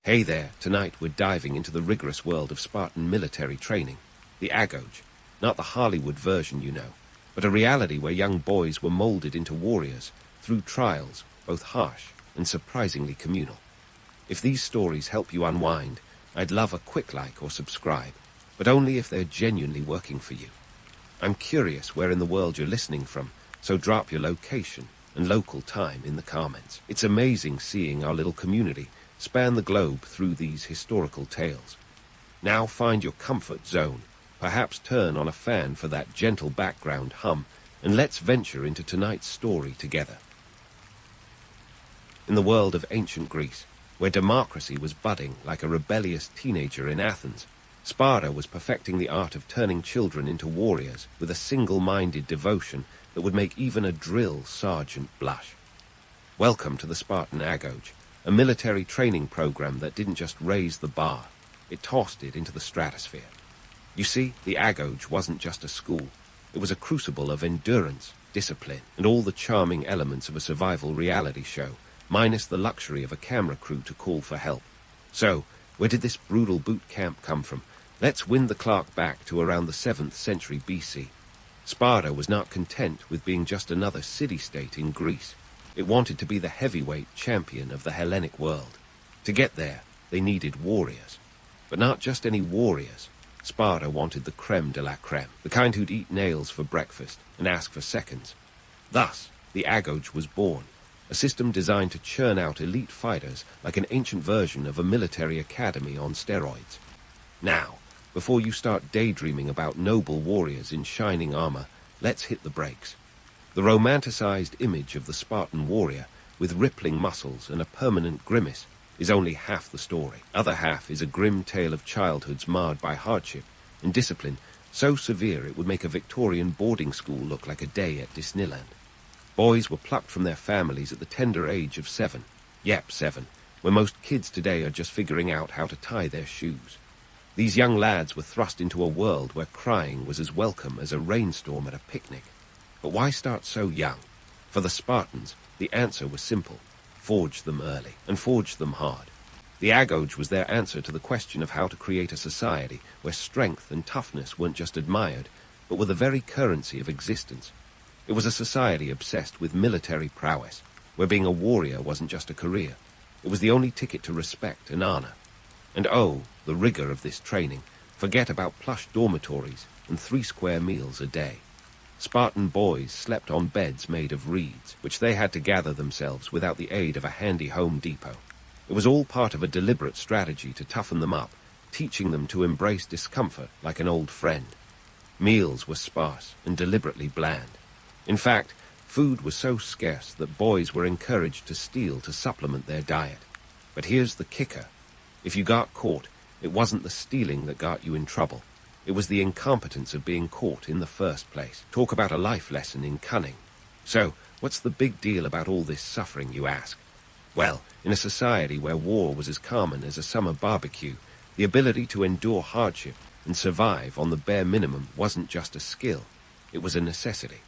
Hey there, tonight we're diving into the rigorous world of Spartan military training, the Agoge, not the Hollywood version, you know, but a reality where young boys were molded into warriors through trials, both harsh and surprisingly communal. If these stories help you unwind, I'd love a quick like or subscribe, but only if they're genuinely working for you. I'm curious where in the world you're listening from, so drop your location and local time in the comments. It's amazing seeing our little community span the globe through these historical tales. Now find your comfort zone, perhaps turn on a fan for that gentle background hum, and let's venture into tonight's story together. In the world of ancient Greece, where democracy was budding like a rebellious teenager in Athens, Sparta was perfecting the art of turning children into warriors with a single-minded devotion that would make even a drill sergeant blush. Welcome to the Spartan Agoge, a military training program that didn't just raise the bar, it tossed it into the stratosphere. You see, the Agoge wasn't just a school. It was a crucible of endurance, discipline, and all the charming elements of a survival reality show, minus the luxury of a camera crew to call for help. So, where did this brutal boot camp come from? Let's wind the clock back to around the 7th century BC. Sparta was not content with being just another city-state in Greece. It wanted to be the heavyweight champion of the Hellenic world. To get there, they needed warriors. But not just any warriors. Sparta wanted the creme de la creme, the kind who'd eat nails for breakfast and ask for seconds. Thus, the Agoge was born, a system designed to churn out elite fighters like an ancient version of a military academy on steroids. Now, before you start daydreaming about noble warriors in shining armor, let's hit the brakes. The romanticized image of the Spartan warrior, with rippling muscles and a permanent grimace, is only half the story. Other half is a grim tale of childhoods marred by hardship and discipline so severe it would make a Victorian boarding school look like a day at Disneyland. Boys were plucked from their families at the tender age of 7. Yep, 7, where most kids today are just figuring out how to tie their shoes. These young lads were thrust into a world where crying was as welcome as a rainstorm at a picnic. But why start so young? For the Spartans, the answer was simple. Forge them early, and forge them hard. The Agoge was their answer to the question of how to create a society where strength and toughness weren't just admired, but were the very currency of existence. It was a society obsessed with military prowess, where being a warrior wasn't just a career. It was the only ticket to respect and honor. And oh, the rigor of this training. Forget about plush dormitories and 3 square meals a day. Spartan boys slept on beds made of reeds, which they had to gather themselves without the aid of a handy Home Depot. It was all part of a deliberate strategy to toughen them up, teaching them to embrace discomfort like an old friend. Meals were sparse and deliberately bland. In fact, food was so scarce that boys were encouraged to steal to supplement their diet. But here's the kicker. If you got caught, it wasn't the stealing that got you in trouble. It was the incompetence of being caught in the first place. Talk about a life lesson in cunning. So, what's the big deal about all this suffering, you ask? Well, in a society where war was as common as a summer barbecue, the ability to endure hardship and survive on the bare minimum wasn't just a skill, it was a necessity.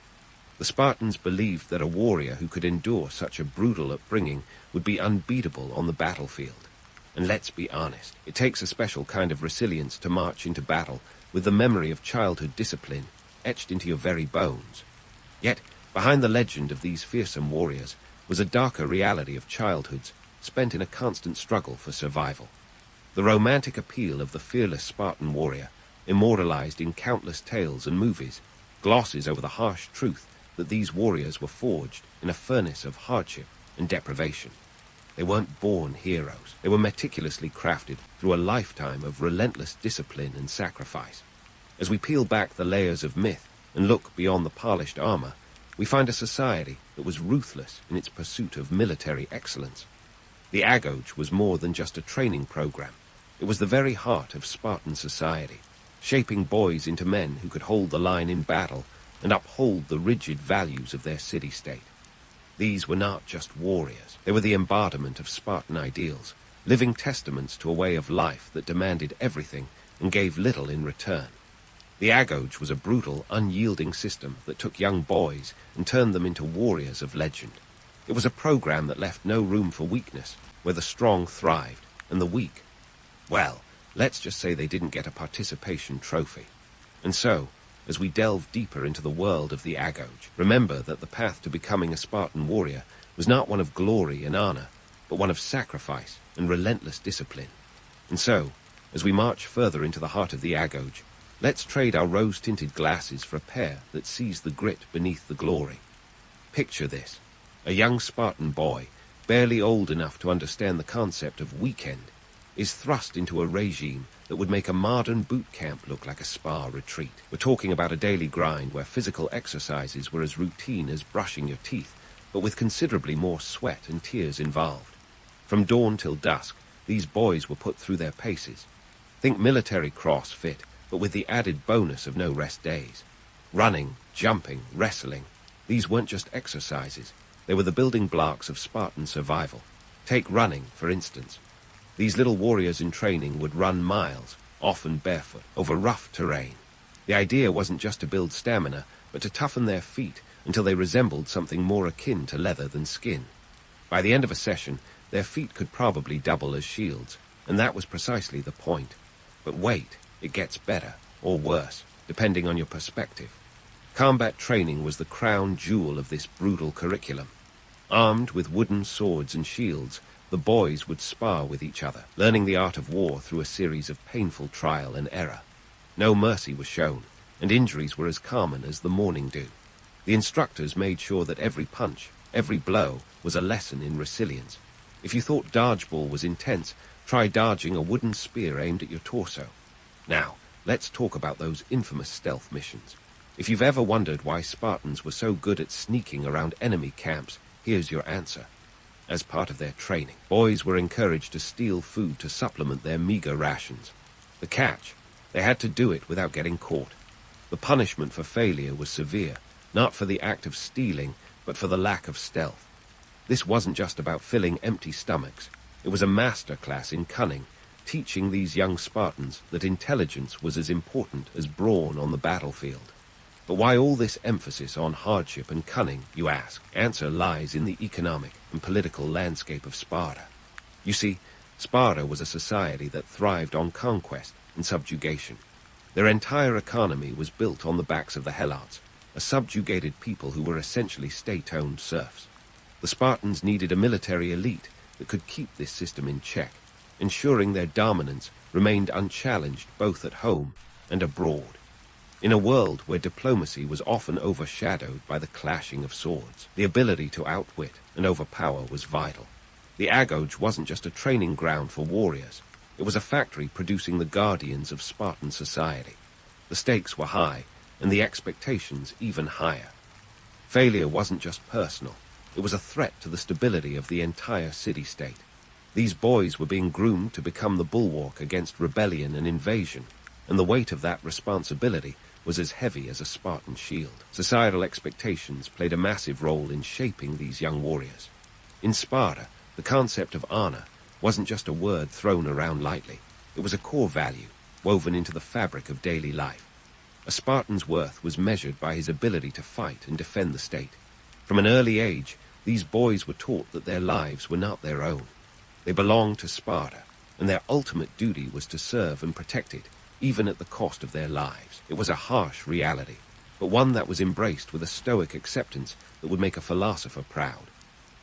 The Spartans believed that a warrior who could endure such a brutal upbringing would be unbeatable on the battlefield. And let's be honest, it takes a special kind of resilience to march into battle with the memory of childhood discipline etched into your very bones. Yet, behind the legend of these fearsome warriors was a darker reality of childhoods spent in a constant struggle for survival. The romantic appeal of the fearless Spartan warrior, immortalized in countless tales and movies, glosses over the harsh truth that these warriors were forged in a furnace of hardship and deprivation. They weren't born heroes. They were meticulously crafted through a lifetime of relentless discipline and sacrifice. As we peel back the layers of myth and look beyond the polished armor, we find a society that was ruthless in its pursuit of military excellence. The Agoge was more than just a training program. It was the very heart of Spartan society, shaping boys into men who could hold the line in battle and uphold the rigid values of their city-state. These were not just warriors. They were the embodiment of Spartan ideals, living testaments to a way of life that demanded everything and gave little in return. The Agoge was a brutal, unyielding system that took young boys and turned them into warriors of legend. It was a program that left no room for weakness, where the strong thrived and the weak, well, let's just say they didn't get a participation trophy. And so, as we delve deeper into the world of the Agoge, remember that the path to becoming a Spartan warrior was not one of glory and honor, but one of sacrifice and relentless discipline. And so, as we march further into the heart of the Agoge, let's trade our rose-tinted glasses for a pair that sees the grit beneath the glory. Picture this: a young Spartan boy, barely old enough to understand the concept of weekend, is thrust into a regime that would make a modern boot camp look like a spa retreat. We're talking about a daily grind where physical exercises were as routine as brushing your teeth, but with considerably more sweat and tears involved. From dawn till dusk, these boys were put through their paces. Think military CrossFit, but with the added bonus of no rest days. Running, jumping, wrestling, these weren't just exercises. They were the building blocks of Spartan survival. Take running, for instance. These little warriors in training would run miles, often barefoot, over rough terrain. The idea wasn't just to build stamina, but to toughen their feet until they resembled something more akin to leather than skin. By the end of a session, their feet could probably double as shields, and that was precisely the point. But wait, it gets better, or worse, depending on your perspective. Combat training was the crown jewel of this brutal curriculum. Armed with wooden swords and shields, the boys would spar with each other, learning the art of war through a series of painful trial and error. No mercy was shown, and injuries were as common as the morning dew. The instructors made sure that every punch, every blow, was a lesson in resilience. If you thought dodgeball was intense, try dodging a wooden spear aimed at your torso. Now, let's talk about those infamous stealth missions. If you've ever wondered why Spartans were so good at sneaking around enemy camps, here's your answer. As part of their training, boys were encouraged to steal food to supplement their meager rations. The catch: they had to do it without getting caught. The punishment for failure was severe, not for the act of stealing, but for the lack of stealth. This wasn't just about filling empty stomachs. It was a masterclass in cunning, teaching these young Spartans that intelligence was as important as brawn on the battlefield. But why all this emphasis on hardship and cunning, you ask? Answer lies in the economic and political landscape of Sparta. You see, Sparta was a society that thrived on conquest and subjugation. Their entire economy was built on the backs of the Helots, a subjugated people who were essentially state-owned serfs. The Spartans needed a military elite that could keep this system in check, ensuring their dominance remained unchallenged both at home and abroad. In a world where diplomacy was often overshadowed by the clashing of swords, the ability to outwit and overpower was vital. The Agoge wasn't just a training ground for warriors. It was a factory producing the guardians of Spartan society. The stakes were high, and the expectations even higher. Failure wasn't just personal. It was a threat to the stability of the entire city-state. These boys were being groomed to become the bulwark against rebellion and invasion, and the weight of that responsibility was as heavy as a Spartan shield. Societal expectations played a massive role in shaping these young warriors. In Sparta, the concept of honor wasn't just a word thrown around lightly. It was a core value, woven into the fabric of daily life. A Spartan's worth was measured by his ability to fight and defend the state. From an early age, these boys were taught that their lives were not their own. They belonged to Sparta, and their ultimate duty was to serve and protect it, even at the cost of their lives. It was a harsh reality, but one that was embraced with a stoic acceptance that would make a philosopher proud.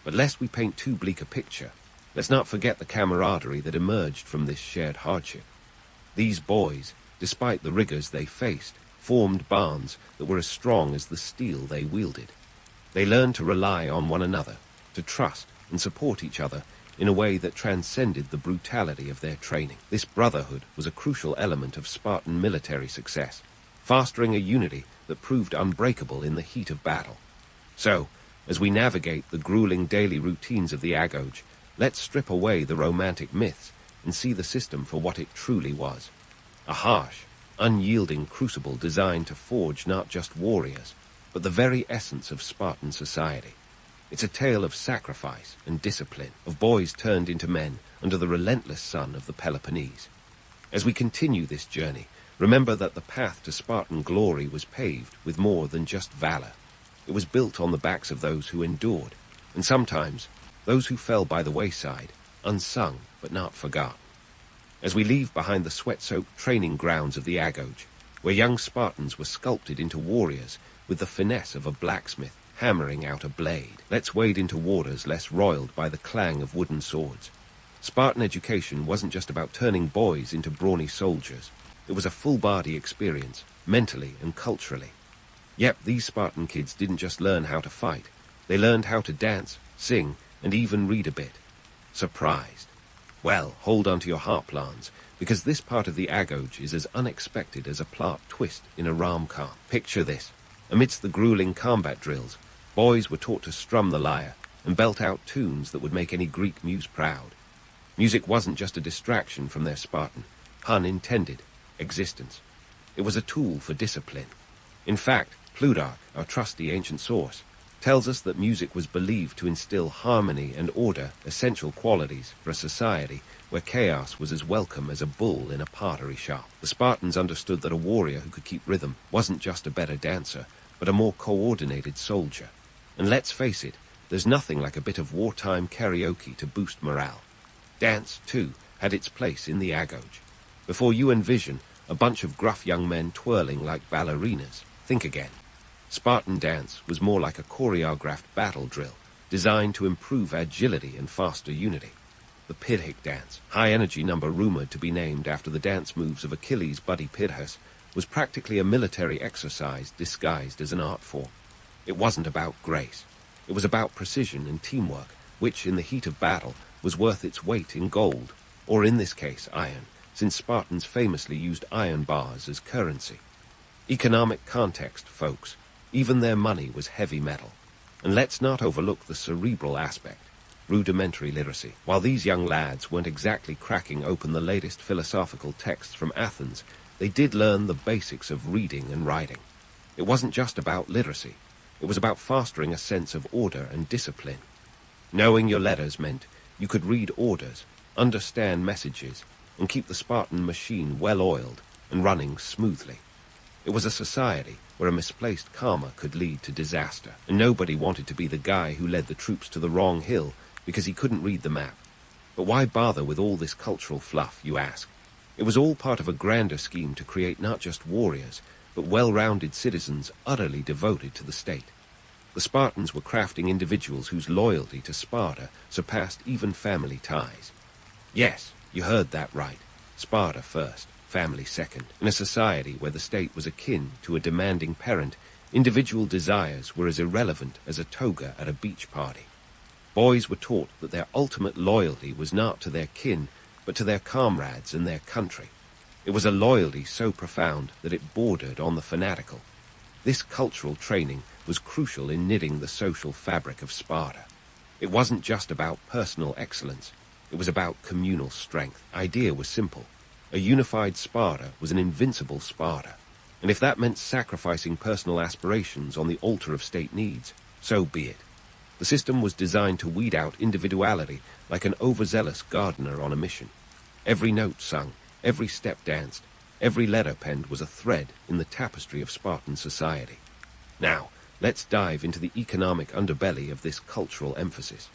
But lest we paint too bleak a picture, let's not forget the camaraderie that emerged from this shared hardship. These boys, despite the rigors they faced, formed bonds that were as strong as the steel they wielded. They learned to rely on one another, to trust and support each other in a way that transcended the brutality of their training. This brotherhood was a crucial element of Spartan military success, fostering a unity that proved unbreakable in the heat of battle. So, as we navigate the grueling daily routines of the Agoge, let's strip away the romantic myths and see the system for what it truly was. A harsh, unyielding crucible designed to forge not just warriors, but the very essence of Spartan society. It's a tale of sacrifice and discipline, of boys turned into men under the relentless sun of the Peloponnese. As we continue this journey, remember that the path to Spartan glory was paved with more than just valor. It was built on the backs of those who endured, and sometimes those who fell by the wayside, unsung but not forgotten. as we leave behind the sweat-soaked training grounds of the Agoge, where young Spartans were sculpted into warriors with the finesse of a blacksmith hammering out a blade. Let's wade into waters less roiled by the clang of wooden swords. Spartan education wasn't just about turning boys into brawny soldiers. It was a full-body experience, mentally and culturally. Yep, these Spartan kids didn't just learn how to fight. They learned how to dance, sing, and even read a bit. Surprised? Well, hold on to your heart plans, because this part of the Agoge is as unexpected as a plot twist in a rom-com. Picture this. Amidst the grueling combat drills, boys were taught to strum the lyre and belt out tunes that would make any Greek muse proud. Music wasn't just a distraction from their Spartan, pun intended, existence. It was a tool for discipline. In fact, Plutarch, our trusty ancient source, tells us that music was believed to instill harmony and order, essential qualities for a society where chaos was as welcome as a bull in a pottery shop. The Spartans understood that a warrior who could keep rhythm wasn't just a better dancer, but a more coordinated soldier. And let's face it, there's nothing like a bit of wartime karaoke to boost morale. Dance, too, had its place in the Agoge. Before you envision a bunch of gruff young men twirling like ballerinas, think again. Spartan dance was more like a choreographed battle drill, designed to improve agility and faster unity. The Pidhic dance, high-energy number rumored to be named after the dance moves of Achilles' buddy Pidhus, was practically a military exercise disguised as an art form. It wasn't about grace. It was about precision and teamwork, which, in the heat of battle, was worth its weight in gold, or in this case, iron, since Spartans famously used iron bars as currency. Economic context, folks. Even their money was heavy metal. And let's not overlook the cerebral aspect, rudimentary literacy. While these young lads weren't exactly cracking open the latest philosophical texts from Athens, they did learn the basics of reading and writing. It wasn't just about literacy. It was about fostering a sense of order and discipline. Knowing your letters meant you could read orders, understand messages, and keep the Spartan machine well-oiled and running smoothly. It was a society where a misplaced karma could lead to disaster, and nobody wanted to be the guy who led the troops to the wrong hill because he couldn't read the map. But why bother with all this cultural fluff, you ask? It was all part of a grander scheme to create not just warriors, but well-rounded citizens utterly devoted to the state. The Spartans were crafting individuals whose loyalty to Sparta surpassed even family ties. Yes, you heard that right. Sparta first, family second. In a society where the state was akin to a demanding parent, individual desires were as irrelevant as a toga at a beach party. Boys were taught that their ultimate loyalty was not to their kin, but to their comrades and their country. It was a loyalty so profound that it bordered on the fanatical. This cultural training was crucial in knitting the social fabric of Sparta. It wasn't just about personal excellence. It was about communal strength. The idea was simple. A unified Sparta was an invincible Sparta. And if that meant sacrificing personal aspirations on the altar of state needs, so be it. The system was designed to weed out individuality like an overzealous gardener on a mission. Every note sung, every step danced, every letter penned was a thread in the tapestry of Spartan society. Now, let's dive into the economic underbelly of this cultural emphasis.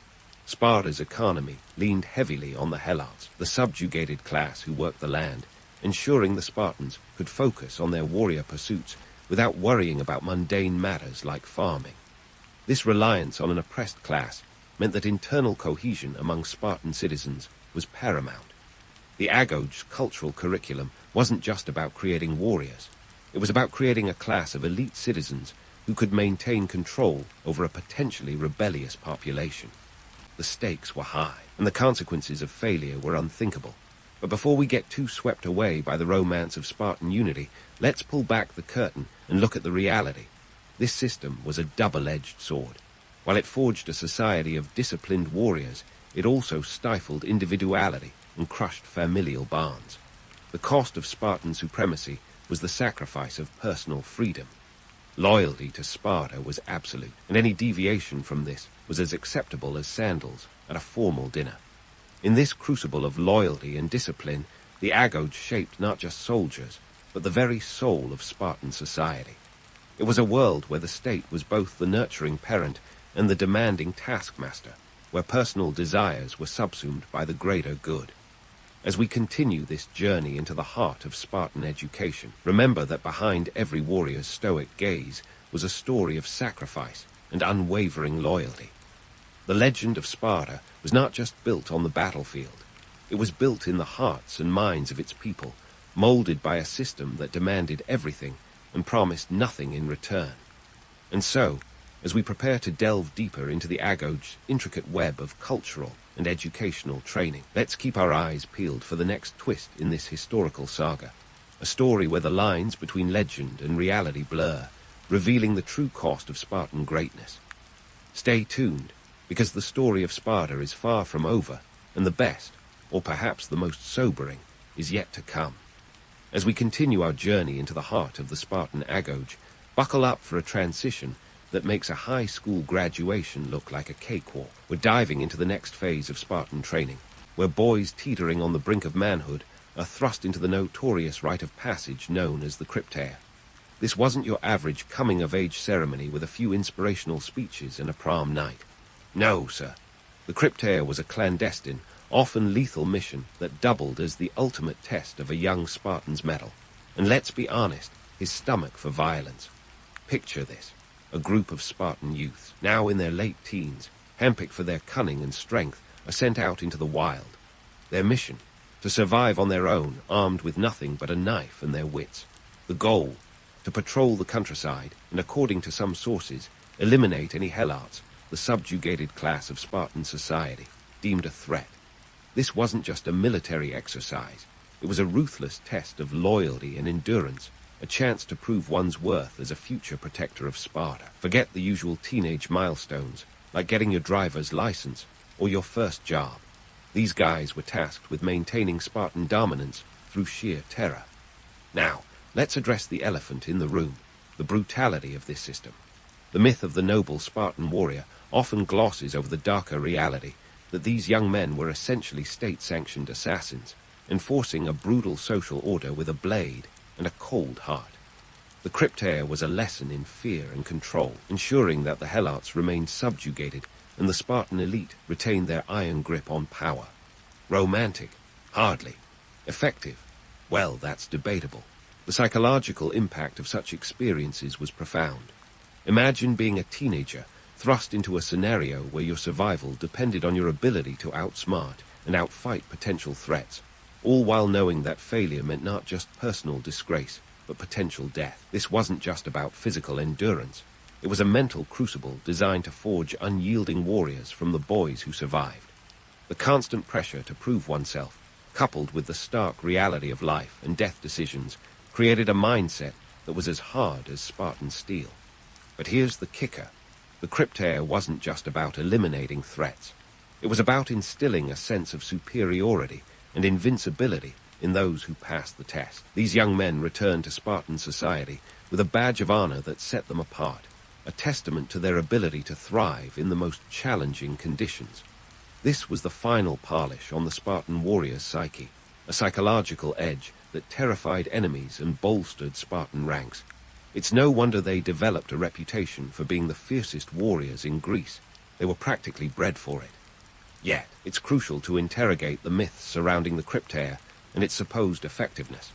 Sparta's economy leaned heavily on the helots, the subjugated class who worked the land, ensuring the Spartans could focus on their warrior pursuits without worrying about mundane matters like farming. This reliance on an oppressed class meant that internal cohesion among Spartan citizens was paramount. The Agoge's cultural curriculum wasn't just about creating warriors. It was about creating a class of elite citizens who could maintain control over a potentially rebellious population. The stakes were high, and the consequences of failure were unthinkable. But before we get too swept away by the romance of Spartan unity, let's pull back the curtain and look at the reality. This system was a double-edged sword. While it forged a society of disciplined warriors, it also stifled individuality and crushed familial bonds. The cost of Spartan supremacy was the sacrifice of personal freedom. Loyalty to Sparta was absolute, and any deviation from this was as acceptable as sandals at a formal dinner. In this crucible of loyalty and discipline, the Agoge shaped not just soldiers, but the very soul of Spartan society. It was a world where the state was both the nurturing parent and the demanding taskmaster, where personal desires were subsumed by the greater good. As we continue this journey into the heart of Spartan education, remember that behind every warrior's stoic gaze was a story of sacrifice and unwavering loyalty. The legend of Sparta was not just built on the battlefield. It was built in the hearts and minds of its people, molded by a system that demanded everything and promised nothing in return. And so, as we prepare to delve deeper into the Agoge's intricate web of cultural and educational training, let's keep our eyes peeled for the next twist in this historical saga, a story where the lines between legend and reality blur, revealing the true cost of Spartan greatness. Stay tuned, because the story of Sparta is far from over, and the best, or perhaps the most sobering, is yet to come. As we continue our journey into the heart of the Spartan Agoge, buckle up for a transition that makes a high school graduation look like a cakewalk. We're diving into the next phase of Spartan training, where boys teetering on the brink of manhood are thrust into the notorious rite of passage known as the crypteia. This wasn't your average coming-of-age ceremony with a few inspirational speeches and a prom night. No, sir. The crypteia was a clandestine, often lethal mission that doubled as the ultimate test of a young Spartan's mettle. And let's be honest, his stomach for violence. Picture this. A group of Spartan youths, now in their late teens, handpicked for their cunning and strength, are sent out into the wild. Their mission, to survive on their own, armed with nothing but a knife and their wits. The goal, to patrol the countryside and, according to some sources, eliminate any helots, the subjugated class of Spartan society, deemed a threat. This wasn't just a military exercise. It was a ruthless test of loyalty and endurance, a chance to prove one's worth as a future protector of Sparta. Forget the usual teenage milestones, like getting your driver's license or your first job. These guys were tasked with maintaining Spartan dominance through sheer terror. Now, let's address the elephant in the room, the brutality of this system. The myth of the noble Spartan warrior often glosses over the darker reality that these young men were essentially state-sanctioned assassins, enforcing a brutal social order with a blade and a cold heart. The crypteia was a lesson in fear and control, ensuring that the helots remained subjugated and the Spartan elite retained their iron grip on power. Romantic? Hardly. Effective? Well, that's debatable. The psychological impact of such experiences was profound. Imagine being a teenager thrust into a scenario where your survival depended on your ability to outsmart and outfight potential threats, all while knowing that failure meant not just personal disgrace, but potential death. This wasn't just about physical endurance. It was a mental crucible designed to forge unyielding warriors from the boys who survived. The constant pressure to prove oneself, coupled with the stark reality of life and death decisions, created a mindset that was as hard as Spartan steel. But here's the kicker. The crypteia wasn't just about eliminating threats. It was about instilling a sense of superiority and invincibility in those who passed the test. These young men returned to Spartan society with a badge of honor that set them apart, a testament to their ability to thrive in the most challenging conditions. This was the final polish on the Spartan warrior's psyche, a psychological edge that terrified enemies and bolstered Spartan ranks. It's no wonder they developed a reputation for being the fiercest warriors in Greece. They were practically bred for it. Yet, it's crucial to interrogate the myths surrounding the crypteia and its supposed effectiveness.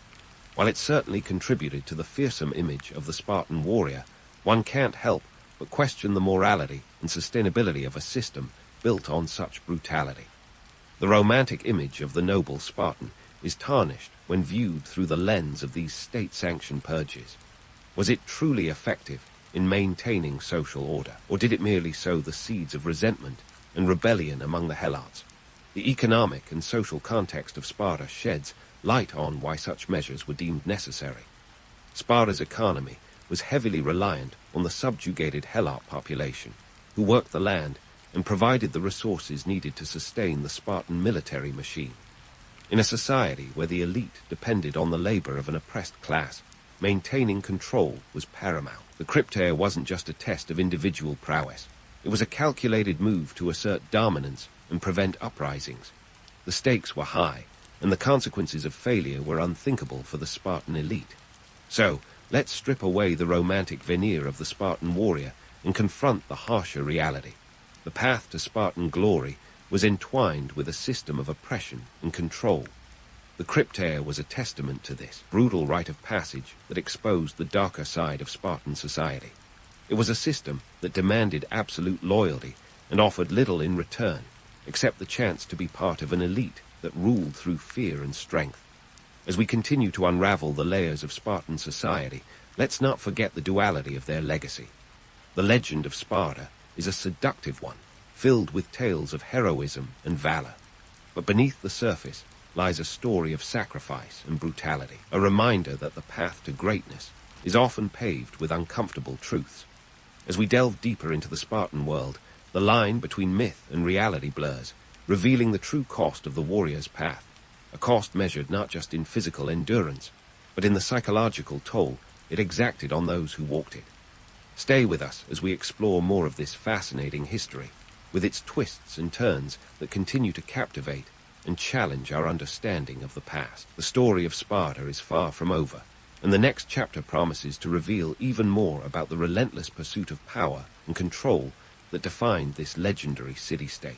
While it certainly contributed to the fearsome image of the Spartan warrior, one can't help but question the morality and sustainability of a system built on such brutality. The romantic image of the noble Spartan is tarnished when viewed through the lens of these state-sanctioned purges. Was it truly effective in maintaining social order, or did it merely sow the seeds of resentment and rebellion among the helots? The economic and social context of Sparta sheds light on why such measures were deemed necessary. Sparta's economy was heavily reliant on the subjugated helot population, who worked the land and provided the resources needed to sustain the Spartan military machine. In a society where the elite depended on the labor of an oppressed class, maintaining control was paramount. The crypteia wasn't just a test of individual prowess. It was a calculated move to assert dominance and prevent uprisings. The stakes were high, and the consequences of failure were unthinkable for the Spartan elite. So, let's strip away the romantic veneer of the Spartan warrior and confront the harsher reality. The path to Spartan glory was entwined with a system of oppression and control. The cryptare was a testament to this brutal rite of passage that exposed the darker side of Spartan society. It was a system that demanded absolute loyalty and offered little in return, except the chance to be part of an elite that ruled through fear and strength. As we continue to unravel the layers of Spartan society, let's not forget the duality of their legacy. The legend of Sparta is a seductive one, filled with tales of heroism and valor. But beneath the surface lies a story of sacrifice and brutality, a reminder that the path to greatness is often paved with uncomfortable truths. As we delve deeper into the Spartan world, the line between myth and reality blurs, revealing the true cost of the warrior's path, a cost measured not just in physical endurance, but in the psychological toll it exacted on those who walked it. Stay with us as we explore more of this fascinating history, with its twists and turns that continue to captivate and challenge our understanding of the past. The story of Sparta is far from over, and the next chapter promises to reveal even more about the relentless pursuit of power and control that defined this legendary city-state.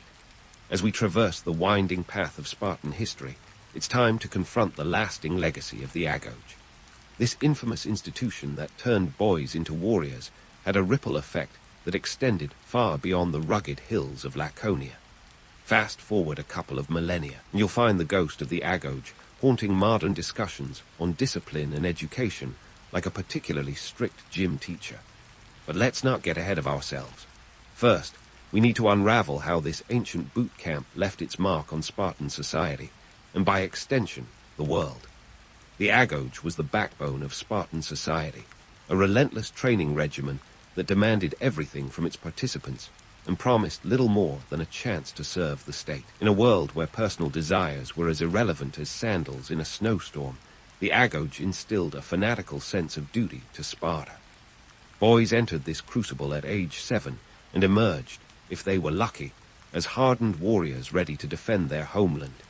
As we traverse the winding path of Spartan history, it's time to confront the lasting legacy of the Agoge. This infamous institution that turned boys into warriors had a ripple effect that extended far beyond the rugged hills of Laconia. Fast forward a couple of millennia, and you'll find the ghost of the Agoge haunting modern discussions on discipline and education like a particularly strict gym teacher. But let's not get ahead of ourselves. First, we need to unravel how this ancient boot camp left its mark on Spartan society, and by extension, the world. The Agoge was the backbone of Spartan society, a relentless training regimen that demanded everything from its participants and promised little more than a chance to serve the state. In a world where personal desires were as irrelevant as sandals in a snowstorm, the Agoge instilled a fanatical sense of duty to Sparta. Boys entered this crucible at age 7 and emerged, if they were lucky, as hardened warriors ready to defend their homeland.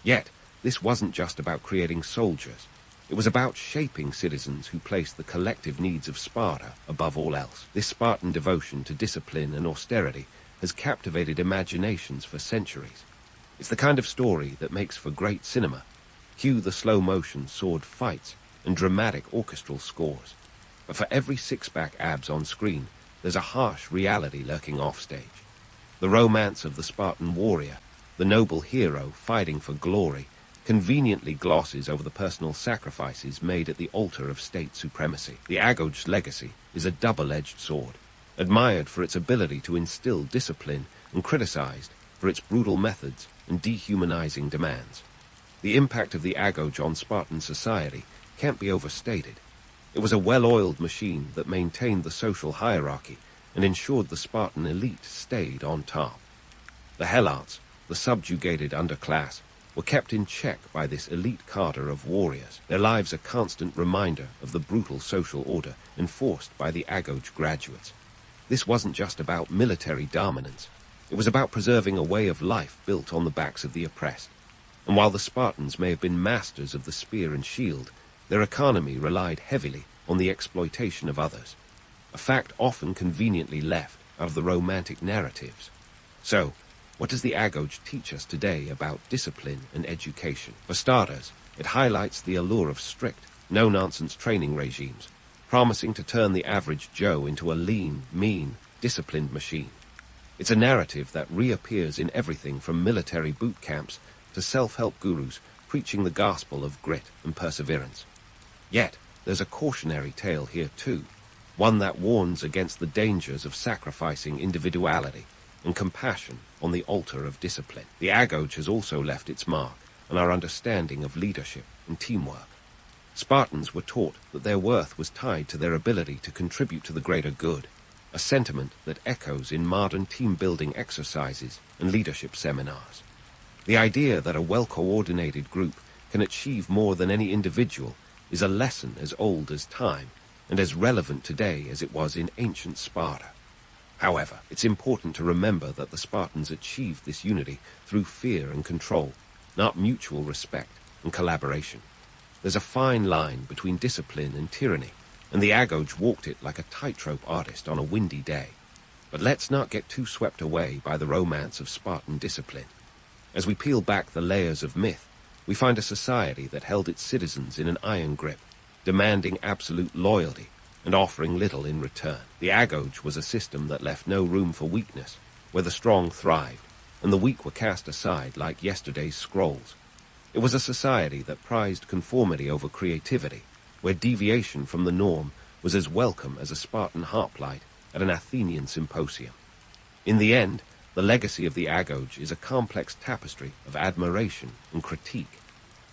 Yet, this wasn't just about creating soldiers. It was about shaping citizens who placed the collective needs of Sparta above all else. This Spartan devotion to discipline and austerity has captivated imaginations for centuries. It's the kind of story that makes for great cinema. Cue the slow-motion sword fights and dramatic orchestral scores. But for every six-pack abs on screen, there's a harsh reality lurking offstage. The romance of the Spartan warrior, the noble hero fighting for glory, conveniently glosses over the personal sacrifices made at the altar of state supremacy. The Agoge's legacy is a double-edged sword, admired for its ability to instill discipline and criticized for its brutal methods and dehumanizing demands. The impact of the Agoge on Spartan society can't be overstated. It was a well-oiled machine that maintained the social hierarchy and ensured the Spartan elite stayed on top. The Helots, the subjugated underclass, were kept in check by this elite cadre of warriors, their lives a constant reminder of the brutal social order enforced by the Agoge graduates. This wasn't just about military dominance. It was about preserving a way of life built on the backs of the oppressed. And while the Spartans may have been masters of the spear and shield, their economy relied heavily on the exploitation of others, a fact often conveniently left out of the romantic narratives. So, what does the Agoge teach us today about discipline and education? For starters, it highlights the allure of strict, no-nonsense training regimes, promising to turn the average Joe into a lean, mean, disciplined machine. It's a narrative that reappears in everything from military boot camps to self-help gurus preaching the gospel of grit and perseverance. Yet, there's a cautionary tale here too, one that warns against the dangers of sacrificing individuality and compassion on the altar of discipline. The Agoge has also left its mark on our understanding of leadership and teamwork. Spartans were taught that their worth was tied to their ability to contribute to the greater good, a sentiment that echoes in modern team-building exercises and leadership seminars. The idea that a well-coordinated group can achieve more than any individual is a lesson as old as time and as relevant today as it was in ancient Sparta. However, it's important to remember that the Spartans achieved this unity through fear and control, not mutual respect and collaboration. There's a fine line between discipline and tyranny, and the Agoge walked it like a tightrope artist on a windy day. But let's not get too swept away by the romance of Spartan discipline. As we peel back the layers of myth, we find a society that held its citizens in an iron grip, demanding absolute loyalty and offering little in return. The Agoge was a system that left no room for weakness, where the strong thrived and the weak were cast aside like yesterday's scrolls. It was a society that prized conformity over creativity, where deviation from the norm was as welcome as a Spartan hoplite at an Athenian symposium. In the end, the legacy of the Agoge is a complex tapestry of admiration and critique.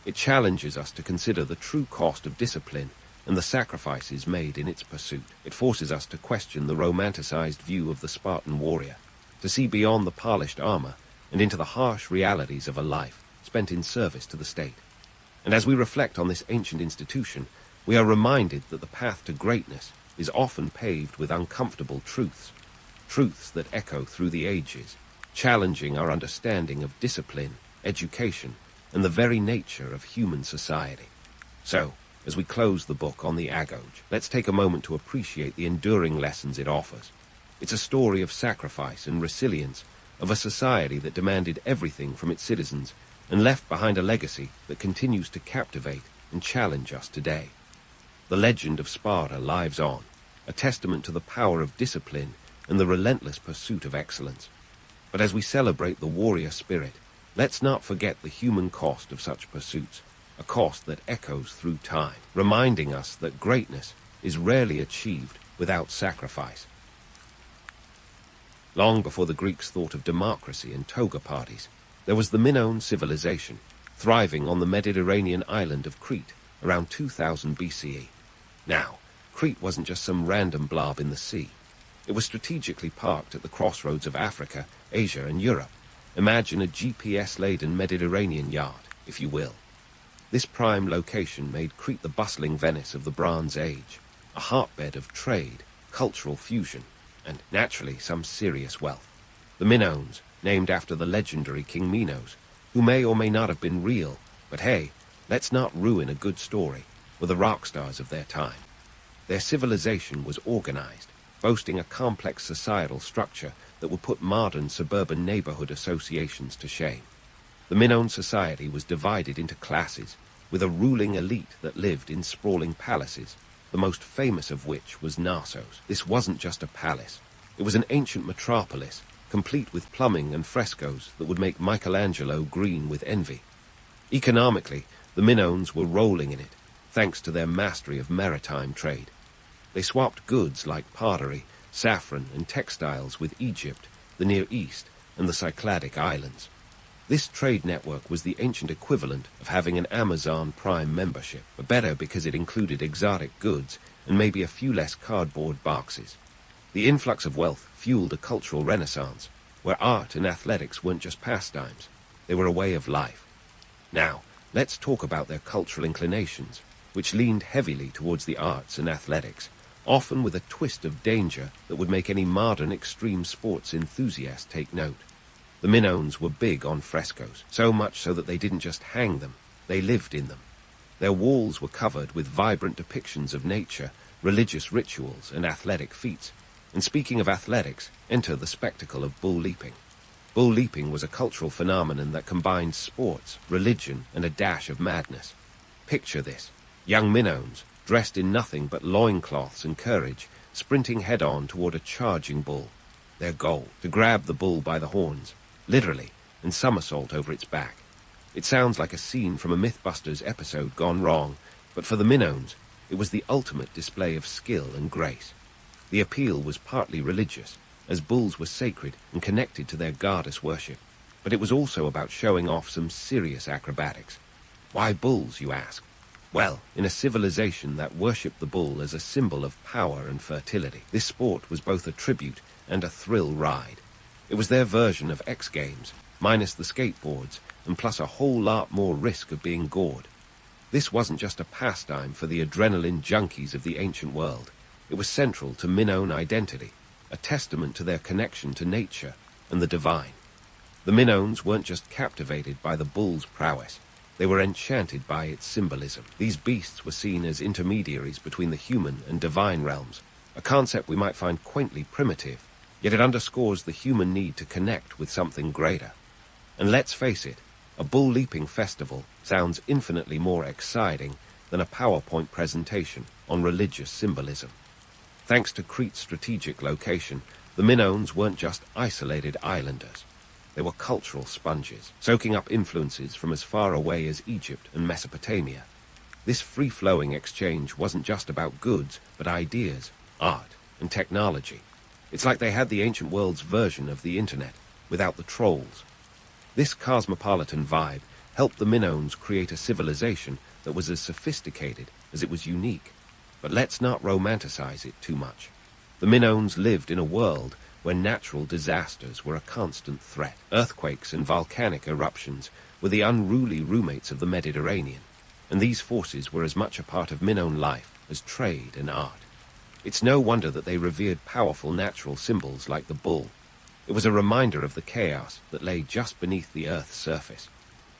It challenges us to consider the true cost of discipline and the sacrifices made in its pursuit. It forces us to question the romanticized view of the Spartan warrior, to see beyond the polished armor and into the harsh realities of a life spent in service to the state. And as we reflect on this ancient institution, we are reminded that the path to greatness is often paved with uncomfortable truths, truths that echo through the ages, challenging our understanding of discipline, education, and the very nature of human society. So, as we close the book on the Agoge, let's take a moment to appreciate the enduring lessons it offers. It's a story of sacrifice and resilience, of a society that demanded everything from its citizens and left behind a legacy that continues to captivate and challenge us today. The legend of Sparta lives on, a testament to the power of discipline and the relentless pursuit of excellence. But as we celebrate the warrior spirit, let's not forget the human cost of such pursuits, a cost that echoes through time, reminding us that greatness is rarely achieved without sacrifice. Long before the Greeks thought of democracy and toga parties, there was the Minoan civilization, thriving on the Mediterranean island of Crete around 2000 BCE. Now, Crete wasn't just some random blob in the sea. It was strategically parked at the crossroads of Africa, Asia, and Europe. Imagine a GPS-laden Mediterranean yard, if you will. This prime location made Crete the bustling Venice of the Bronze Age, a hotbed of trade, cultural fusion, and, naturally, some serious wealth. The Minoans, named after the legendary King Minos, who may or may not have been real, but hey, let's not ruin a good story, were the rock stars of their time. Their civilization was organized, boasting a complex societal structure that would put modern suburban neighborhood associations to shame. The Minoan society was divided into classes, with a ruling elite that lived in sprawling palaces, the most famous of which was Knossos. This wasn't just a palace. It was an ancient metropolis, complete with plumbing and frescoes that would make Michelangelo green with envy. Economically, the Minoans were rolling in it, thanks to their mastery of maritime trade. They swapped goods like pottery, saffron, and textiles with Egypt, the Near East, and the Cycladic Islands. This trade network was the ancient equivalent of having an Amazon Prime membership, but better because it included exotic goods and maybe a few less cardboard boxes. The influx of wealth fueled a cultural renaissance, where art and athletics weren't just pastimes, they were a way of life. Now, let's talk about their cultural inclinations, which leaned heavily towards the arts and athletics, often with a twist of danger that would make any modern extreme sports enthusiast take note. The Minoans were big on frescoes, so much so that they didn't just hang them, they lived in them. Their walls were covered with vibrant depictions of nature, religious rituals, and athletic feats. And speaking of athletics, enter the spectacle of bull leaping. Bull leaping was a cultural phenomenon that combined sports, religion, and a dash of madness. Picture this: young Minoans, dressed in nothing but loincloths and courage, sprinting head-on toward a charging bull. Their goal, to grab the bull by the horns, literally, and somersault over its back. It sounds like a scene from a Mythbusters episode gone wrong, but for the Minoans, it was the ultimate display of skill and grace. The appeal was partly religious, as bulls were sacred and connected to their goddess worship, but it was also about showing off some serious acrobatics. Why bulls, you ask? Well, in a civilization that worshipped the bull as a symbol of power and fertility, this sport was both a tribute and a thrill ride. It was their version of X Games, minus the skateboards, and plus a whole lot more risk of being gored. This wasn't just a pastime for the adrenaline junkies of the ancient world. It was central to Minoan identity, a testament to their connection to nature and the divine. The Minoans weren't just captivated by the bull's prowess. They were enchanted by its symbolism. These beasts were seen as intermediaries between the human and divine realms, a concept we might find quaintly primitive, yet it underscores the human need to connect with something greater. And let's face it, A bull-leaping festival sounds infinitely more exciting than a PowerPoint presentation on religious symbolism. Thanks to Crete's strategic location, the Minoans weren't just isolated islanders. They were cultural sponges, soaking up influences from as far away as Egypt and Mesopotamia. This free-flowing exchange wasn't just about goods, but ideas, art, and technology. It's like they had the ancient world's version of the internet, without the trolls. This cosmopolitan vibe helped the Minoans create a civilization that was as sophisticated as it was unique. But let's not romanticize it too much. The Minoans lived in a world where natural disasters were a constant threat. Earthquakes and volcanic eruptions were the unruly roommates of the Mediterranean, and these forces were as much a part of Minoan life as trade and art. It's no wonder that they revered powerful natural symbols like the bull. It was a reminder of the chaos that lay just beneath the Earth's surface.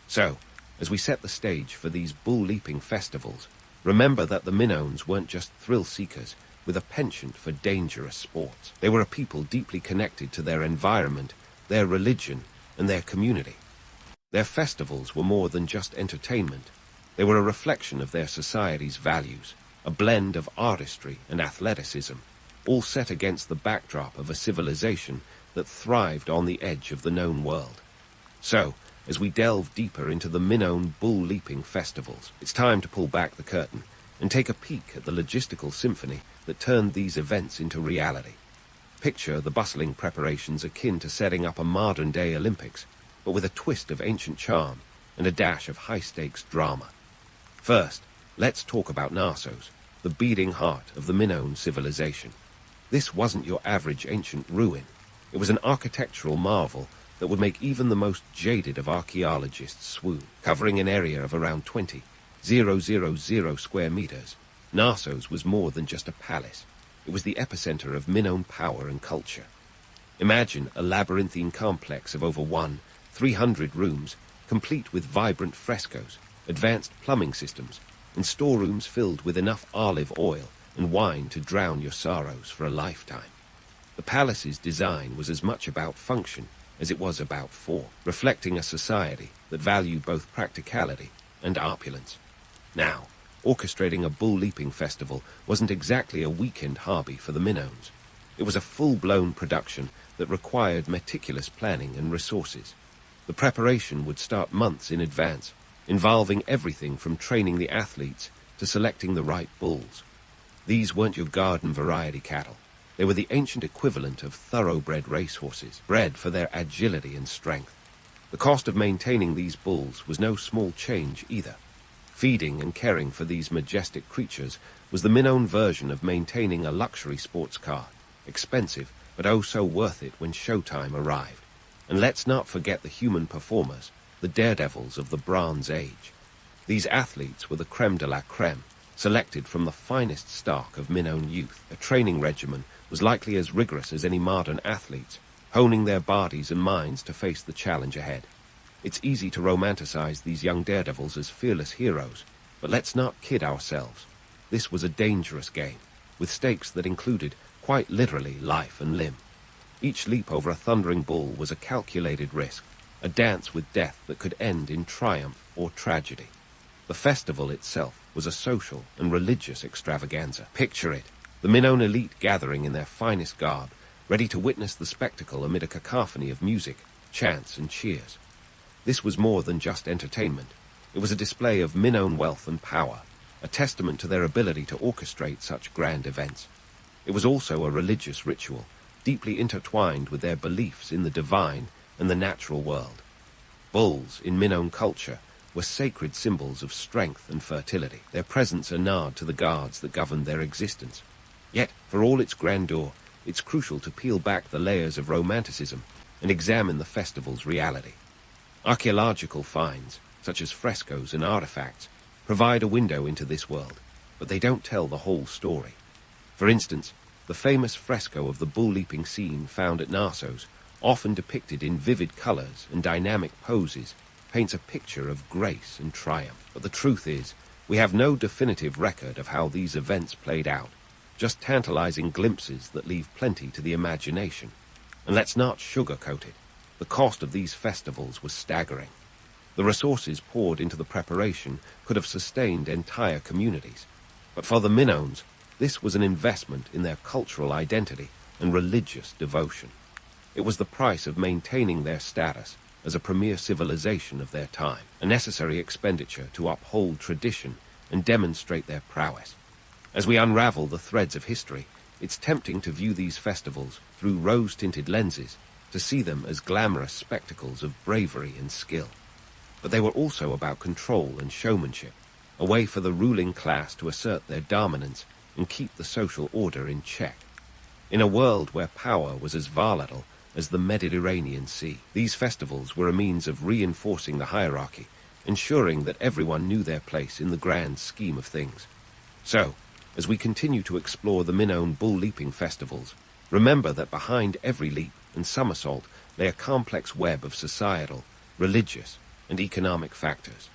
So, as we set the stage for these bull-leaping festivals, remember that the Minoans weren't just thrill-seekers with a penchant for dangerous sports. They were a people deeply connected to their environment, their religion, and their community. Their festivals were more than just entertainment. They were a reflection of their society's values, a blend of artistry and athleticism, all set against the backdrop of a civilization that thrived on the edge of the known world. So, as we delve deeper into the Minoan bull-leaping festivals, it's time to pull back the curtain and take a peek at the logistical symphony that turned these events into reality. Picture the bustling preparations akin to setting up a modern-day Olympics, but with a twist of ancient charm and a dash of high-stakes drama. First, let's talk about Knossos, the beating heart of the Minoan civilization. This wasn't your average ancient ruin. It was an architectural marvel that would make even the most jaded of archaeologists swoon. Covering an area of around 20,000 square meters, Knossos was more than just a palace. It was the epicenter of Minoan power and culture. Imagine a labyrinthine complex of over 300 rooms, complete with vibrant frescoes, advanced plumbing systems, and storerooms filled with enough olive oil and wine to drown your sorrows for a lifetime. The palace's design was as much about function as it was about form, reflecting a society that valued both practicality and opulence. Now, orchestrating a bull-leaping festival wasn't exactly a weekend hobby for the Minoans. It was a full-blown production that required meticulous planning and resources. The preparation would start months in advance, involving everything from training the athletes to selecting the right bulls. These weren't your garden variety cattle. They were the ancient equivalent of thoroughbred racehorses, bred for their agility and strength. The cost of maintaining these bulls was no small change either. Feeding and caring for these majestic creatures was the Minoan version of maintaining a luxury sports car, expensive but oh so worth it when showtime arrived. And let's not forget the human performers, the daredevils of the Bronze Age. These athletes were the creme de la creme, selected from the finest stock of Minoan youth. A training regimen was likely as rigorous as any modern athletes, honing their bodies and minds to face the challenge ahead. It's easy to romanticize these young daredevils as fearless heroes, but let's not kid ourselves. This was a dangerous game, with stakes that included, quite literally, life and limb. Each leap over a thundering bull was a calculated risk, a dance with death that could end in triumph or tragedy. The festival itself was a social and religious extravaganza. Picture it, the Minoan elite gathering in their finest garb, ready to witness the spectacle amid a cacophony of music, chants, and cheers. This was more than just entertainment. It was a display of Minoan wealth and power, a testament to their ability to orchestrate such grand events. It was also a religious ritual, deeply intertwined with their beliefs in the divine and the natural world. Bulls, in Minoan culture, were sacred symbols of strength and fertility, their presence a nod to the gods that governed their existence. Yet, for all its grandeur, it's crucial to peel back the layers of romanticism and examine the festival's reality. Archaeological finds, such as frescoes and artifacts, provide a window into this world, but they don't tell the whole story. For instance, the famous fresco of the bull-leaping scene found at Knossos, often depicted in vivid colors and dynamic poses, paints a picture of grace and triumph. But the truth is, we have no definitive record of how these events played out, just tantalizing glimpses that leave plenty to the imagination. And let's not sugarcoat it. The cost of these festivals was staggering. The resources poured into the preparation could have sustained entire communities. But for the Minoans, this was an investment in their cultural identity and religious devotion. It was the price of maintaining their status as a premier civilization of their time, a necessary expenditure to uphold tradition and demonstrate their prowess. As we unravel the threads of history, it's tempting to view these festivals through rose-tinted lenses, to see them as glamorous spectacles of bravery and skill. But they were also about control and showmanship, a way for the ruling class to assert their dominance and keep the social order in check. In a world where power was as volatile as the Mediterranean Sea, these festivals were a means of reinforcing the hierarchy, ensuring that everyone knew their place in the grand scheme of things. So, as we continue to explore the Minoan bull-leaping festivals, remember that behind every leap and somersault lay a complex web of societal, religious, and economic factors.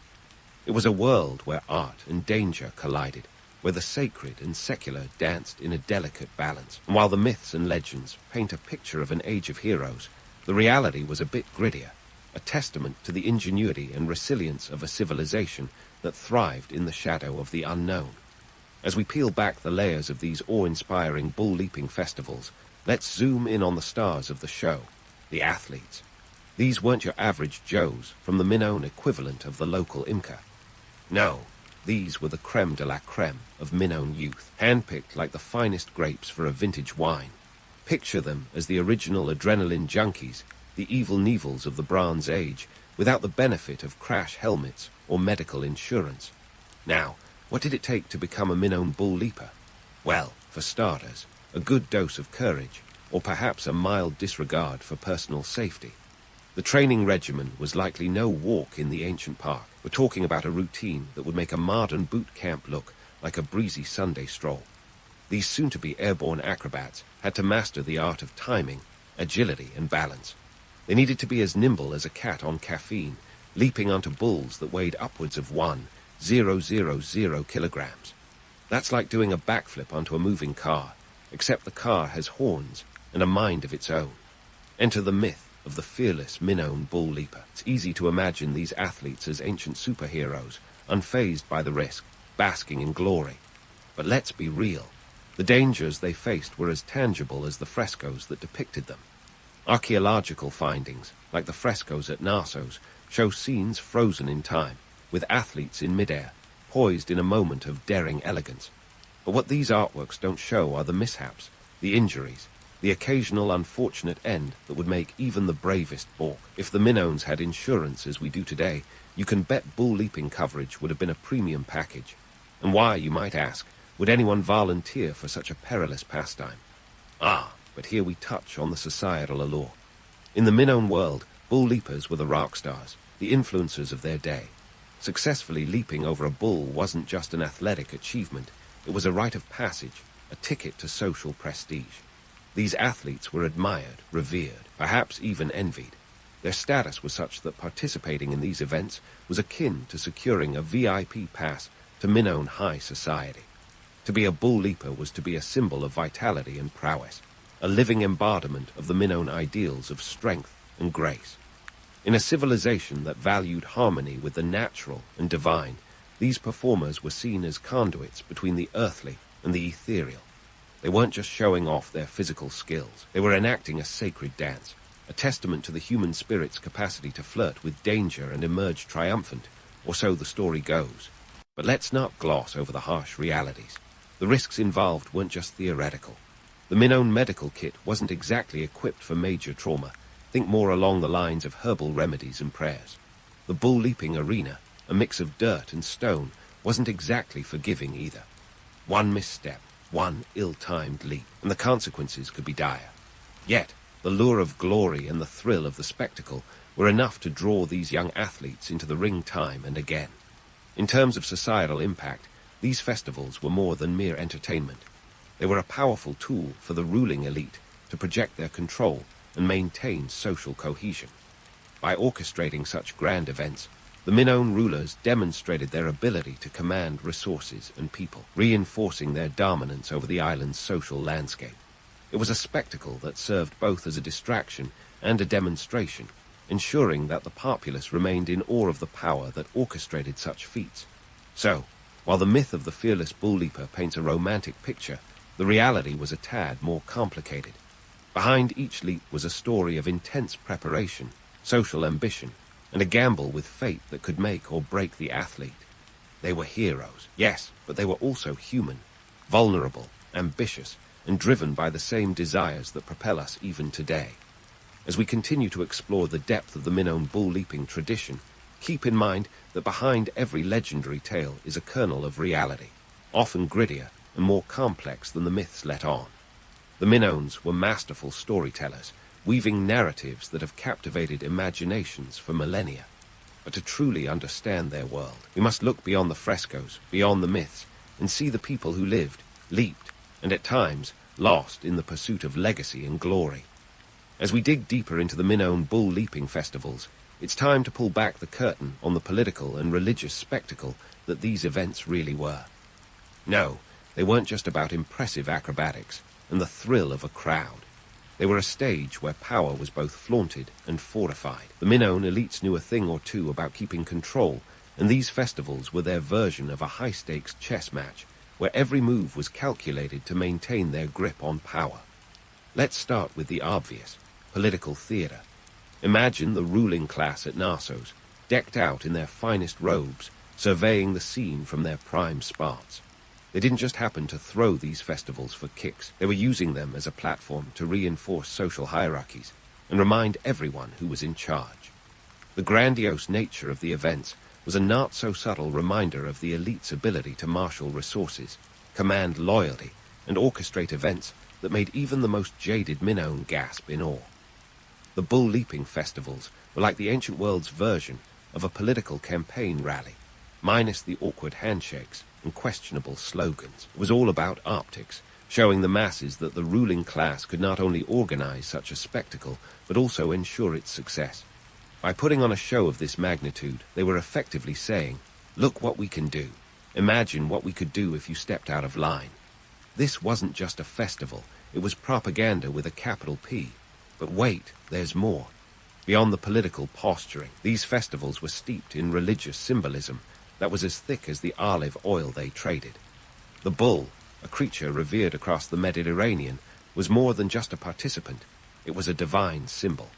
It was a world where art and danger collided, where the sacred and secular danced in a delicate balance. And while the myths and legends paint a picture of an age of heroes, the reality was a bit grittier, a testament to the ingenuity and resilience of a civilization that thrived in the shadow of the unknown. As we peel back the layers of these awe-inspiring bull-leaping festivals, let's zoom in on the stars of the show, the athletes. These weren't your average Joes from the Minoan equivalent of the local IMCA. No, these were the creme de la creme of Minoan youth, handpicked like the finest grapes for a vintage wine. Picture them as the original adrenaline junkies, the evil Knievels of the Bronze Age, without the benefit of crash helmets or medical insurance. Now, what did it take to become a Minoan bull leaper? Well, for starters, a good dose of courage, or perhaps a mild disregard for personal safety. The training regimen was likely no walk in the ancient park. We're talking about a routine that would make a modern boot camp look like a breezy Sunday stroll. These soon-to-be airborne acrobats had to master the art of timing, agility, and balance. They needed to be as nimble as a cat on caffeine, leaping onto bulls that weighed upwards of 1,000 kilograms. That's like doing a backflip onto a moving car, except the car has horns and a mind of its own. Enter the myth of the fearless Minoan bull leaper. It's easy to imagine these athletes as ancient superheroes, unfazed by the risk, basking in glory. But let's be real. The dangers they faced were as tangible as the frescoes that depicted them. Archaeological findings, like the frescoes at Knossos, show scenes frozen in time, with athletes in midair, poised in a moment of daring elegance. But what these artworks don't show are the mishaps, the injuries, the occasional unfortunate end that would make even the bravest balk. If the Minoans had insurance as we do today, you can bet bull-leaping coverage would have been a premium package. And why, you might ask, would anyone volunteer for such a perilous pastime? But here we touch on the societal allure. In the Minoan world, bull-leapers were the rock stars, the influencers of their day. Successfully leaping over a bull wasn't just an athletic achievement, it was a rite of passage, a ticket to social prestige. These athletes were admired, revered, perhaps even envied. Their status was such that participating in these events was akin to securing a VIP pass to Minoan high society. To be a bull leaper was to be a symbol of vitality and prowess, a living embodiment of the Minoan ideals of strength and grace. In a civilization that valued harmony with the natural and divine, these performers were seen as conduits between the earthly and the ethereal. They weren't just showing off their physical skills. They were enacting a sacred dance, a testament to the human spirit's capacity to flirt with danger and emerge triumphant, or so the story goes. But let's not gloss over the harsh realities. The risks involved weren't just theoretical. The Minoan medical kit wasn't exactly equipped for major trauma. Think more along the lines of herbal remedies and prayers. The bull-leaping arena, a mix of dirt and stone, wasn't exactly forgiving either. One misstep, one ill-timed leap, and the consequences could be dire. Yet, the lure of glory and the thrill of the spectacle were enough to draw these young athletes into the ring time and again. In terms of societal impact, these festivals were more than mere entertainment. They were a powerful tool for the ruling elite to project their control and maintain social cohesion. By orchestrating such grand events, the Minoan rulers demonstrated their ability to command resources and people, reinforcing their dominance over the island's social landscape. It was a spectacle that served both as a distraction and a demonstration, ensuring that the populace remained in awe of the power that orchestrated such feats. So, while the myth of the fearless bull leaper paints a romantic picture, the reality was a tad more complicated. Behind each leap was a story of intense preparation, social ambition, and a gamble with fate that could make or break the athlete. They were heroes, yes, but they were also human, vulnerable, ambitious, and driven by the same desires that propel us even today. As we continue to explore the depth of the Minoan bull-leaping tradition, keep in mind that behind every legendary tale is a kernel of reality, often grittier and more complex than the myths let on. The Minoans were masterful storytellers, weaving narratives that have captivated imaginations for millennia. But to truly understand their world, we must look beyond the frescoes, beyond the myths, and see the people who lived, leaped, and at times lost in the pursuit of legacy and glory. As we dig deeper into the Minoan bull-leaping festivals, it's time to pull back the curtain on the political and religious spectacle that these events really were. No, they weren't just about impressive acrobatics and the thrill of a crowd. They were a stage where power was both flaunted and fortified. The Minoan elites knew a thing or two about keeping control, and these festivals were their version of a high-stakes chess match, where every move was calculated to maintain their grip on power. Let's start with the obvious, political theater. Imagine the ruling class at Knossos, decked out in their finest robes, surveying the scene from their prime spots. They didn't just happen to throw these festivals for kicks. They were using them as a platform to reinforce social hierarchies and remind everyone who was in charge. The grandiose nature of the events was a not-so-subtle reminder of the elite's ability to marshal resources, command loyalty, and orchestrate events that made even the most jaded Minoan gasp in awe. The bull-leaping festivals were like the ancient world's version of a political campaign rally, minus the awkward handshakes and questionable slogans. It was all about optics, showing the masses that the ruling class could not only organize such a spectacle, but also ensure its success. By putting on a show of this magnitude, they were effectively saying, "Look what we can do. Imagine what we could do if you stepped out of line." This wasn't just a festival, it was propaganda with a capital P. But wait, there's more. Beyond the political posturing, these festivals were steeped in religious symbolism that was as thick as the olive oil they traded. The bull, a creature revered across the Mediterranean, was more than just a participant. It was a divine symbol.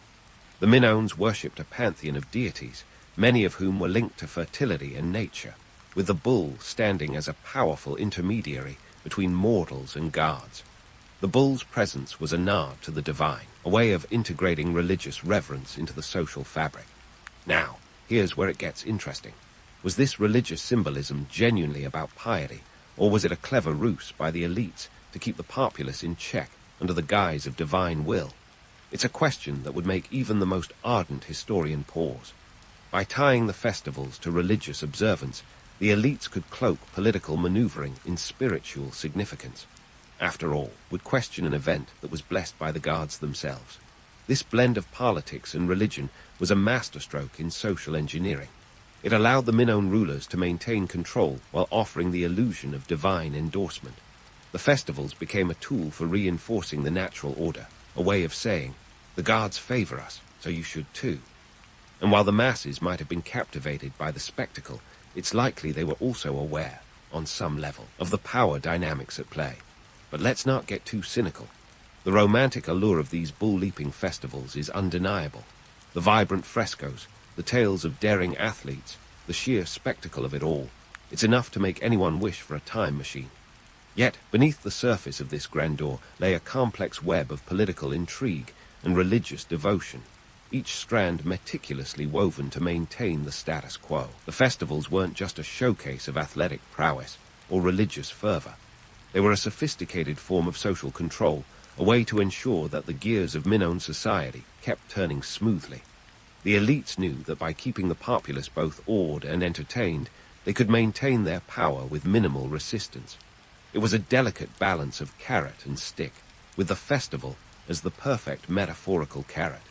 The Minoans worshipped a pantheon of deities, many of whom were linked to fertility and nature, with the bull standing as a powerful intermediary between mortals and gods. The bull's presence was a nod to the divine, a way of integrating religious reverence into the social fabric. Now, here's where it gets interesting. Was this religious symbolism genuinely about piety, or was it a clever ruse by the elites to keep the populace in check under the guise of divine will? It's a question that would make even the most ardent historian pause. By tying the festivals to religious observance, the elites could cloak political maneuvering in spiritual significance. After all, would question an event that was blessed by the gods themselves. This blend of politics and religion was a masterstroke in social engineering. It allowed the Minoan rulers to maintain control while offering the illusion of divine endorsement. The festivals became a tool for reinforcing the natural order, a way of saying, "The gods favor us, so you should too." And while the masses might have been captivated by the spectacle, it's likely they were also aware, on some level, of the power dynamics at play. But let's not get too cynical. The romantic allure of these bull-leaping festivals is undeniable. The vibrant frescoes, the tales of daring athletes, the sheer spectacle of it all, it's enough to make anyone wish for a time machine. Yet, beneath the surface of this grandeur lay a complex web of political intrigue and religious devotion, each strand meticulously woven to maintain the status quo. The festivals weren't just a showcase of athletic prowess or religious fervor. They were a sophisticated form of social control, a way to ensure that the gears of Minoan society kept turning smoothly. The elites knew that by keeping the populace both awed and entertained, they could maintain their power with minimal resistance. It was a delicate balance of carrot and stick, with the festival as the perfect metaphorical carrot.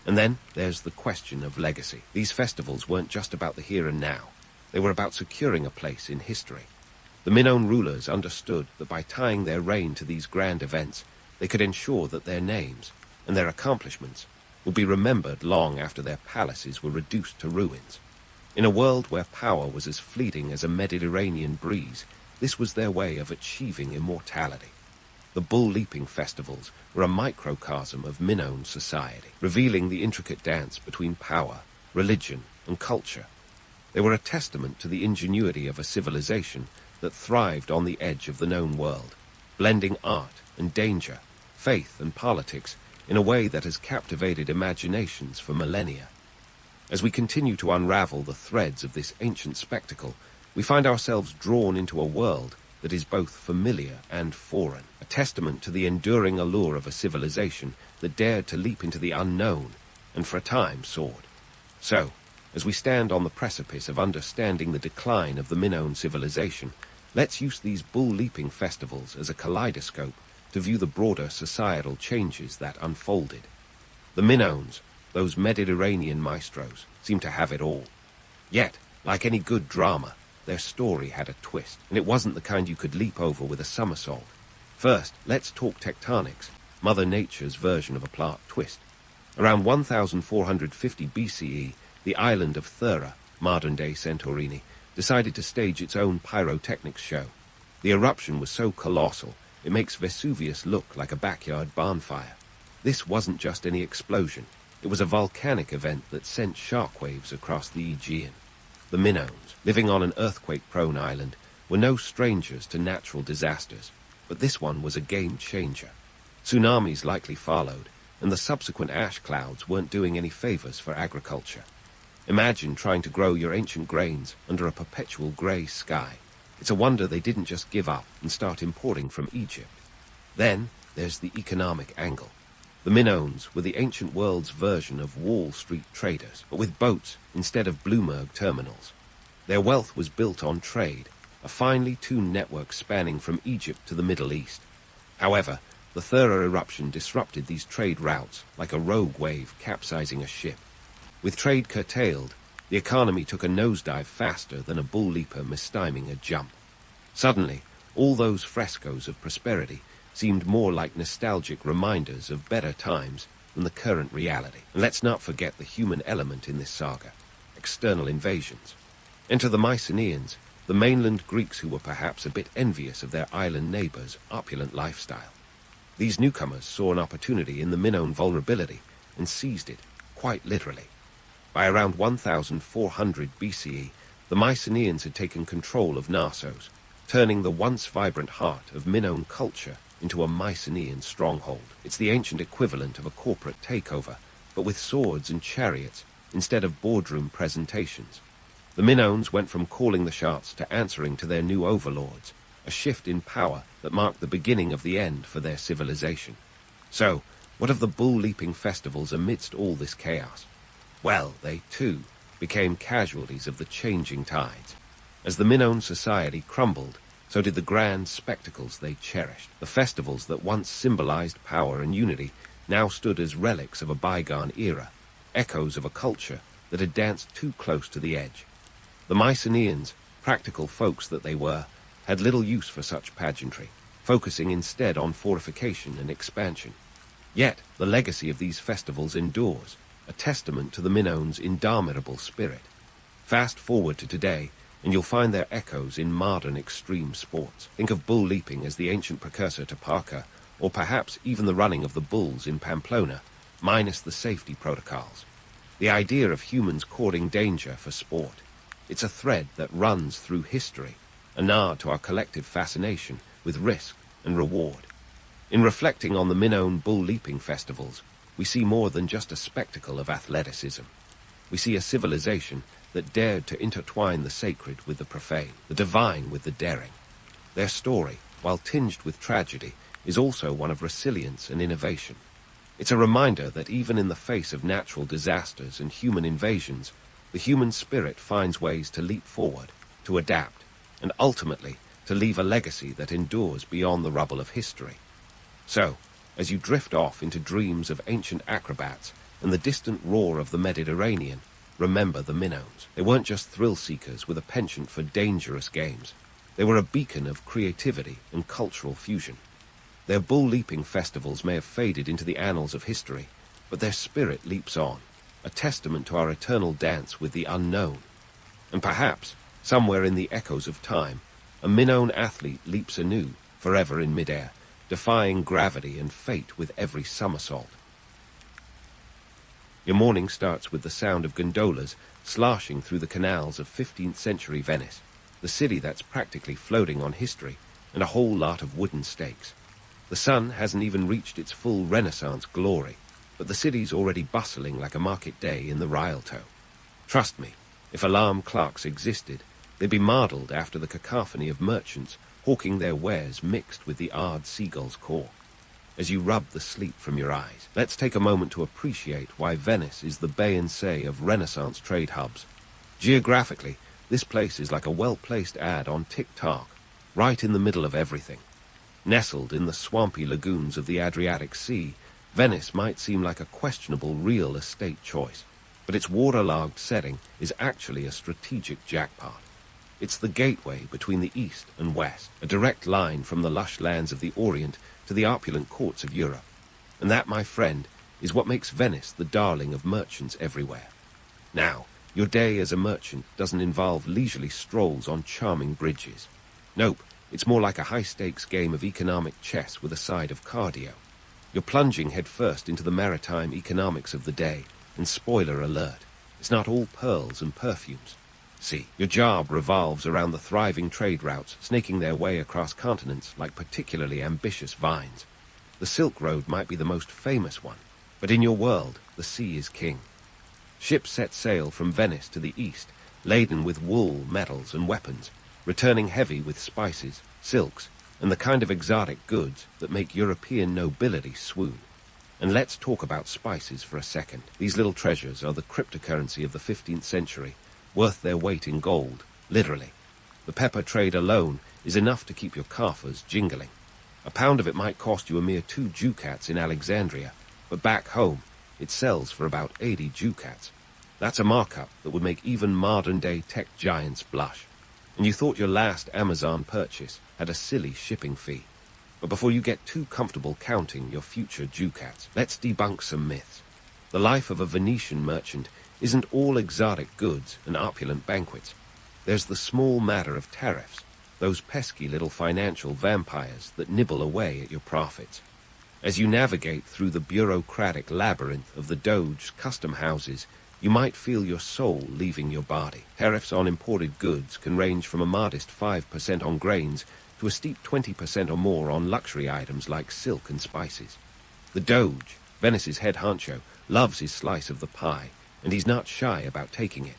And then there's the question of legacy. These festivals weren't just about the here and now. They were about securing a place in history. The Minoan rulers understood that by tying their reign to these grand events, they could ensure that their names and their accomplishments would be remembered long after their palaces were reduced to ruins. In a world where power was as fleeting as a Mediterranean breeze, this was their way of achieving immortality. The bull-leaping festivals were a microcosm of Minoan society, revealing the intricate dance between power, religion, and culture. They were a testament to the ingenuity of a civilization that thrived on the edge of the known world, blending art and danger, faith and politics in a way that has captivated imaginations for millennia. As we continue to unravel the threads of this ancient spectacle, we find ourselves drawn into a world that is both familiar and foreign, a testament to the enduring allure of a civilization that dared to leap into the unknown and for a time soared. So, as we stand on the precipice of understanding the decline of the Minoan civilization, let's use these bull-leaping festivals as a kaleidoscope to view the broader societal changes that unfolded. The Minoans, those Mediterranean maestros, seem to have it all. Yet, like any good drama, their story had a twist, and it wasn't the kind you could leap over with a somersault. First, let's talk tectonics, Mother Nature's version of a plot twist. Around 1450 BCE, the island of Thera, modern-day Santorini, decided to stage its own pyrotechnics show. The eruption was so colossal, it makes Vesuvius look like a backyard bonfire. This wasn't just any explosion. It was a volcanic event that sent shockwaves across the Aegean. The Minoans, living on an earthquake-prone island, were no strangers to natural disasters, but this one was a game-changer. Tsunamis likely followed, and the subsequent ash clouds weren't doing any favors for agriculture. Imagine trying to grow your ancient grains under a perpetual grey sky. It's a wonder they didn't just give up and start importing from Egypt. Then there's the economic angle. The Minoans were the ancient world's version of Wall Street traders, but with boats instead of Bloomberg terminals. Their wealth was built on trade, a finely tuned network spanning from Egypt to the Middle East. However, the Thera eruption disrupted these trade routes like a rogue wave capsizing a ship. With trade curtailed, the economy took a nosedive faster than a bull leaper mistyming a jump. Suddenly, all those frescoes of prosperity seemed more like nostalgic reminders of better times than the current reality. And let's not forget the human element in this saga: external invasions. Enter the Mycenaeans, the mainland Greeks who were perhaps a bit envious of their island neighbors' opulent lifestyle. These newcomers saw an opportunity in the Minoan vulnerability and seized it, quite literally. By around 1400 BCE, the Mycenaeans had taken control of Knossos, turning the once vibrant heart of Minoan culture into a Mycenaean stronghold. It's the ancient equivalent of a corporate takeover, but with swords and chariots instead of boardroom presentations. The Minoans went from calling the shots to answering to their new overlords, a shift in power that marked the beginning of the end for their civilization. So, what of the bull-leaping festivals amidst all this chaos? Well, they too became casualties of the changing tides. As the Minoan society crumbled, so did the grand spectacles they cherished. The festivals that once symbolized power and unity now stood as relics of a bygone era, echoes of a culture that had danced too close to the edge. The Mycenaeans, practical folks that they were, had little use for such pageantry, focusing instead on fortification and expansion. Yet the legacy of these festivals endures, a testament to the Minoans' indomitable spirit. Fast forward to today, and you'll find their echoes in modern extreme sports. Think of bull leaping as the ancient precursor to parkour, or perhaps even the running of the bulls in Pamplona, minus the safety protocols. The idea of humans courting danger for sport. It's a thread that runs through history, a nod to our collective fascination with risk and reward. In reflecting on the Minoan bull-leaping festivals, we see more than just a spectacle of athleticism. We see a civilization that dared to intertwine the sacred with the profane, the divine with the daring. Their story, while tinged with tragedy, is also one of resilience and innovation. It's a reminder that even in the face of natural disasters and human invasions, the human spirit finds ways to leap forward, to adapt, and ultimately to leave a legacy that endures beyond the rubble of history. So, as you drift off into dreams of ancient acrobats and the distant roar of the Mediterranean, remember the Minoans. They weren't just thrill-seekers with a penchant for dangerous games. They were a beacon of creativity and cultural fusion. Their bull-leaping festivals may have faded into the annals of history, but their spirit leaps on, a testament to our eternal dance with the unknown. And perhaps, somewhere in the echoes of time, a Minoan athlete leaps anew, forever in midair, defying gravity and fate with every somersault. Your morning starts with the sound of gondolas sloshing through the canals of 15th century Venice, the city that's practically floating on history and a whole lot of wooden stakes. The sun hasn't even reached its full Renaissance glory, but the city's already bustling like a market day in the Rialto. Trust me, if alarm clocks existed, they'd be mardeled after the cacophony of merchants hawking their wares mixed with the odd seagull's call. As you rub the sleep from your eyes, let's take a moment to appreciate why Venice is the bay and say of Renaissance trade hubs. Geographically, this place is like a well-placed ad on TikTok, right in the middle of everything. Nestled in the swampy lagoons of the Adriatic Sea, Venice might seem like a questionable real estate choice, but its waterlogged setting is actually a strategic jackpot. It's the gateway between the East and West, a direct line from the lush lands of the Orient to the opulent courts of Europe. And that, my friend, is what makes Venice the darling of merchants everywhere. Now, your day as a merchant doesn't involve leisurely strolls on charming bridges. Nope, it's more like a high-stakes game of economic chess with a side of cardio. You're plunging headfirst into the maritime economics of the day, and spoiler alert, it's not all pearls and perfumes. See, your job revolves around the thriving trade routes snaking their way across continents like particularly ambitious vines. The Silk Road might be the most famous one, but in your world, the sea is king. Ships set sail from Venice to the east, laden with wool, metals, and weapons, returning heavy with spices, silks, and the kind of exotic goods that make European nobility swoon. And let's talk about spices for a second. These little treasures are the cryptocurrency of the 15th century, worth their weight in gold, literally. The pepper trade alone is enough to keep your coffers jingling. A pound of it might cost you a mere 2 ducats in Alexandria, but back home it sells for about 80 ducats. That's a markup that would make even modern-day tech giants blush. And you thought your last Amazon purchase had a silly shipping fee. But before you get too comfortable counting your future ducats, let's debunk some myths. The life of a Venetian merchant isn't all exotic goods and opulent banquets. There's the small matter of tariffs, those pesky little financial vampires that nibble away at your profits. As you navigate through the bureaucratic labyrinth of the Doge's custom houses, you might feel your soul leaving your body. Tariffs on imported goods can range from a modest 5% on grains to a steep 20% or more on luxury items like silk and spices. The Doge, Venice's head honcho, loves his slice of the pie, and he's not shy about taking it.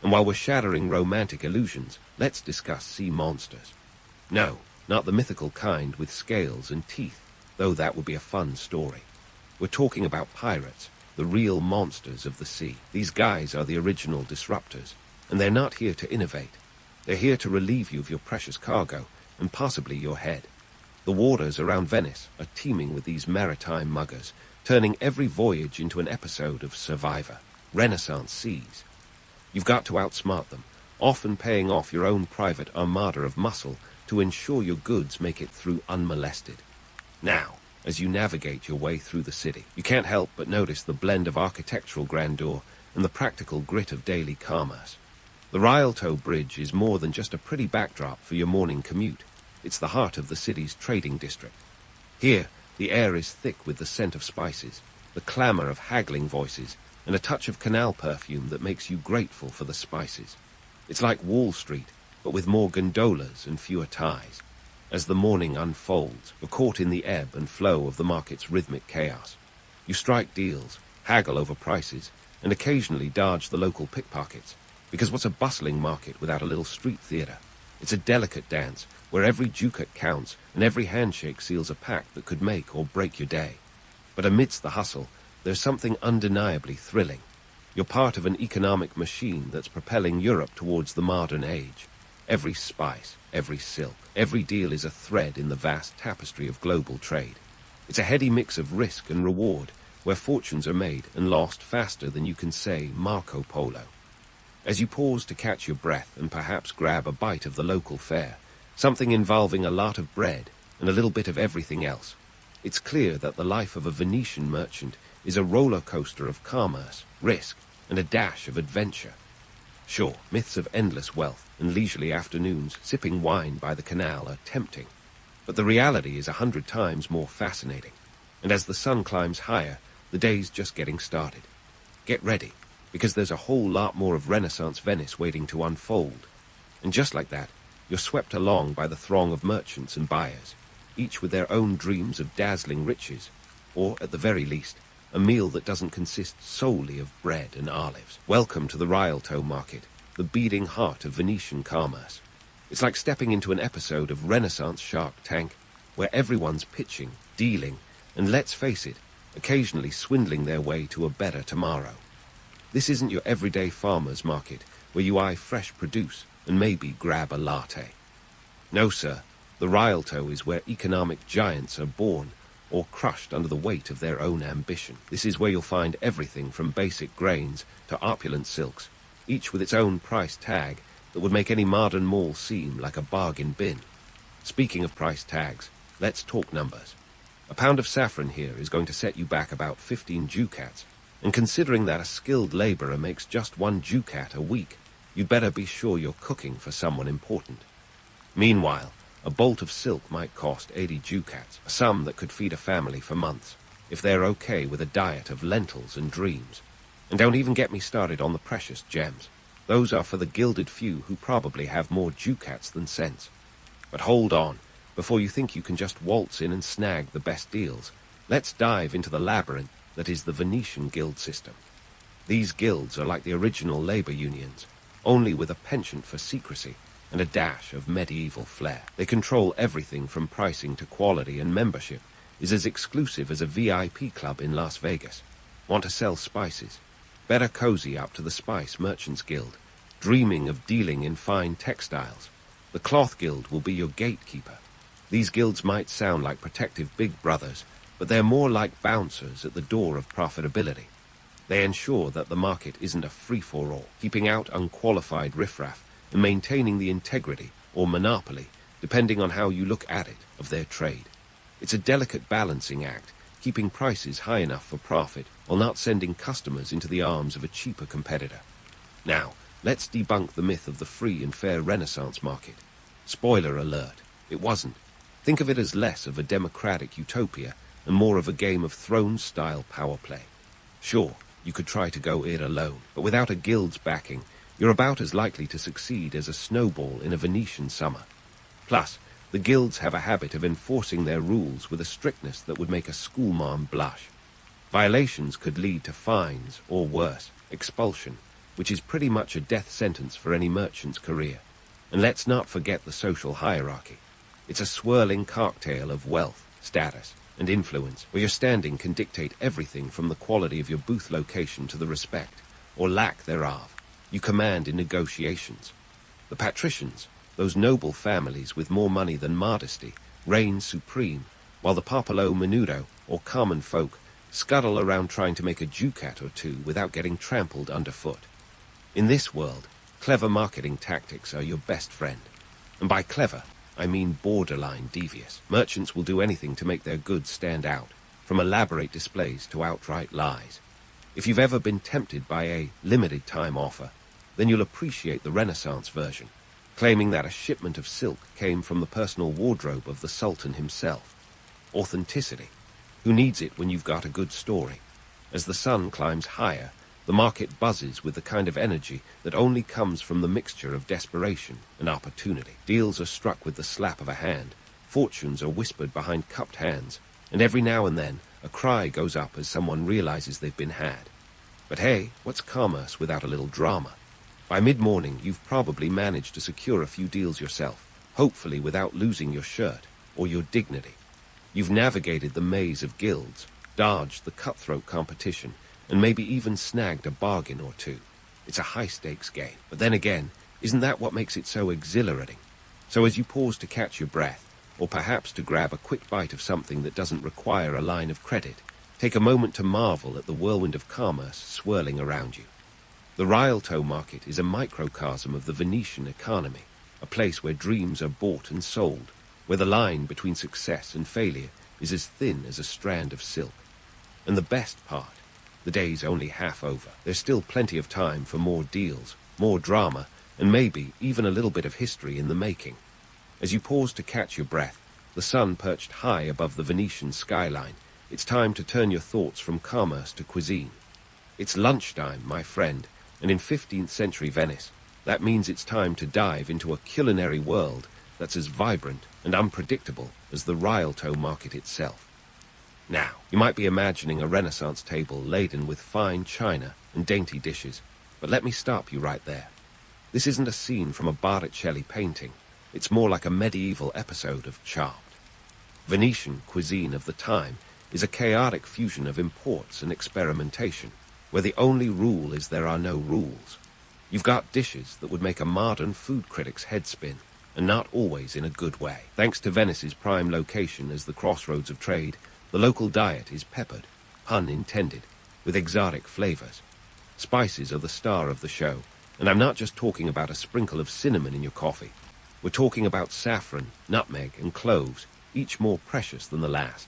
And while we're shattering romantic illusions, let's discuss sea monsters. No, not the mythical kind with scales and teeth, though that would be a fun story. We're talking about pirates, the real monsters of the sea. These guys are the original disruptors, and they're not here to innovate. They're here to relieve you of your precious cargo, and possibly your head. The waters around Venice are teeming with these maritime muggers, turning every voyage into an episode of Survivor. Renaissance seas. You've got to outsmart them, often paying off your own private armada of muscle to ensure your goods make it through unmolested. Now, as you navigate your way through the city, you can't help but notice the blend of architectural grandeur and the practical grit of daily commerce. The Rialto Bridge is more than just a pretty backdrop for your morning commute. It's the heart of the city's trading district. Here, the air is thick with the scent of spices, the clamor of haggling voices, and a touch of canal perfume that makes you grateful for the spices. It's like Wall Street, but with more gondolas and fewer ties. As the morning unfolds, you're caught in the ebb and flow of the market's rhythmic chaos. You strike deals, haggle over prices, and occasionally dodge the local pickpockets, because what's a bustling market without a little street theater? It's a delicate dance where every ducat counts and every handshake seals a pact that could make or break your day. But amidst the hustle, there's something undeniably thrilling. You're part of an economic machine that's propelling Europe towards the modern age. Every spice, every silk, every deal is a thread in the vast tapestry of global trade. It's a heady mix of risk and reward, where fortunes are made and lost faster than you can say Marco Polo. As you pause to catch your breath and perhaps grab a bite of the local fare, something involving a lot of bread and a little bit of everything else, it's clear that the life of a Venetian merchant is a roller coaster of commerce, risk, and a dash of adventure. Sure, myths of endless wealth and leisurely afternoons sipping wine by the canal are tempting, but the reality is 100 times more fascinating. And as the sun climbs higher, the day's just getting started. Get ready, because there's a whole lot more of Renaissance Venice waiting to unfold. And just like that, you're swept along by the throng of merchants and buyers, each with their own dreams of dazzling riches, or, at the very least, a meal that doesn't consist solely of bread and olives. Welcome to the Rialto market, the beating heart of Venetian commerce. It's like stepping into an episode of Renaissance Shark Tank, where everyone's pitching, dealing, and let's face it, occasionally swindling their way to a better tomorrow. This isn't your everyday farmer's market, where you eye fresh produce and maybe grab a latte. No, sir, the Rialto is where economic giants are born, or crushed under the weight of their own ambition. This is where you'll find everything from basic grains to opulent silks, each with its own price tag that would make any modern mall seem like a bargain bin. Speaking of price tags, let's talk numbers. A pound of saffron here is going to set you back about 15 ducats, and considering that a skilled laborer makes just 1 ducat a week, you'd better be sure you're cooking for someone important. Meanwhile, a bolt of silk might cost 80 ducats, a sum that could feed a family for months, if they're okay with a diet of lentils and dreams. And don't even get me started on the precious gems. Those are for the gilded few who probably have more ducats than cents. But hold on, before you think you can just waltz in and snag the best deals, let's dive into the labyrinth that is the Venetian guild system. These guilds are like the original labor unions, only with a penchant for secrecy and a dash of medieval flair. They control everything from pricing to quality, and membership is as exclusive as a VIP club in Las Vegas. Want to sell spices? Better cozy up to the Spice Merchants Guild, dreaming of dealing in fine textiles. The Cloth Guild will be your gatekeeper. These guilds might sound like protective big brothers, but they're more like bouncers at the door of profitability. They ensure that the market isn't a free-for-all, keeping out unqualified riffraff and maintaining the integrity, or monopoly, depending on how you look at it, of their trade. It's a delicate balancing act, keeping prices high enough for profit while not sending customers into the arms of a cheaper competitor. Now, let's debunk the myth of the free and fair Renaissance market. Spoiler alert, it wasn't. Think of it as less of a democratic utopia and more of a Game of Thrones-style power play. Sure, you could try to go it alone, but without a guild's backing, you're about as likely to succeed as a snowball in a Venetian summer. Plus, the guilds have a habit of enforcing their rules with a strictness that would make a schoolmarm blush. Violations could lead to fines, or worse, expulsion, which is pretty much a death sentence for any merchant's career. And let's not forget the social hierarchy. It's a swirling cocktail of wealth, status, and influence, where your standing can dictate everything from the quality of your booth location to the respect, or lack thereof, you command in negotiations. The patricians, those noble families with more money than modesty, reign supreme, while the popolo menudo, or common folk, scuttle around trying to make a ducat or two without getting trampled underfoot. In this world, clever marketing tactics are your best friend. And by clever, I mean borderline devious. Merchants will do anything to make their goods stand out, from elaborate displays to outright lies. If you've ever been tempted by a limited time offer, then you'll appreciate the Renaissance version, claiming that a shipment of silk came from the personal wardrobe of the Sultan himself. Authenticity. Who needs it when you've got a good story? As the sun climbs higher, the market buzzes with the kind of energy that only comes from the mixture of desperation and opportunity. Deals are struck with the slap of a hand, fortunes are whispered behind cupped hands, and every now and then a cry goes up as someone realizes they've been had. But hey, what's commerce without a little drama? By mid-morning, you've probably managed to secure a few deals yourself, hopefully without losing your shirt or your dignity. You've navigated the maze of guilds, dodged the cutthroat competition, and maybe even snagged a bargain or two. It's a high-stakes game. But then again, isn't that what makes it so exhilarating? So as you pause to catch your breath, or perhaps to grab a quick bite of something that doesn't require a line of credit, take a moment to marvel at the whirlwind of commerce swirling around you. The Rialto market is a microcosm of the Venetian economy, a place where dreams are bought and sold, where the line between success and failure is as thin as a strand of silk. And the best part, the day's only half over. There's still plenty of time for more deals, more drama, and maybe even a little bit of history in the making. As you pause to catch your breath, the sun perched high above the Venetian skyline, it's time to turn your thoughts from commerce to cuisine. It's lunchtime, my friend, and in 15th century Venice, that means it's time to dive into a culinary world that's as vibrant and unpredictable as the Rialto market itself. Now, you might be imagining a Renaissance table laden with fine china and dainty dishes, but let me stop you right there. This isn't a scene from a Botticelli painting. It's more like a medieval episode of Chopped. Venetian cuisine of the time is a chaotic fusion of imports and experimentation, where the only rule is there are no rules. You've got dishes that would make a modern food critic's head spin, and not always in a good way. Thanks to Venice's prime location as the crossroads of trade, the local diet is peppered, pun intended, with exotic flavors. Spices are the star of the show, and I'm not just talking about a sprinkle of cinnamon in your coffee. We're talking about saffron, nutmeg, and cloves, each more precious than the last.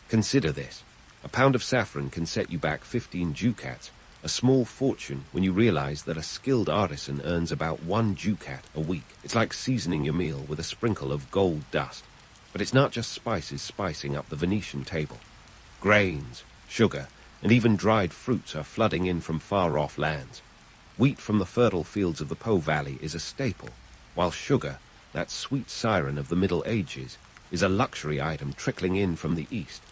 Consider this. A pound of saffron can set you back 15 ducats, a small fortune when you realize that a skilled artisan earns about 1 ducat a week. It's like seasoning your meal with a sprinkle of gold dust. But it's not just spices spicing up the Venetian table. Grains, sugar, and even dried fruits are flooding in from far-off lands. Wheat from the fertile fields of the Po Valley is a staple, while sugar, that sweet siren of the Middle Ages, is a luxury item trickling in from the east.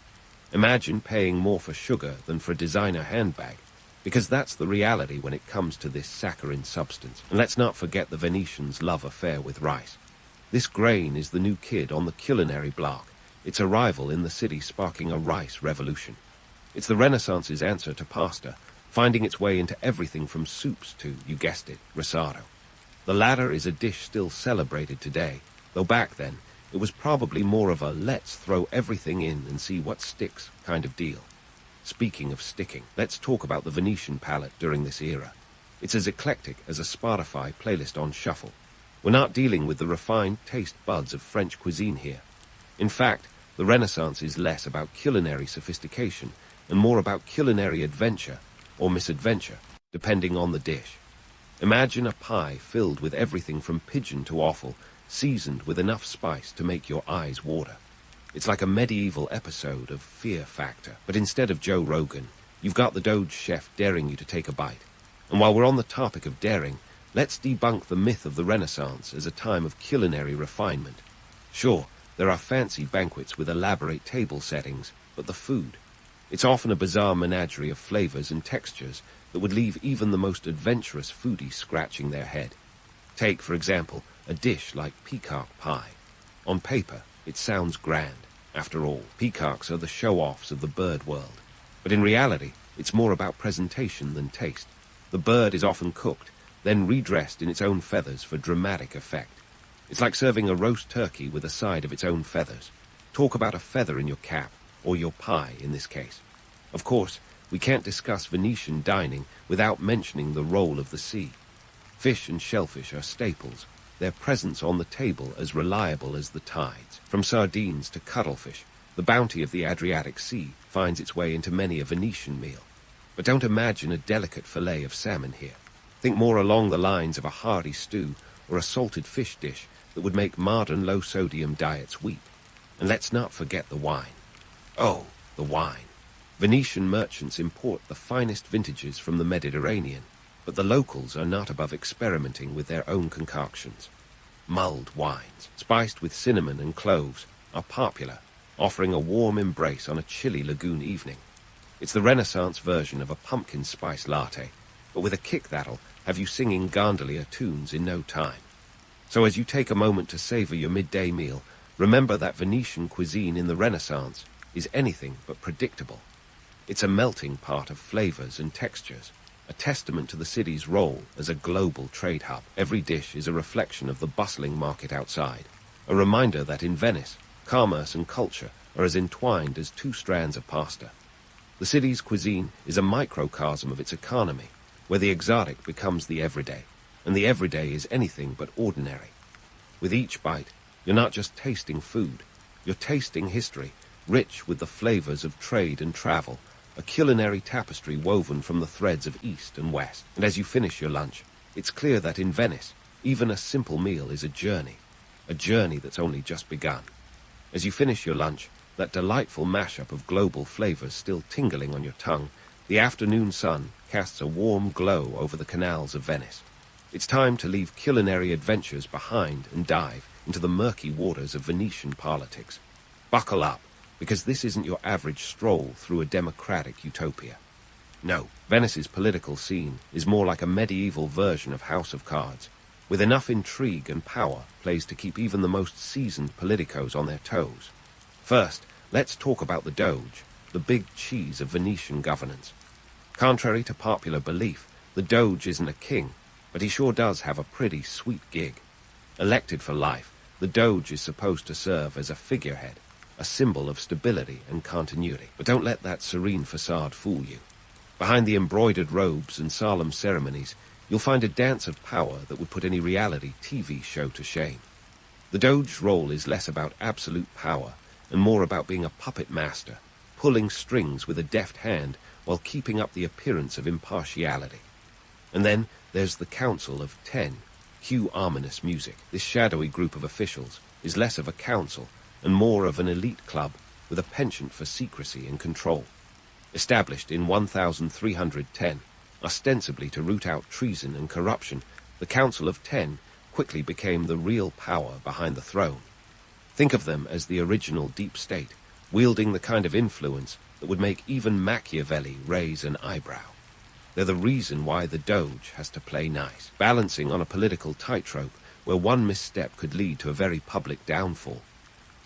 Imagine paying more for sugar than for a designer handbag, because that's the reality when it comes to this saccharine substance. And let's not forget the Venetians' love affair with rice. This grain is the new kid on the culinary block, its arrival in the city sparking a rice revolution. It's the Renaissance's answer to pasta, finding its way into everything from soups to, you guessed it, risotto. The latter is a dish still celebrated today, though back then it was probably more of a let's throw everything in and see what sticks kind of deal. Speaking of sticking, let's talk about the Venetian palate during this era. It's as eclectic as a Spotify playlist on shuffle. We're not dealing with the refined taste buds of French cuisine here. In fact, the Renaissance is less about culinary sophistication and more about culinary adventure or misadventure, depending on the dish. Imagine a pie filled with everything from pigeon to offal, seasoned with enough spice to make your eyes water. It's like a medieval episode of Fear Factor, but instead of Joe Rogan, you've got the Doge chef daring you to take a bite. And while we're on the topic of daring, let's debunk the myth of the Renaissance as a time of culinary refinement. Sure, there are fancy banquets with elaborate table settings, but the food, it's often a bizarre menagerie of flavors and textures that would leave even the most adventurous foodie scratching their head. Take, for example, a dish like peacock pie. On paper, it sounds grand. After all, peacocks are the show-offs of the bird world. But in reality, it's more about presentation than taste. The bird is often cooked, then redressed in its own feathers for dramatic effect. It's like serving a roast turkey with a side of its own feathers. Talk about a feather in your cap, or your pie in this case. Of course, we can't discuss Venetian dining without mentioning the role of the sea. Fish and shellfish are staples, their presence on the table as reliable as the tides. From sardines to cuttlefish, the bounty of the Adriatic Sea finds its way into many a Venetian meal. But don't imagine a delicate fillet of salmon here. Think more along the lines of a hearty stew or a salted fish dish that would make modern low-sodium diets weak. And let's not forget the wine. Oh, the wine. Venetian merchants import the finest vintages from the Mediterranean, but the locals are not above experimenting with their own concoctions. Mulled wines, spiced with cinnamon and cloves, are popular, offering a warm embrace on a chilly lagoon evening. It's the Renaissance version of a pumpkin spice latte, but with a kick that'll have you singing gondolier tunes in no time. So as you take a moment to savor your midday meal, remember that Venetian cuisine in the Renaissance is anything but predictable. It's a melting pot of flavors and textures, a testament to the city's role as a global trade hub. Every dish is a reflection of the bustling market outside, a reminder that in Venice, commerce and culture are as entwined as two strands of pasta. The city's cuisine is a microcosm of its economy, where the exotic becomes the everyday, and the everyday is anything but ordinary. With each bite, you're not just tasting food, you're tasting history, rich with the flavors of trade and travel, a culinary tapestry woven from the threads of East and West. And as you finish your lunch, it's clear that in Venice, even a simple meal is a journey that's only just begun. As you finish your lunch, that delightful mashup of global flavors still tingling on your tongue, the afternoon sun casts a warm glow over the canals of Venice. It's time to leave culinary adventures behind and dive into the murky waters of Venetian politics. Buckle up, because this isn't your average stroll through a democratic utopia. No, Venice's political scene is more like a medieval version of House of Cards, with enough intrigue and power placed to keep even the most seasoned politicos on their toes. First, let's talk about the Doge, the big cheese of Venetian governance. Contrary to popular belief, the Doge isn't a king, but he sure does have a pretty sweet gig. Elected for life, the Doge is supposed to serve as a figurehead, a symbol of stability and continuity. But don't let that serene facade fool you. Behind the embroidered robes and solemn ceremonies, you'll find a dance of power that would put any reality TV show to shame. The Doge's role is less about absolute power and more about being a puppet master, pulling strings with a deft hand while keeping up the appearance of impartiality. And then there's the Council of 10. Cue ominous music. This shadowy group of officials is less of a council and more of an elite club with a penchant for secrecy and control. Established in 1310, ostensibly to root out treason and corruption, the Council of 10 quickly became the real power behind the throne. Think of them as the original deep state, wielding the kind of influence that would make even Machiavelli raise an eyebrow. They're the reason why the Doge has to play nice, balancing on a political tightrope where one misstep could lead to a very public downfall.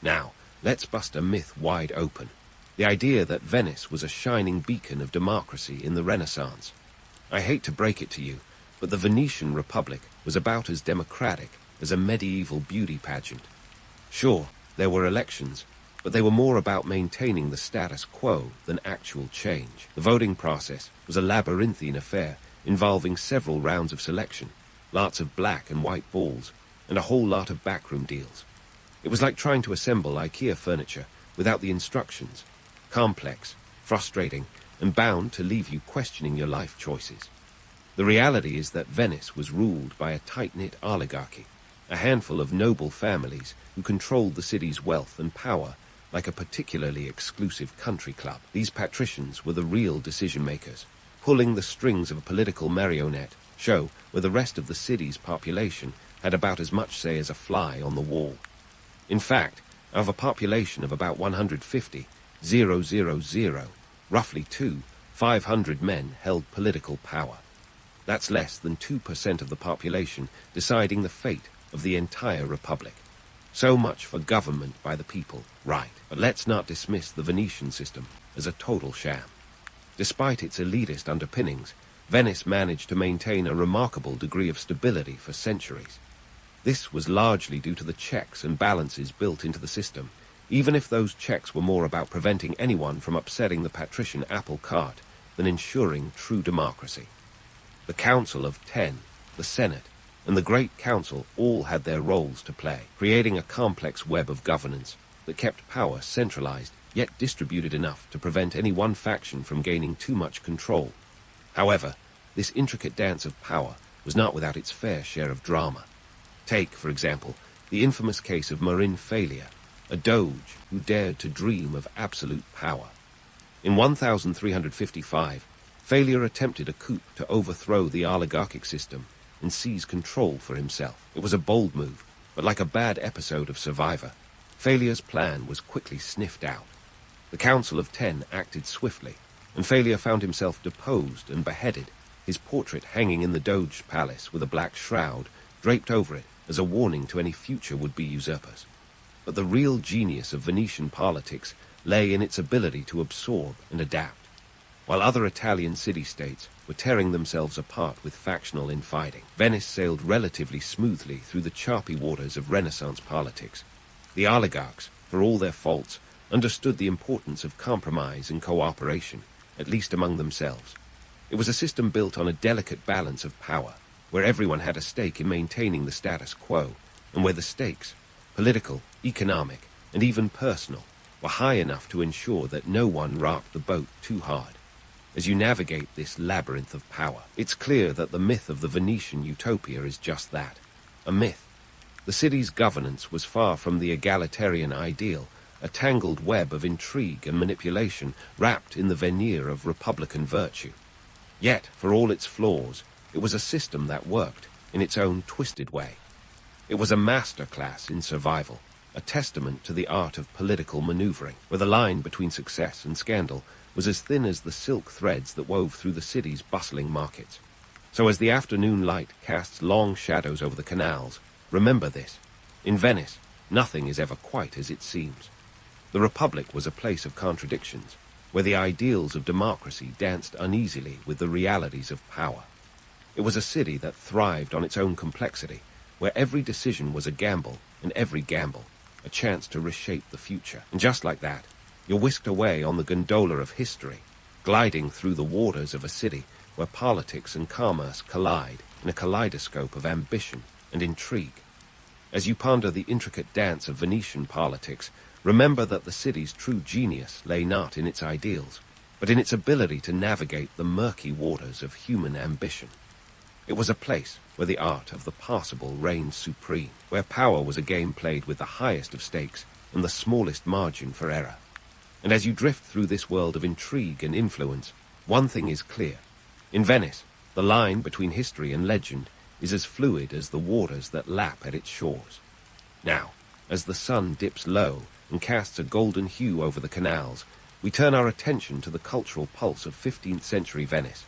Now, let's bust a myth wide open. The idea that Venice was a shining beacon of democracy in the Renaissance. I hate to break it to you, but the Venetian Republic was about as democratic as a medieval beauty pageant. Sure, there were elections, but they were more about maintaining the status quo than actual change. The voting process was a labyrinthine affair involving several rounds of selection, lots of black and white balls, and a whole lot of backroom deals. It was like trying to assemble IKEA furniture without the instructions. Complex, frustrating, and bound to leave you questioning your life choices. The reality is that Venice was ruled by a tight-knit oligarchy, a handful of noble families who controlled the city's wealth and power like a particularly exclusive country club. These patricians were the real decision-makers, pulling the strings of a political marionette show where the rest of the city's population had about as much say as a fly on the wall. In fact, out of a population of about 150,000, roughly 500 men held political power. That's less than 2% of the population deciding the fate of the entire republic. So much for government by the people, right? But let's not dismiss the Venetian system as a total sham. Despite its elitist underpinnings, Venice managed to maintain a remarkable degree of stability for centuries. This was largely due to the checks and balances built into the system, even if those checks were more about preventing anyone from upsetting the patrician apple cart than ensuring true democracy. The Council of 10, the Senate, and the Great Council all had their roles to play, creating a complex web of governance that kept power centralized yet distributed enough to prevent any one faction from gaining too much control. However, this intricate dance of power was not without its fair share of drama. Take, for example, the infamous case of Marin Failure, a doge who dared to dream of absolute power. In 1355, Failure attempted a coup to overthrow the oligarchic system and seize control for himself. It was a bold move, but like a bad episode of Survivor, Failure's plan was quickly sniffed out. The Council of 10 acted swiftly, and Failure found himself deposed and beheaded, his portrait hanging in the Doge Palace with a black shroud draped over it as a warning to any future would-be usurpers. But the real genius of Venetian politics lay in its ability to absorb and adapt. While other Italian city-states were tearing themselves apart with factional infighting, Venice sailed relatively smoothly through the choppy waters of Renaissance politics. The oligarchs, for all their faults, understood the importance of compromise and cooperation, at least among themselves. It was a system built on a delicate balance of power, where everyone had a stake in maintaining the status quo, and where the stakes, political, economic, and even personal, were high enough to ensure that no one rocked the boat too hard. as you navigate this labyrinth of power. It's clear that the myth of the Venetian utopia is just that, a myth. The city's governance was far from the egalitarian ideal, a tangled web of intrigue and manipulation wrapped in the veneer of republican virtue. Yet, for all its flaws, it was a system that worked, in its own twisted way. It was a masterclass in survival, a testament to the art of political maneuvering, where the line between success and scandal was as thin as the silk threads that wove through the city's bustling markets. So as the afternoon light casts long shadows over the canals, remember this: in Venice, nothing is ever quite as it seems. The Republic was a place of contradictions, where the ideals of democracy danced uneasily with the realities of power. It was a city that thrived on its own complexity, where every decision was a gamble, and every gamble a chance to reshape the future. And just like that, you're whisked away on the gondola of history, gliding through the waters of a city where politics and commerce collide in a kaleidoscope of ambition and intrigue. As you ponder the intricate dance of Venetian politics, remember that the city's true genius lay not in its ideals, but in its ability to navigate the murky waters of human ambition. It was a place where the art of the possible reigned supreme, where power was a game played with the highest of stakes and the smallest margin for error. And as you drift through this world of intrigue and influence, one thing is clear. In Venice, the line between history and legend is as fluid as the waters that lap at its shores. Now, as the sun dips low and casts a golden hue over the canals, we turn our attention to the cultural pulse of 15th century Venice,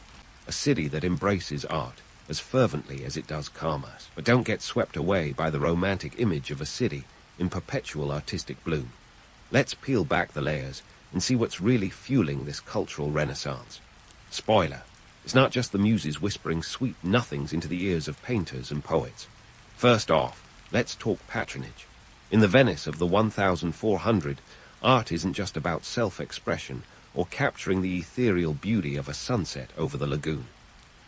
a city that embraces art as fervently as it does commerce. But don't get swept away by the romantic image of a city in perpetual artistic bloom. Let's peel back the layers and see what's really fueling this cultural renaissance. Spoiler, it's not just the muses whispering sweet nothings into the ears of painters and poets. First off, let's talk patronage. In the Venice of the 1400, art isn't just about self-expression or capturing the ethereal beauty of a sunset over the lagoon.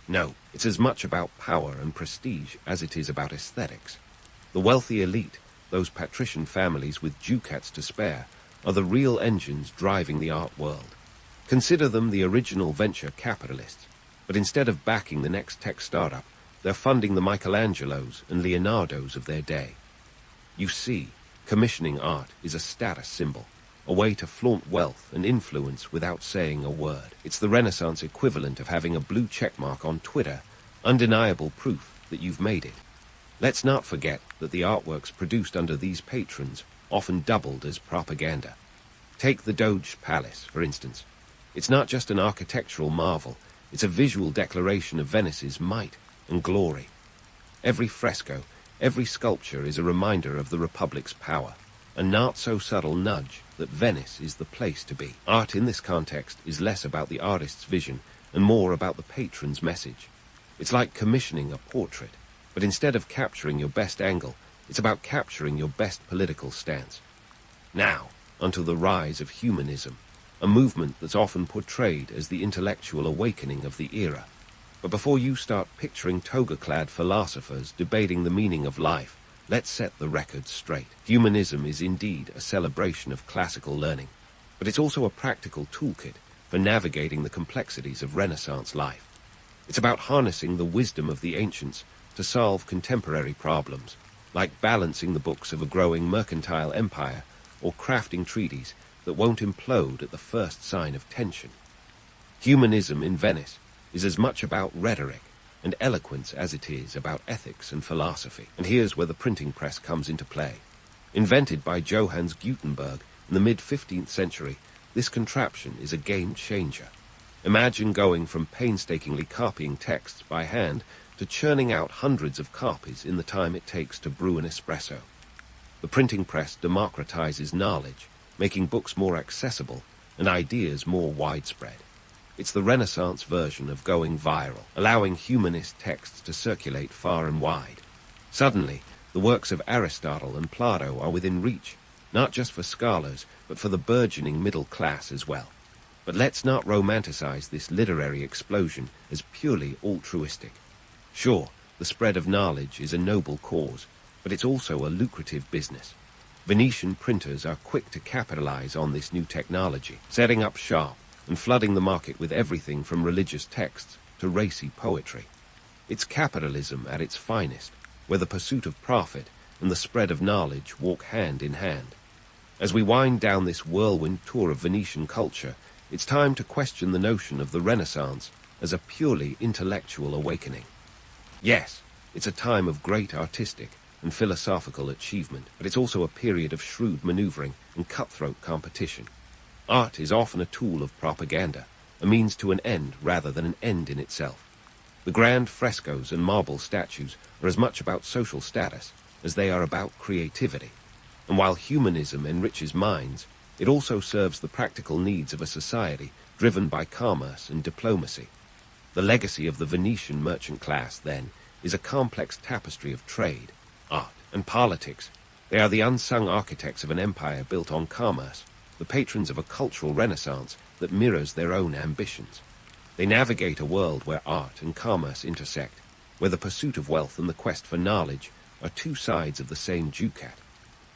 No, it's as much about power and prestige as it is about aesthetics. The wealthy elite, those patrician families with ducats to spare, are the real engines driving the art world. Consider them the original venture capitalists, but instead of backing the next tech startup, they're funding the Michelangelos and Leonardos of their day. You see, commissioning art is a status symbol, a way to flaunt wealth and influence without saying a word. It's the Renaissance equivalent of having a blue checkmark on Twitter, undeniable proof that you've made it. Let's not forget that the artworks produced under these patrons often doubled as propaganda. Take the Doge Palace, for instance. It's not just an architectural marvel, it's a visual declaration of Venice's might and glory. Every fresco, every sculpture is a reminder of the Republic's power, a not-so-subtle nudge that Venice is the place to be. Art in this context is less about the artist's vision and more about the patron's message. It's like commissioning a portrait, but instead of capturing your best angle, it's about capturing your best political stance. Now, onto the rise of humanism, a movement that's often portrayed as the intellectual awakening of the era. But before you start picturing toga-clad philosophers debating the meaning of life, let's set the record straight. Humanism is indeed a celebration of classical learning, but it's also a practical toolkit for navigating the complexities of Renaissance life. It's about harnessing the wisdom of the ancients to solve contemporary problems, like balancing the books of a growing mercantile empire or crafting treaties that won't implode at the first sign of tension. Humanism in Venice is as much about rhetoric and eloquence as it is about ethics and philosophy. And here's where the printing press comes into play. Invented by Johannes Gutenberg in the mid-15th century, this contraption is a game-changer. Imagine going from painstakingly copying texts by hand to churning out hundreds of copies in the time it takes to brew an espresso. The printing press democratizes knowledge, making books more accessible and ideas more widespread. It's the Renaissance version of going viral, allowing humanist texts to circulate far and wide. Suddenly, the works of Aristotle and Plato are within reach, not just for scholars, but for the burgeoning middle class as well. But let's not romanticize this literary explosion as purely altruistic. Sure, the spread of knowledge is a noble cause, but it's also a lucrative business. Venetian printers are quick to capitalize on this new technology, setting up shop, and flooding the market with everything from religious texts to racy poetry. It's capitalism at its finest, where the pursuit of profit and the spread of knowledge walk hand in hand. As we wind down this whirlwind tour of Venetian culture, it's time to question the notion of the Renaissance as a purely intellectual awakening. Yes, it's a time of great artistic and philosophical achievement, but it's also a period of shrewd maneuvering and cutthroat competition. Art is often a tool of propaganda, a means to an end rather than an end in itself. The grand frescoes and marble statues are as much about social status as they are about creativity. And while humanism enriches minds, it also serves the practical needs of a society driven by commerce and diplomacy. The legacy of the Venetian merchant class, then, is a complex tapestry of trade, art, and politics. They are the unsung architects of an empire built on commerce, the patrons of a cultural renaissance that mirrors their own ambitions. They navigate a world where art and commerce intersect, where the pursuit of wealth and the quest for knowledge are two sides of the same ducat.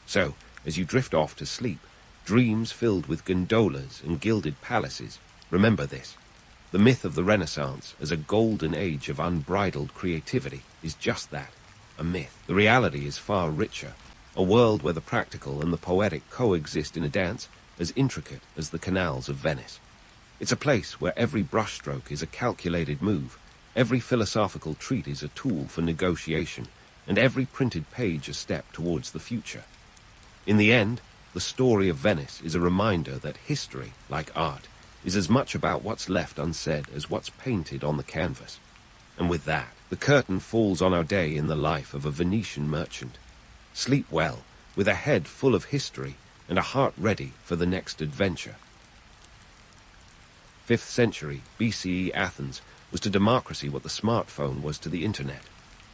So, as you drift off to sleep, dreams filled with gondolas and gilded palaces, remember this. The myth of the Renaissance as a golden age of unbridled creativity is just that, a myth. The reality is far richer, a world where the practical and the poetic coexist in a dance as intricate as the canals of Venice. It's a place where every brushstroke is a calculated move, every philosophical treat is a tool for negotiation, and every printed page a step towards the future. In the end, the story of Venice is a reminder that history, like art, is as much about what's left unsaid as what's painted on the canvas. And with that, the curtain falls on our day in the life of a Venetian merchant. Sleep well, with a head full of history and a heart ready for the next adventure. 5th century BCE Athens was to democracy what the smartphone was to the internet,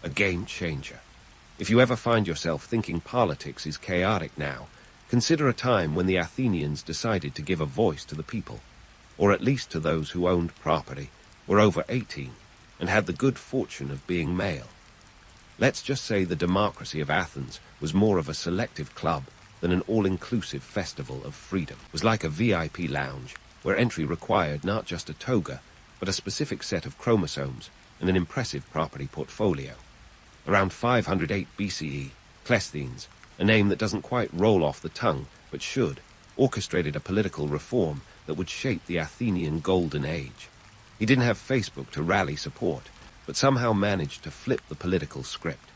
a game changer. If you ever find yourself thinking politics is chaotic now, consider a time when the Athenians decided to give a voice to the people, or at least to those who owned property, were over 18, and had the good fortune of being male. Let's just say the democracy of Athens was more of a selective club than an all-inclusive festival of freedom. It was like a VIP lounge, where entry required not just a toga, but a specific set of chromosomes and an impressive property portfolio. Around 508 BCE, Cleisthenes, a name that doesn't quite roll off the tongue, but should, orchestrated a political reform that would shape the Athenian golden age. He didn't have Facebook to rally support, but somehow managed to flip the political script.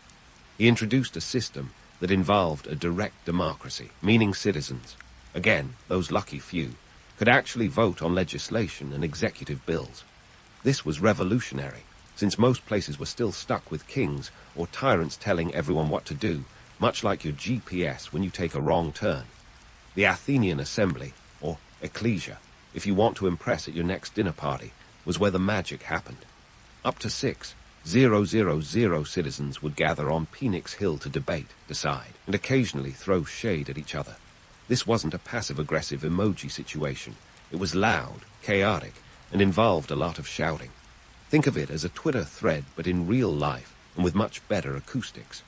He introduced a system that involved a direct democracy, meaning citizens, again, those lucky few, could actually vote on legislation and executive bills. This was revolutionary, since most places were still stuck with kings or tyrants telling everyone what to do, much like your GPS when you take a wrong turn. The Athenian assembly, or ecclesia, if you want to impress at your next dinner party, was where the magic happened. Up to 6,000 citizens would gather on Phoenix Hill to debate, decide, and occasionally throw shade at each other. This wasn't a passive-aggressive emoji situation. It was loud, chaotic, and involved a lot of shouting. Think of it as a Twitter thread, but in real life, and with much better acoustics.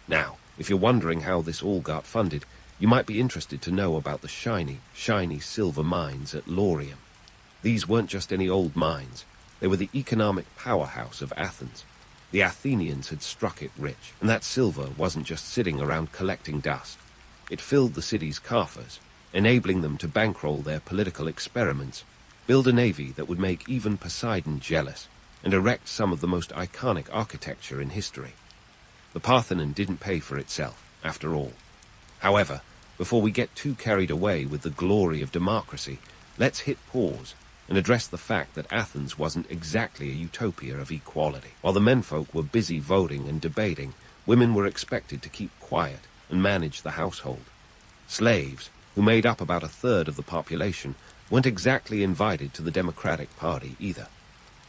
Now, if you're wondering how this all got funded, you might be interested to know about the shiny silver mines at Laurium. These weren't just any old mines. They were the economic powerhouse of Athens. The Athenians had struck it rich, and that silver wasn't just sitting around collecting dust. It filled the city's coffers, enabling them to bankroll their political experiments, build a navy that would make even Poseidon jealous, and erect some of the most iconic architecture in history. The Parthenon didn't pay for itself, after all. However, before we get too carried away with the glory of democracy, let's hit pause and address the fact that Athens wasn't exactly a utopia of equality. While the menfolk were busy voting and debating, women were expected to keep quiet and manage the household. Slaves, who made up about a third of the population, weren't exactly invited to the Democratic Party either.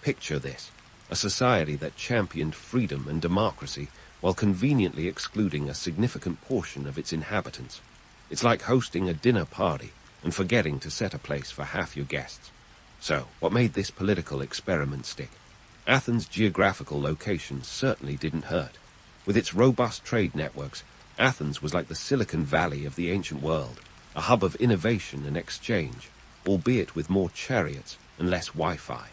Picture this, a society that championed freedom and democracy while conveniently excluding a significant portion of its inhabitants. It's like hosting a dinner party and forgetting to set a place for half your guests. So, what made this political experiment stick? Athens' geographical location certainly didn't hurt. With its robust trade networks, Athens was like the Silicon Valley of the ancient world, a hub of innovation and exchange. albeit with more chariots and less Wi-Fi.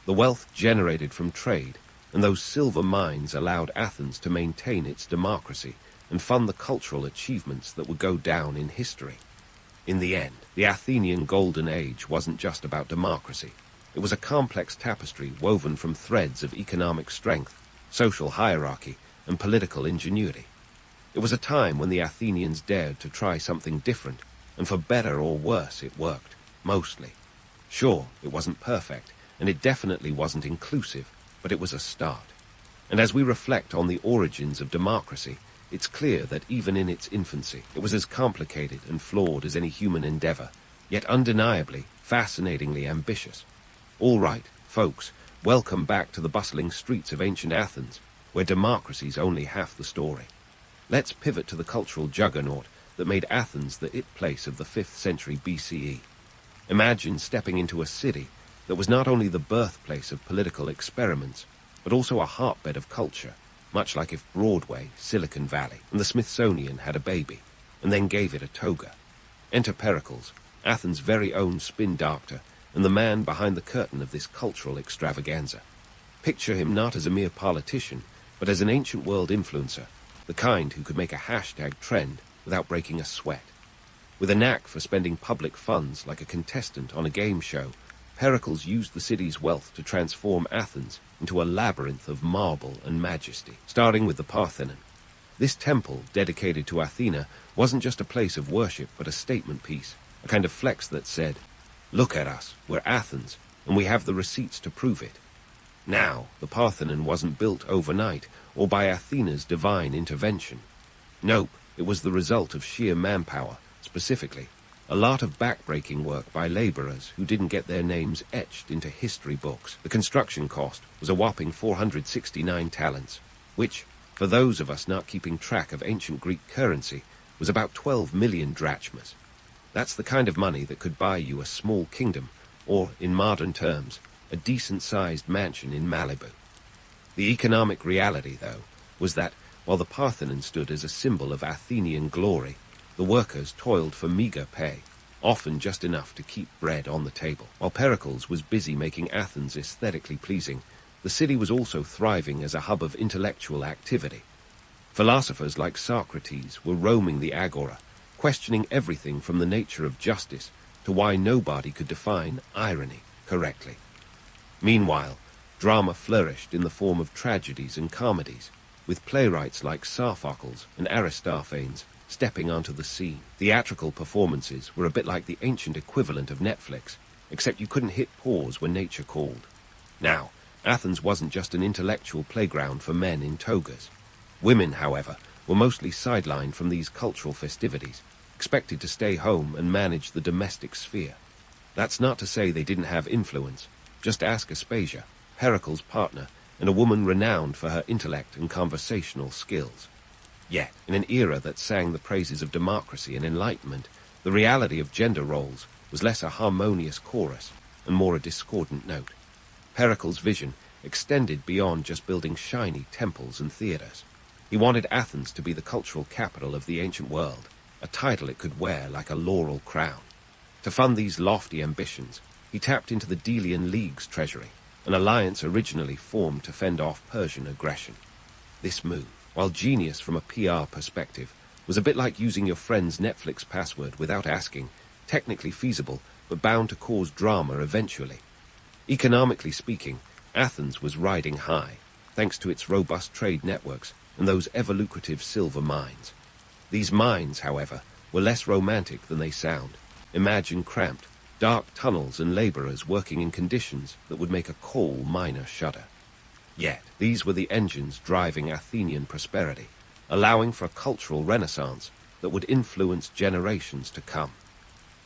The wealth generated from trade and those silver mines allowed Athens to maintain its democracy and fund the cultural achievements that would go down in history. In the end, the Athenian Golden Age wasn't just about democracy. It was a complex tapestry woven from threads of economic strength, social hierarchy, and political ingenuity. It was a time when the Athenians dared to try something different, and for better or worse it worked, mostly. Sure, it wasn't perfect, and it definitely wasn't inclusive, but it was a start. And as we reflect on the origins of democracy, it's clear that even in its infancy, it was as complicated and flawed as any human endeavor, yet undeniably, fascinatingly ambitious. All right, folks, welcome back to the bustling streets of ancient Athens, where democracy's only half the story. Let's pivot to the cultural juggernaut that made Athens the it place of the 5th century BCE. Imagine stepping into a city that was not only the birthplace of political experiments, but also a hotbed of culture, much like if Broadway, Silicon Valley, and the Smithsonian had a baby, and then gave it a toga. Enter Pericles, Athens' very own spin doctor, and the man behind the curtain of this cultural extravaganza. Picture him not as a mere politician, but as an ancient world influencer, the kind who could make a hashtag trend without breaking a sweat. With a knack for spending public funds like a contestant on a game show, Pericles used the city's wealth to transform Athens into a labyrinth of marble and majesty, starting with the Parthenon. This temple, dedicated to Athena, wasn't just a place of worship, but a statement piece, a kind of flex that said, "Look at us, we're Athens, and we have the receipts to prove it." Now, the Parthenon wasn't built overnight, or by Athena's divine intervention. Nope, it was the result of sheer manpower, specifically a lot of backbreaking work by laborers who didn't get their names etched into history books. The construction cost was a whopping 469 talents, which, for those of us not keeping track of ancient Greek currency, was about 12 million drachmas. That's the kind of money that could buy you a small kingdom, or, in modern terms, a decent-sized mansion in Malibu. The economic reality, though, was that, while the Parthenon stood as a symbol of Athenian glory, the workers toiled for meager pay, often just enough to keep bread on the table. While Pericles was busy making Athens aesthetically pleasing, the city was also thriving as a hub of intellectual activity. Philosophers like Socrates were roaming the agora, questioning everything from the nature of justice to why nobody could define irony correctly. Meanwhile, drama flourished in the form of tragedies and comedies, with playwrights like Sophocles and Aristophanes stepping onto the scene. Theatrical performances were a bit like the ancient equivalent of Netflix, except you couldn't hit pause when nature called. Now, Athens wasn't just an intellectual playground for men in togas. Women, however, were mostly sidelined from these cultural festivities, expected to stay home and manage the domestic sphere. That's not to say they didn't have influence. Just ask Aspasia, Pericles' partner, and a woman renowned for her intellect and conversational skills. Yet, in an era that sang the praises of democracy and enlightenment, the reality of gender roles was less a harmonious chorus and more a discordant note. Pericles' vision extended beyond just building shiny temples and theaters. He wanted Athens to be the cultural capital of the ancient world, a title it could wear like a laurel crown. To fund these lofty ambitions, he tapped into the Delian League's treasury, an alliance originally formed to fend off Persian aggression. This move, while genius from a PR perspective, was a bit like using your friend's Netflix password without asking, technically feasible, but bound to cause drama eventually. Economically speaking, Athens was riding high, thanks to its robust trade networks and those ever-lucrative silver mines. These mines, however, were less romantic than they sound. Imagine cramped, dark tunnels and laborers working in conditions that would make a coal miner shudder. Yet, these were the engines driving Athenian prosperity, allowing for a cultural renaissance that would influence generations to come.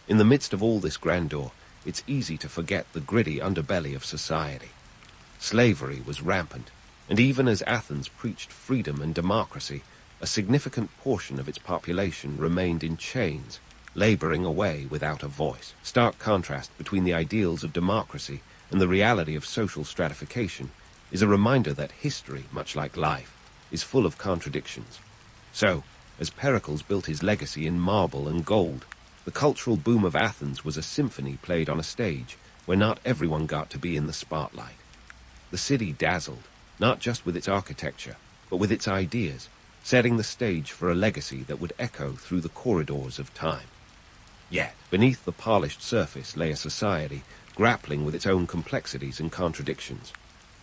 In the midst of all this grandeur, it's easy to forget the gritty underbelly of society. Slavery was rampant, and even as Athens preached freedom and democracy, a significant portion of its population remained in chains, laboring away without a voice. Stark contrast between the ideals of democracy and the reality of social stratification is a reminder that history, much like life, is full of contradictions. So, as Pericles built his legacy in marble and gold, The cultural boom of Athens was a symphony played on a stage where not everyone got to be in the spotlight. The city dazzled, not just with its architecture, but with its ideas, setting the stage for a legacy that would echo through the corridors of time. Yet, beneath the polished surface lay a society grappling with its own complexities and contradictions.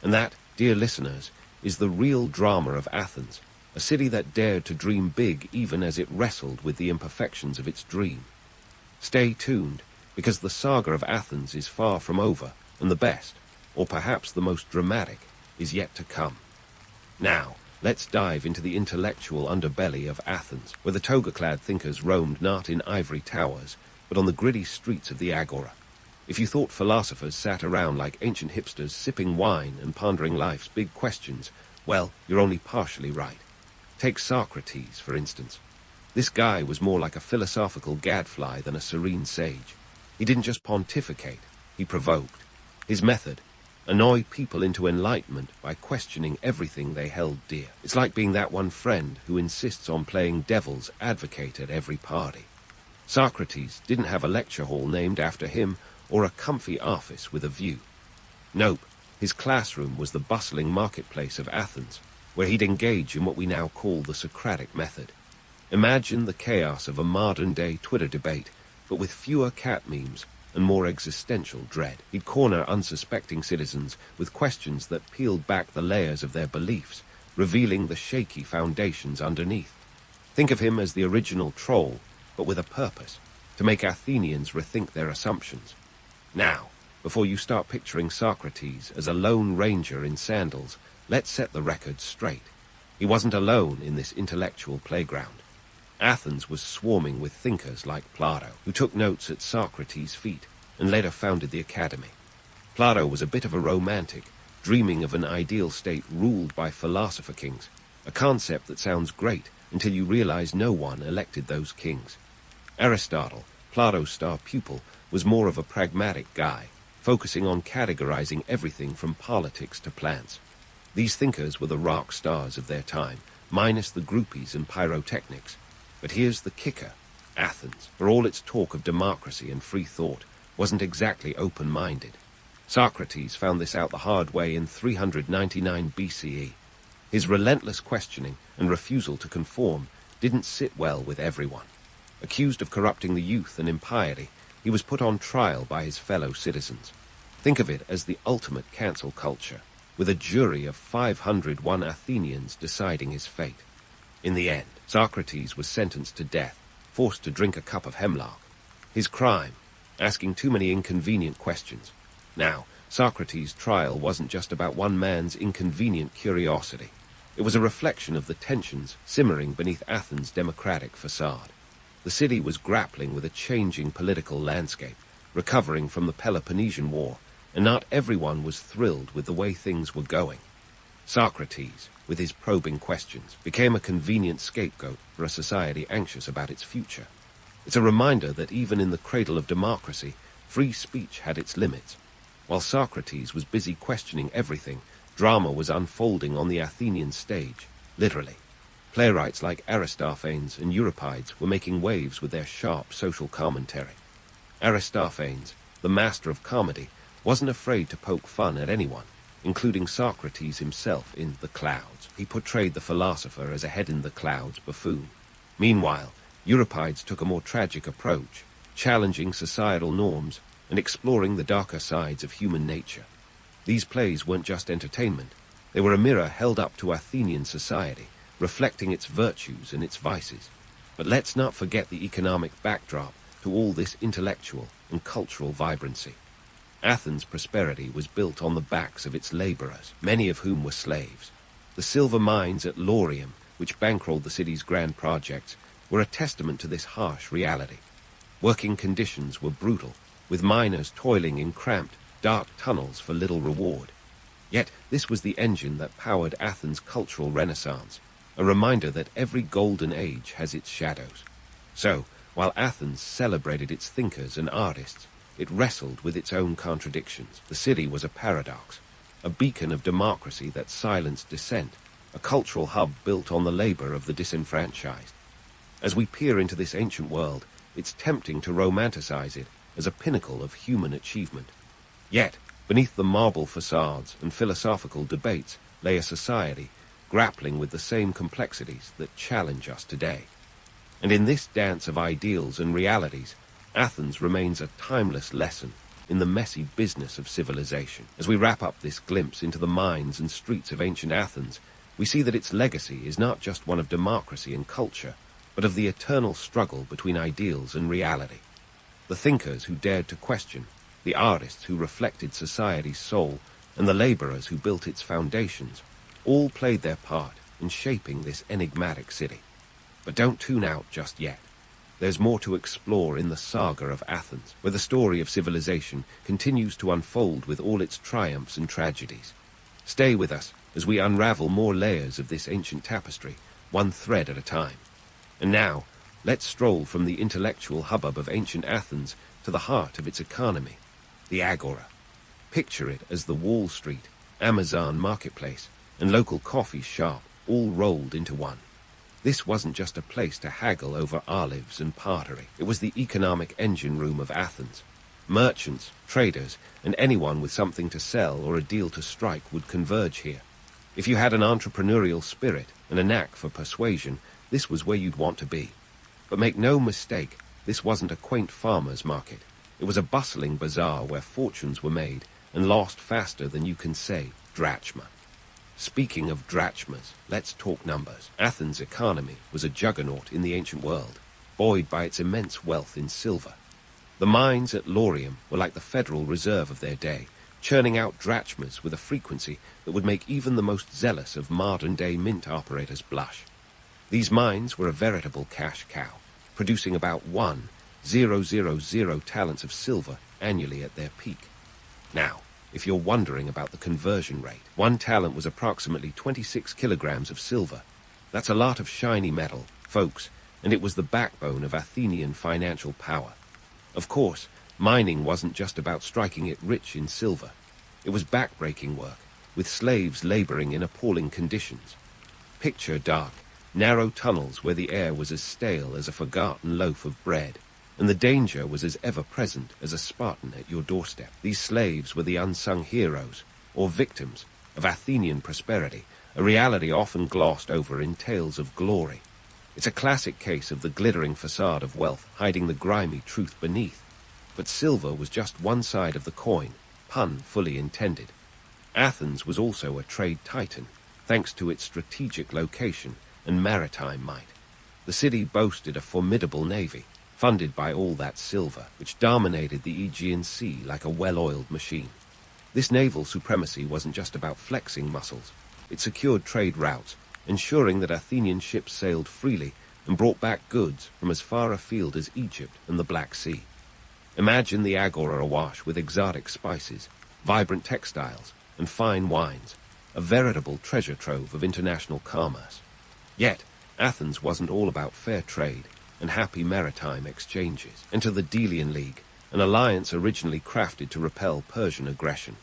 And that, dear listeners, is the real drama of Athens, a city that dared to dream big even as it wrestled with the imperfections of its dream. Stay tuned, because the saga of Athens is far from over, and the best, or perhaps the most dramatic, is yet to come. Now, let's dive into the intellectual underbelly of Athens, where the toga-clad thinkers roamed not in ivory towers, but on the gritty streets of the Agora. If you thought philosophers sat around like ancient hipsters sipping wine and pondering life's big questions, well, you're only partially right. Take Socrates, for instance. This guy was more like a philosophical gadfly than a serene sage. He didn't just pontificate, he provoked. His method: annoy people into enlightenment by questioning everything they held dear. It's like being that one friend who insists on playing devil's advocate at every party. Socrates didn't have a lecture hall named after him or a comfy office with a view. Nope, his classroom was the bustling marketplace of Athens, where he'd engage in what we now call the Socratic method. Imagine the chaos of a modern-day Twitter debate, but with fewer cat memes and more existential dread. He'd corner unsuspecting citizens with questions that peeled back the layers of their beliefs, revealing the shaky foundations underneath. Think of him as the original troll, but with a purpose: to make Athenians rethink their assumptions. Now, before you start picturing Socrates as a lone ranger in sandals, let's set the record straight. He wasn't alone in this intellectual playground. Athens was swarming with thinkers like Plato, who took notes at Socrates' feet and later founded the academy. Plato was a bit of a romantic, dreaming of an ideal state ruled by philosopher kings, a concept that sounds great until you realize no one elected those kings. Aristotle, Plato's star pupil, was more of a pragmatic guy, focusing on categorizing everything from politics to plants. These thinkers were the rock stars of their time, minus the groupies and pyrotechnics. But here's the kicker: Athens, for all its talk of democracy and free thought, wasn't exactly open-minded. Socrates found this out the hard way in 399 BCE. His relentless questioning and refusal to conform didn't sit well with everyone. Accused of corrupting the youth and impiety, he was put on trial by his fellow citizens. Think of it as the ultimate cancel culture, with a jury of 501 Athenians deciding his fate. In the end, Socrates was sentenced to death, forced to drink a cup of hemlock. His crime: asking too many inconvenient questions. Now, Socrates' trial wasn't just about one man's inconvenient curiosity. It was a reflection of the tensions simmering beneath Athens' democratic facade. The city was grappling with a changing political landscape, recovering from the Peloponnesian War, and not everyone was thrilled with the way things were going. Socrates, with his probing questions, became a convenient scapegoat for a society anxious about its future. It's a reminder that even in the cradle of democracy, free speech had its limits. While Socrates was busy questioning everything, drama was unfolding on the Athenian stage, literally. Playwrights like Aristophanes and Euripides were making waves with their sharp social commentary. Aristophanes, the master of comedy, wasn't afraid to poke fun at anyone, including Socrates himself in The Clouds. He portrayed the philosopher as a head-in-the-clouds buffoon. Meanwhile, Euripides took a more tragic approach, challenging societal norms and exploring the darker sides of human nature. These plays weren't just entertainment. They were a mirror held up to Athenian society, reflecting its virtues and its vices. But let's not forget the economic backdrop to all this intellectual and cultural vibrancy. Athens' prosperity was built on the backs of its laborers, many of whom were slaves. The silver mines at Laurium, which bankrolled the city's grand projects, were a testament to this harsh reality. Working conditions were brutal, with miners toiling in cramped, dark tunnels for little reward. Yet this was the engine that powered Athens' cultural renaissance, a reminder that every golden age has its shadows. So, while Athens celebrated its thinkers and artists, it wrestled with its own contradictions. The city was a paradox, a beacon of democracy that silenced dissent, a cultural hub built on the labor of the disenfranchised. As we peer into this ancient world, it's tempting to romanticize it as a pinnacle of human achievement. Yet, beneath the marble facades and philosophical debates lay a society grappling with the same complexities that challenge us today. And in this dance of ideals and realities, Athens remains a timeless lesson in the messy business of civilization. As we wrap up this glimpse into the minds and streets of ancient Athens, we see that its legacy is not just one of democracy and culture, but of the eternal struggle between ideals and reality. The thinkers who dared to question, the artists who reflected society's soul, and the laborers who built its foundations, all played their part in shaping this enigmatic city. But don't tune out just yet. There's more to explore in the saga of Athens, where the story of civilization continues to unfold with all its triumphs and tragedies. Stay with us as we unravel more layers of this ancient tapestry, one thread at a time. And now, let's stroll from the intellectual hubbub of ancient Athens to the heart of its economy, the Agora. Picture it as the Wall Street, Amazon marketplace, and local coffee shop all rolled into one. This wasn't just a place to haggle over olives and pottery. It was the economic engine room of Athens. Merchants, traders, and anyone with something to sell or a deal to strike would converge here. If you had an entrepreneurial spirit and a knack for persuasion, this was where you'd want to be. But make no mistake, this wasn't a quaint farmer's market. It was a bustling bazaar where fortunes were made and lost faster than you can say drachma. Speaking of drachmas, let's talk numbers. Athens' economy was a juggernaut in the ancient world, buoyed by its immense wealth in silver. The mines at Laurium were like the Federal Reserve of their day, churning out drachmas with a frequency that would make even the most zealous of modern-day mint operators blush. These mines were a veritable cash cow, producing about 1,000 talents of silver annually at their peak. Now, if you're wondering about the conversion rate, 1 talent was approximately 26 kilograms of silver. That's a lot of shiny metal, folks, and it was the backbone of Athenian financial power. Of course, mining wasn't just about striking it rich in silver. It was backbreaking work, with slaves laboring in appalling conditions. Picture dark, narrow tunnels where the air was as stale as a forgotten loaf of bread, and the danger was as ever-present as a Spartan at your doorstep. These slaves were the unsung heroes, or victims, of Athenian prosperity, a reality often glossed over in tales of glory. It's a classic case of the glittering facade of wealth hiding the grimy truth beneath. But silver was just one side of the coin, pun fully intended. Athens was also a trade titan, thanks to its strategic location and maritime might. The city boasted a formidable navy, funded by all that silver, which dominated the Aegean Sea like a well-oiled machine. This naval supremacy wasn't just about flexing muscles. It secured trade routes, ensuring that Athenian ships sailed freely and brought back goods from as far afield as Egypt and the Black Sea. Imagine the Agora awash with exotic spices, vibrant textiles, and fine wines, a veritable treasure trove of international commerce. Yet, Athens wasn't all about fair trade and happy maritime exchanges. Enter the Delian League, an alliance originally crafted to repel Persian aggression.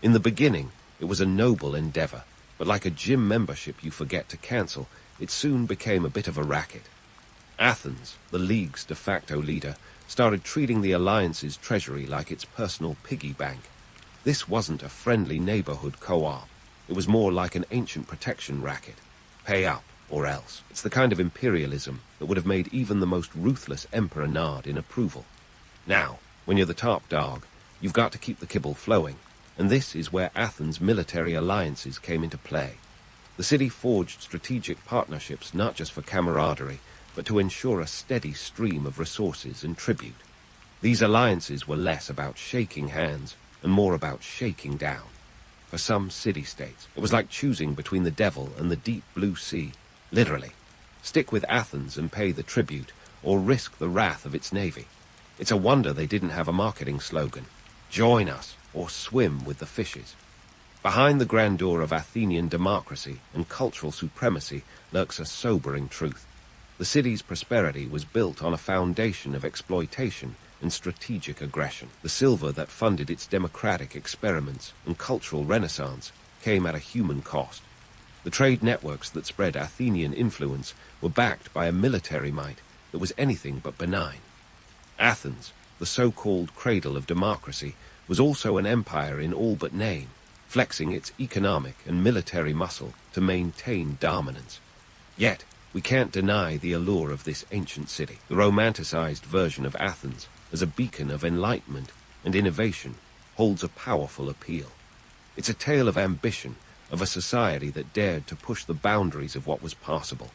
In the beginning, it was a noble endeavor, but like a gym membership you forget to cancel, it soon became a bit of a racket. Athens, the League's de facto leader, started treating the alliance's treasury like its personal piggy bank. This wasn't a friendly neighborhood co-op. It was more like an ancient protection racket. Pay up, or else. It's the kind of imperialism that would have made even the most ruthless emperor nod in approval. Now, when you're the top dog, you've got to keep the kibble flowing, and this is where Athens' military alliances came into play. The city forged strategic partnerships not just for camaraderie, but to ensure a steady stream of resources and tribute. These alliances were less about shaking hands and more about shaking down. For some city-states, it was like choosing between the devil and the deep blue sea. Literally, stick with Athens and pay the tribute, or risk the wrath of its navy. It's a wonder they didn't have a marketing slogan, "Join us, or swim with the fishes." Behind the grandeur of Athenian democracy and cultural supremacy lurks a sobering truth. The city's prosperity was built on a foundation of exploitation and strategic aggression. The silver that funded its democratic experiments and cultural renaissance came at a human cost. The trade networks that spread Athenian influence were backed by a military might that was anything but benign. Athens, the so-called cradle of democracy, was also an empire in all but name, flexing its economic and military muscle to maintain dominance. Yet, we can't deny the allure of this ancient city. The romanticized version of Athens, as a beacon of enlightenment and innovation, holds a powerful appeal. It's a tale of ambition, of a society that dared to push the boundaries of what was possible.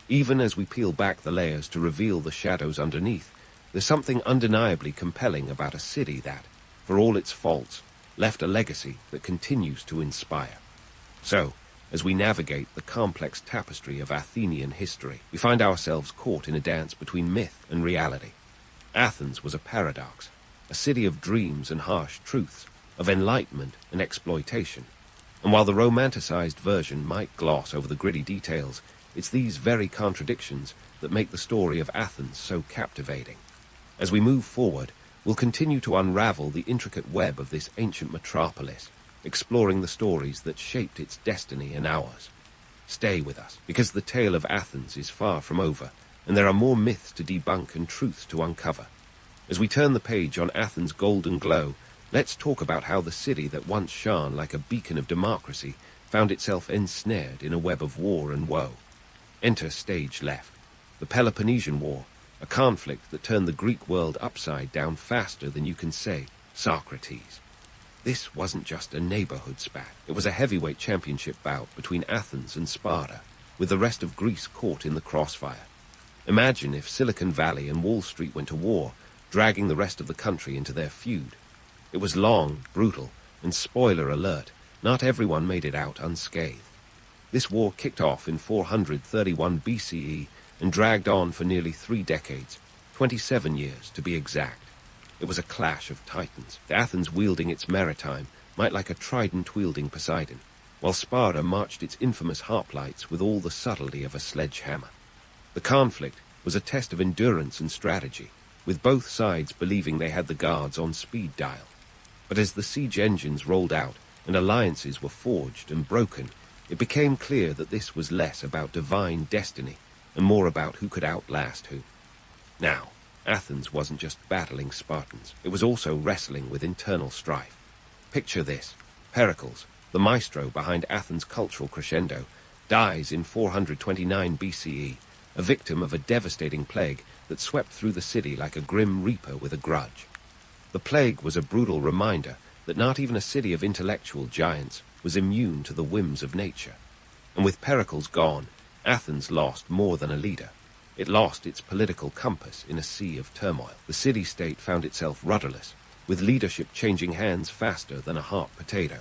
Even as we peel back the layers to reveal the shadows underneath, there's something undeniably compelling about a city that, for all its faults, left a legacy that continues to inspire. So, as we navigate the complex tapestry of Athenian history, we find ourselves caught in a dance between myth and reality. Athens was a paradox, a city of dreams and harsh truths, of enlightenment and exploitation. And while the romanticized version might gloss over the gritty details, it's these very contradictions that make the story of Athens so captivating. As we move forward, we'll continue to unravel the intricate web of this ancient metropolis, exploring the stories that shaped its destiny and ours. Stay with us, because the tale of Athens is far from over, and there are more myths to debunk and truths to uncover. As we turn the page on Athens' golden glow, let's talk about how the city that once shone like a beacon of democracy found itself ensnared in a web of war and woe. Enter stage left. The Peloponnesian War, a conflict that turned the Greek world upside down faster than you can say, Socrates. This wasn't just a neighborhood spat. It was a heavyweight championship bout between Athens and Sparta, with the rest of Greece caught in the crossfire. Imagine if Silicon Valley and Wall Street went to war, dragging the rest of the country into their feud. It was long, brutal, and spoiler alert, not everyone made it out unscathed. This war kicked off in 431 BCE and dragged on for nearly 3 decades, 27 years to be exact. It was a clash of titans, Athens wielding its Maritime, might like a trident-wielding Poseidon, while Sparta marched its infamous hoplites with all the subtlety of a sledgehammer. The conflict was a test of endurance and strategy, with both sides believing they had the guards on speed dial. But as the siege engines rolled out and alliances were forged and broken, it became clear that this was less about divine destiny and more about who could outlast who. Now, Athens wasn't just battling Spartans, it was also wrestling with internal strife. Picture this: Pericles, the maestro behind Athens' cultural crescendo, dies in 429 BCE, a victim of a devastating plague that swept through the city like a grim reaper with a grudge. The plague was a brutal reminder that not even a city of intellectual giants was immune to the whims of nature. And with Pericles gone, Athens lost more than a leader. It lost its political compass in a sea of turmoil. The city-state found itself rudderless, with leadership changing hands faster than a hot potato.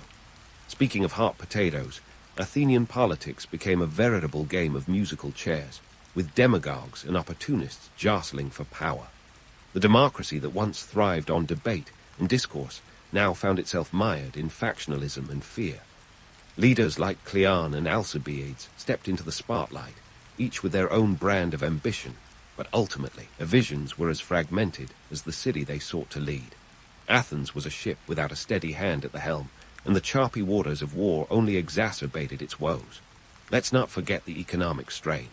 Speaking of hot potatoes, Athenian politics became a veritable game of musical chairs, with demagogues and opportunists jostling for power. The democracy that once thrived on debate and discourse now found itself mired in factionalism and fear. Leaders like Cleon and Alcibiades stepped into the spotlight, each with their own brand of ambition, but ultimately their visions were as fragmented as the city they sought to lead. Athens was a ship without a steady hand at the helm, and the choppy waters of war only exacerbated its woes. Let's not forget the economic strain.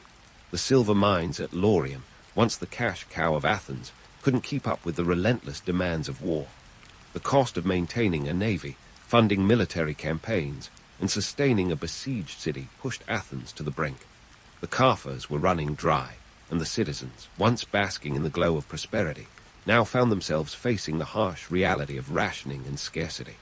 The silver mines at Laurium, once the cash cow of Athens, couldn't keep up with the relentless demands of war. The cost of maintaining a navy, funding military campaigns, and sustaining a besieged city pushed Athens to the brink. The coffers were running dry, and the citizens, once basking in the glow of prosperity, now found themselves facing the harsh reality of rationing and scarcity.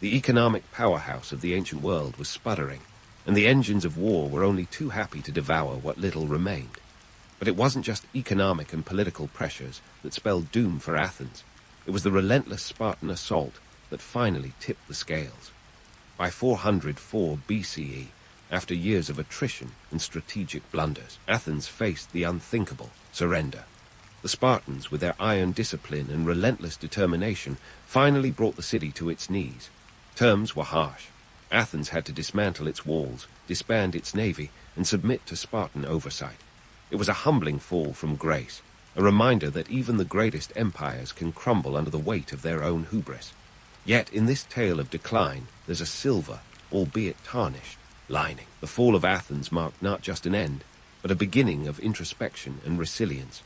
The economic powerhouse of the ancient world was sputtering, and the engines of war were only too happy to devour what little remained. But it wasn't just economic and political pressures that spelled doom for Athens. It was the relentless Spartan assault that finally tipped the scales. By 404 BCE, after years of attrition and strategic blunders, Athens faced the unthinkable: surrender. The Spartans, with their iron discipline and relentless determination, finally brought the city to its knees. Terms were harsh. Athens had to dismantle its walls, disband its navy, and submit to Spartan oversight. It was a humbling fall from grace, a reminder that even the greatest empires can crumble under the weight of their own hubris. Yet in this tale of decline, there's a silver, albeit tarnished, lining. The fall of Athens marked not just an end, but a beginning of introspection and resilience.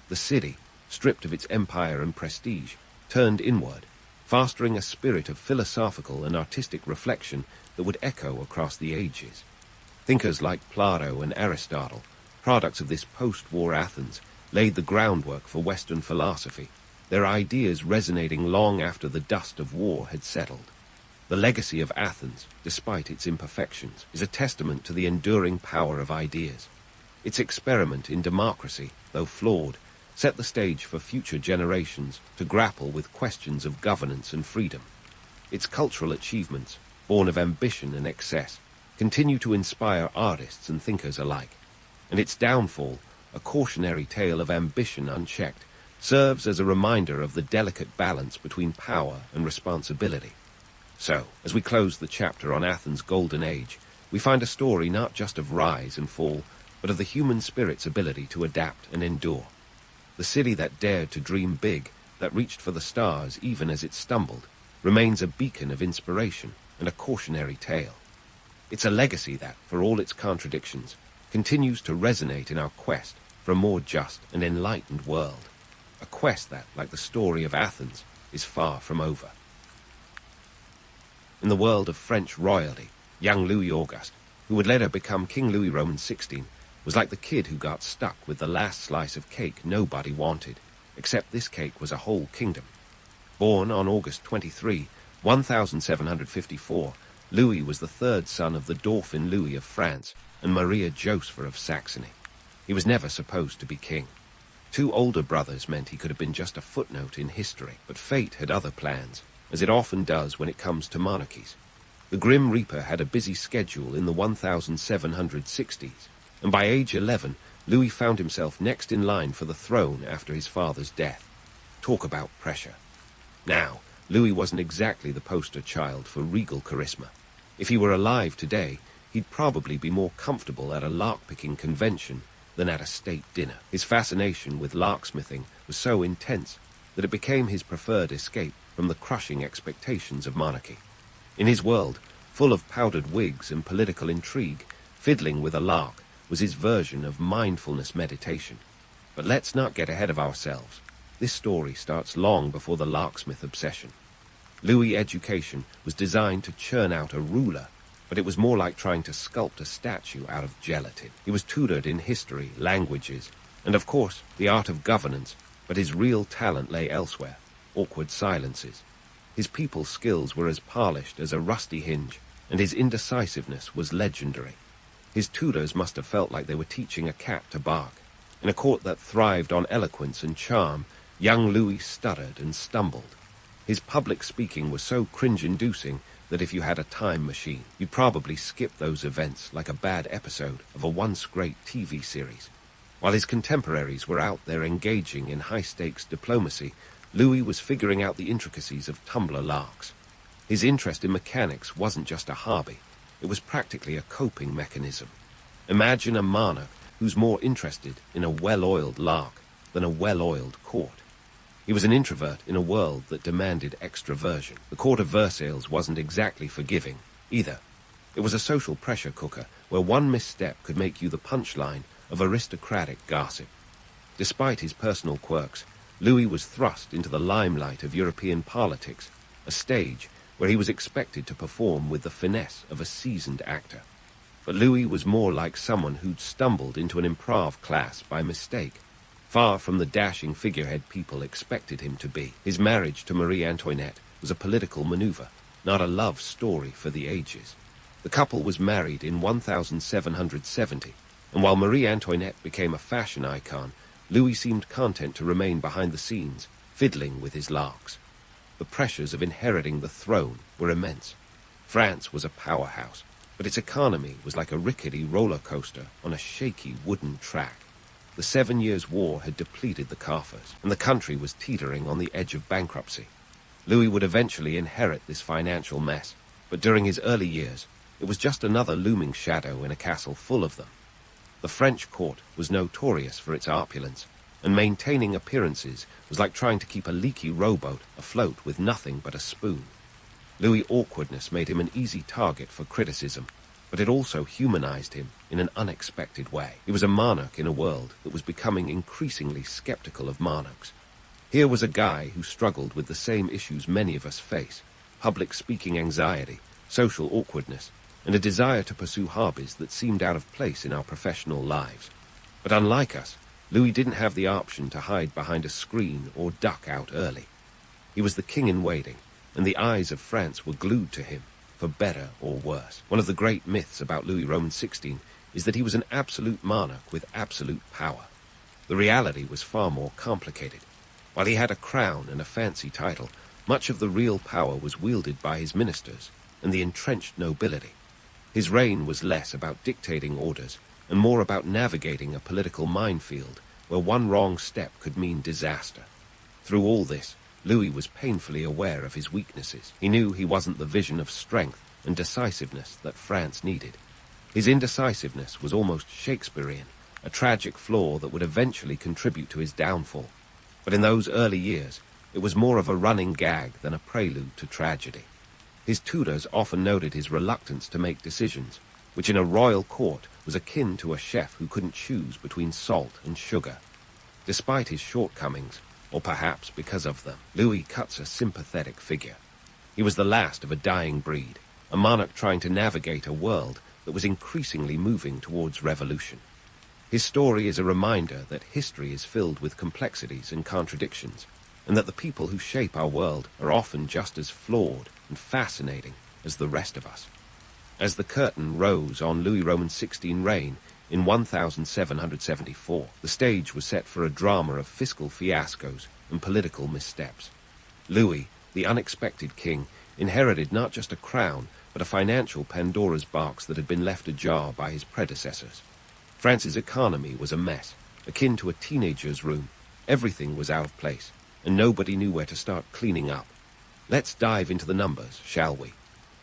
The city, stripped of its empire and prestige, turned inward, fostering a spirit of philosophical and artistic reflection that would echo across the ages. Thinkers like Plato and Aristotle, products of this post-war Athens, laid the groundwork for Western philosophy, their ideas resonating long after the dust of war had settled. The legacy of Athens, despite its imperfections, is a testament to the enduring power of ideas. Its experiment in democracy, though flawed, set the stage for future generations to grapple with questions of governance and freedom. Its cultural achievements, born of ambition and excess, continue to inspire artists and thinkers alike, and its downfall, a cautionary tale of ambition unchecked, serves as a reminder of the delicate balance between power and responsibility. So, as we close the chapter on Athens' golden age, we find a story not just of rise and fall, but of the human spirit's ability to adapt and endure. The city that dared to dream big, that reached for the stars even as it stumbled, remains a beacon of inspiration and a cautionary tale. It's a legacy that, for all its contradictions, continues to resonate in our quest for a more just and enlightened world. A quest that, like the story of Athens, is far from over. In the world of French royalty, young Louis Auguste, who would later become King Louis Roman XVI, was like the kid who got stuck with the last slice of cake nobody wanted, except this cake was a whole kingdom. Born on August 23, 1754, Louis was the third son of the Dauphin Louis of France and Maria Josepha of Saxony. He was never supposed to be king. Two older brothers meant he could have been just a footnote in history, but fate had other plans, as it often does when it comes to monarchies. The Grim Reaper had a busy schedule in the 1760s, and by age 11, Louis found himself next in line for the throne after his father's death. Talk about pressure. Now, Louis wasn't exactly the poster child for regal charisma. If he were alive today, he'd probably be more comfortable at a lark-picking convention than at a state dinner. His fascination with larksmithing was so intense that it became his preferred escape from the crushing expectations of monarchy. In his world, full of powdered wigs and political intrigue, fiddling with a lark was his version of mindfulness meditation. But let's not get ahead of ourselves. This story starts long before the larksmith obsession. Louis' education was designed to churn out a ruler, but it was more like trying to sculpt a statue out of gelatin. He was tutored in history, languages, and of course the art of governance, but his real talent lay elsewhere: awkward silences. His people skills were as polished as a rusty hinge, and his indecisiveness was legendary. His tutors must have felt like they were teaching a cat to bark. In a court that thrived on eloquence and charm, young Louis stuttered and stumbled. His public speaking was so cringe-inducing that if you had a time machine, you'd probably skip those events like a bad episode of a once-great TV series. While his contemporaries were out there engaging in high-stakes diplomacy, Louis was figuring out the intricacies of tumbler larks. His interest in mechanics wasn't just a hobby, it was practically a coping mechanism. Imagine a monarch who's more interested in a well-oiled lark than a well-oiled court. He was an introvert in a world that demanded extraversion. The court of Versailles wasn't exactly forgiving, either. It was a social pressure cooker where one misstep could make you the punchline of aristocratic gossip. Despite his personal quirks, Louis was thrust into the limelight of European politics, a stage where he was expected to perform with the finesse of a seasoned actor. But Louis was more like someone who'd stumbled into an improv class by mistake, far from the dashing figurehead people expected him to be. His marriage to Marie Antoinette was a political maneuver, not a love story for the ages. The couple was married in 1770, and while Marie Antoinette became a fashion icon, Louis seemed content to remain behind the scenes, fiddling with his larks. The pressures of inheriting the throne were immense. France was a powerhouse, but its economy was like a rickety roller coaster on a shaky wooden track. The 7 Years' War had depleted the coffers, and the country was teetering on the edge of bankruptcy. Louis would eventually inherit this financial mess, but during his early years, it was just another looming shadow in a castle full of them. The French court was notorious for its opulence, and maintaining appearances was like trying to keep a leaky rowboat afloat with nothing but a spoon. Louis' awkwardness made him an easy target for criticism, but but it also humanized him in an unexpected way. He was a monarch in a world that was becoming increasingly skeptical of monarchs. Here was a guy who struggled with the same issues many of us face: public speaking anxiety, social awkwardness, and a desire to pursue hobbies that seemed out of place in our professional lives. But unlike us, Louis didn't have the option to hide behind a screen or duck out early. He was the king in waiting, and the eyes of France were glued to him, for better or worse. One of the great myths about Louis Roman XVI is that he was an absolute monarch with absolute power. The reality was far more complicated. While he had a crown and a fancy title, much of the real power was wielded by his ministers and the entrenched nobility. His reign was less about dictating orders and more about navigating a political minefield where one wrong step could mean disaster. Through all this, Louis was painfully aware of his weaknesses. He knew he wasn't the vision of strength and decisiveness that France needed. His indecisiveness was almost Shakespearean, a tragic flaw that would eventually contribute to his downfall. But in those early years, it was more of a running gag than a prelude to tragedy. His tutors often noted his reluctance to make decisions, which in a royal court was akin to a chef who couldn't choose between salt and sugar. Despite his shortcomings, or perhaps because of them, Louis cuts a sympathetic figure. He was the last of a dying breed, a monarch trying to navigate a world that was increasingly moving towards revolution. His story is a reminder that history is filled with complexities and contradictions, and that the people who shape our world are often just as flawed and fascinating as the rest of us. As the curtain rose on Louis Roman XVI reign in 1774, the stage was set for a drama of fiscal fiascos and political missteps. Louis, the unexpected king, inherited not just a crown, but a financial Pandora's box that had been left ajar by his predecessors. France's economy was a mess, akin to a teenager's room. Everything was out of place, and nobody knew where to start cleaning up. Let's dive into the numbers, shall we?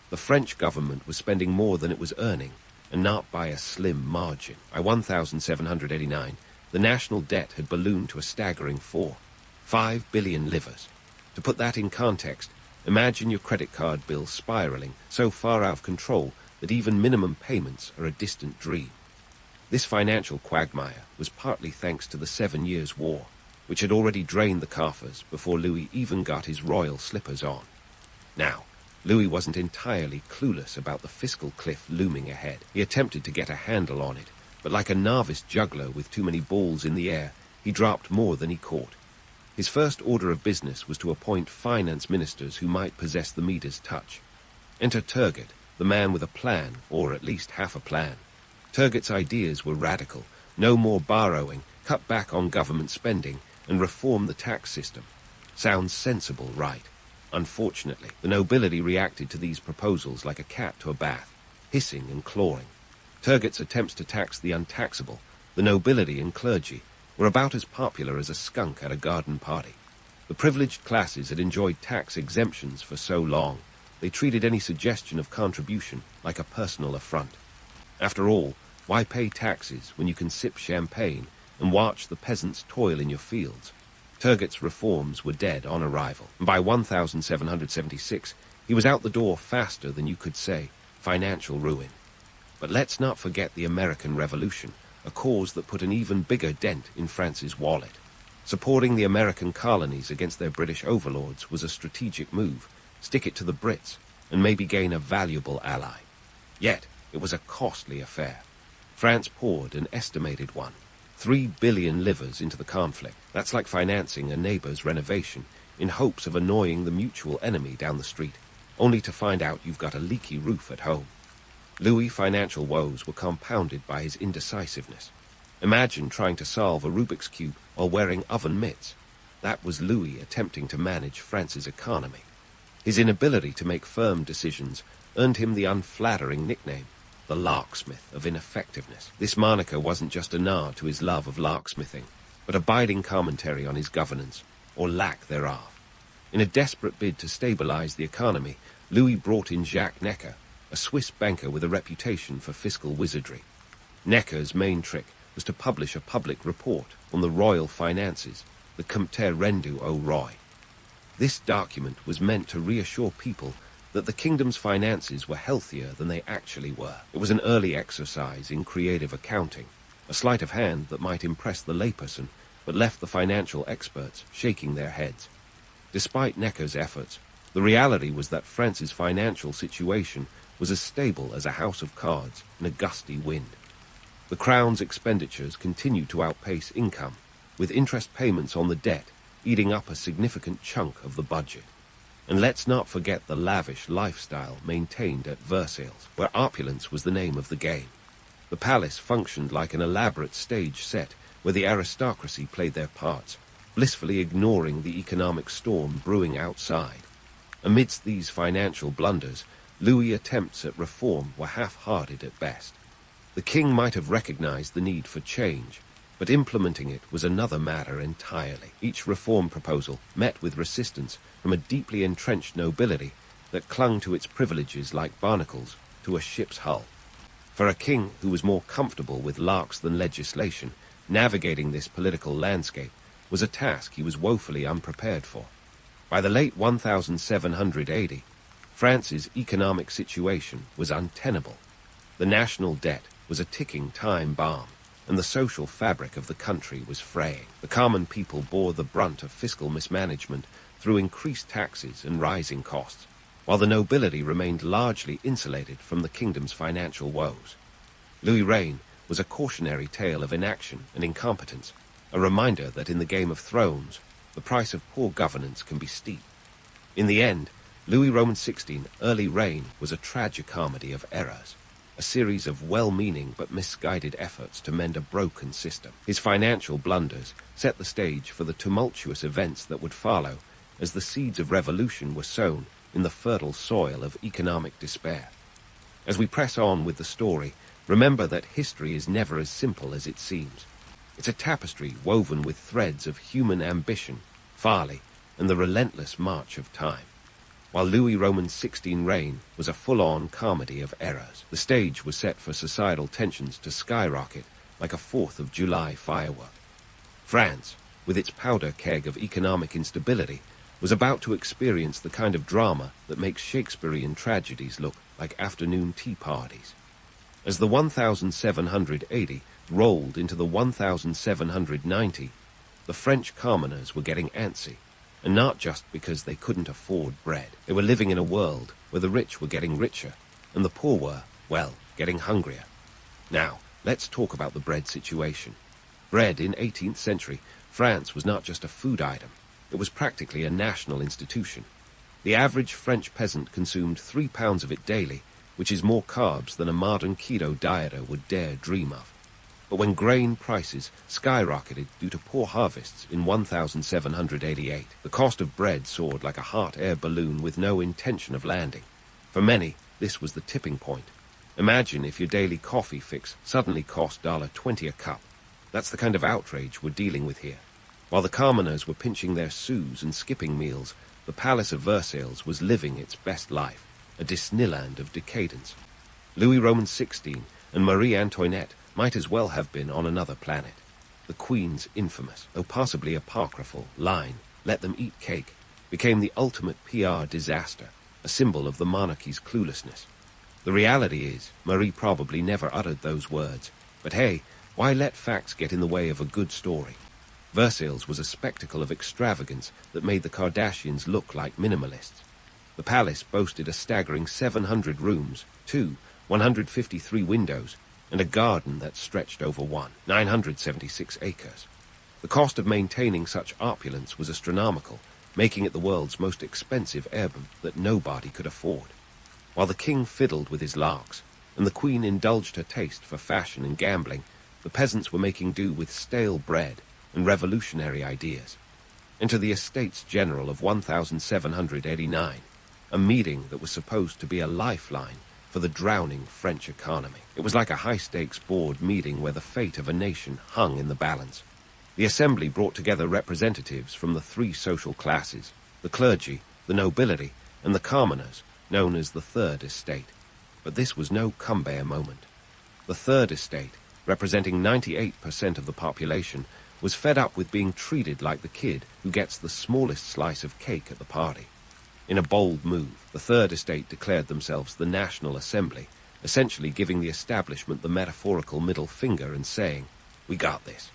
The French government was spending more than it was earning, and not by a slim margin. By 1789, the national debt had ballooned to a staggering 5 billion livres. To put that in context, imagine your credit card bill spiraling so far out of control that even minimum payments are a distant dream. This financial quagmire was partly thanks to the 7 Years' War, which had already drained the coffers before Louis even got his royal slippers on. Now, Louis wasn't entirely clueless about the fiscal cliff looming ahead. He attempted to get a handle on it, but like a novice juggler with too many balls in the air, he dropped more than he caught. His first order of business was to appoint finance ministers who might possess the Midas touch. Enter Turgot, the man with a plan, or at least half a plan. Turgot's ideas were radical: no more borrowing, cut back on government spending, and reform the tax system. Sounds sensible, right? Unfortunately, the nobility reacted to these proposals like a cat to a bath, hissing and clawing. Turgot's attempts to tax the untaxable, the nobility and clergy, were about as popular as a skunk at a garden party. The privileged classes had enjoyed tax exemptions for so long, they treated any suggestion of contribution like a personal affront. After all, why pay taxes when you can sip champagne and watch the peasants toil in your fields? Turgot's reforms were dead on arrival, and by 1776 he was out the door faster than you could say financial ruin. But let's not forget the American Revolution, a cause that put an even bigger dent in France's wallet. Supporting the American colonies against their British overlords was a strategic move. Stick it to the Brits, and maybe gain a valuable ally. Yet, it was a costly affair. France poured an estimated 3 billion livres into the conflict. That's like financing a neighbor's renovation in hopes of annoying the mutual enemy down the street, only to find out you've got a leaky roof at home. Louis' financial woes were compounded by his indecisiveness. Imagine trying to solve a Rubik's Cube while wearing oven mitts. That was Louis attempting to manage France's economy. His inability to make firm decisions earned him the unflattering nickname, the locksmith of ineffectiveness. This moniker wasn't just a nod to his love of locksmithing, but a biting commentary on his governance, or lack thereof. In a desperate bid to stabilize the economy, Louis brought in Jacques Necker, a Swiss banker with a reputation for fiscal wizardry. Necker's main trick was to publish a public report on the royal finances, the Compte Rendu au Roi. This document was meant to reassure people that the kingdom's finances were healthier than they actually were. It was an early exercise in creative accounting, a sleight of hand that might impress the layperson, but left the financial experts shaking their heads. Despite Necker's efforts, the reality was that France's financial situation was as stable as a house of cards in a gusty wind. The crown's expenditures continued to outpace income, with interest payments on the debt eating up a significant chunk of the budget. And let's not forget the lavish lifestyle maintained at Versailles, where opulence was the name of the game. The palace functioned like an elaborate stage set where the aristocracy played their parts, blissfully ignoring the economic storm brewing outside. Amidst these financial blunders, Louis' attempts at reform were half-hearted at best. The king might have recognized the need for change, but implementing it was another matter entirely. Each reform proposal met with resistance from a deeply entrenched nobility that clung to its privileges like barnacles to a ship's hull. For a king who was more comfortable with larks than legislation, navigating this political landscape was a task he was woefully unprepared for. By the late 1780, France's economic situation was untenable. The national debt was a ticking time bomb, and the social fabric of the country was fraying. The common people bore the brunt of fiscal mismanagement through increased taxes and rising costs, while the nobility remained largely insulated from the kingdom's financial woes. Louis' reign was a cautionary tale of inaction and incompetence, a reminder that in the Game of Thrones, the price of poor governance can be steep. In the end, Louis Roman XVI early reign was a tragicomedy of errors, a series of well-meaning but misguided efforts to mend a broken system. His financial blunders set the stage for the tumultuous events that would follow as the seeds of revolution were sown in the fertile soil of economic despair. As we press on with the story, remember that history is never as simple as it seems. It's a tapestry woven with threads of human ambition, folly, and the relentless march of time. While Louis Roman XVI reign was a full-on comedy of errors, the stage was set for societal tensions to skyrocket like a 4th of July firework. France, with its powder keg of economic instability, was about to experience the kind of drama that makes Shakespearean tragedies look like afternoon tea parties. As the 1780 rolled into the 1790, the French commoners were getting antsy, and not just because they couldn't afford bread. They were living in a world where the rich were getting richer, and the poor were, well, getting hungrier. Now, let's talk about the bread situation. Bread in 18th century France was not just a food item, it was practically a national institution. The average French peasant consumed 3 pounds of it daily, which is more carbs than a modern keto dieter would dare dream of. But when grain prices skyrocketed due to poor harvests in 1788, the cost of bread soared like a hot air balloon with no intention of landing. For many, this was the tipping point. Imagine if your daily coffee fix suddenly cost $1.20 a cup. That's the kind of outrage we're dealing with here. While the commoners were pinching their sous and skipping meals, the Palace of Versailles was living its best life, a Disneyland of decadence. Louis Roman XVI and Marie Antoinette might as well have been on another planet. The Queen's infamous, though possibly apocryphal, line, "Let them eat cake," became the ultimate PR disaster, a symbol of the monarchy's cluelessness. The reality is, Marie probably never uttered those words, but hey, why let facts get in the way of a good story? Versailles was a spectacle of extravagance that made the Kardashians look like minimalists. The palace boasted a staggering 700 rooms, 153 windows, and a garden that stretched over 976 acres. The cost of maintaining such opulence was astronomical, making it the world's most expensive heirloom that nobody could afford. While the king fiddled with his larks, and the queen indulged her taste for fashion and gambling, the peasants were making do with stale bread and revolutionary ideas. Enter the Estates General of 1789, a meeting that was supposed to be a lifeline for the drowning French economy. It was like a high-stakes board meeting where the fate of a nation hung in the balance. The assembly brought together representatives from the 3 social classes, the clergy, the nobility, and the commoners, known as the Third Estate. But this was no come-bear moment. The Third Estate, representing 98% of the population, was fed up with being treated like the kid who gets the smallest slice of cake at the party. In a bold move, the Third Estate declared themselves the National Assembly, essentially giving the establishment the metaphorical middle finger and saying, "We got this."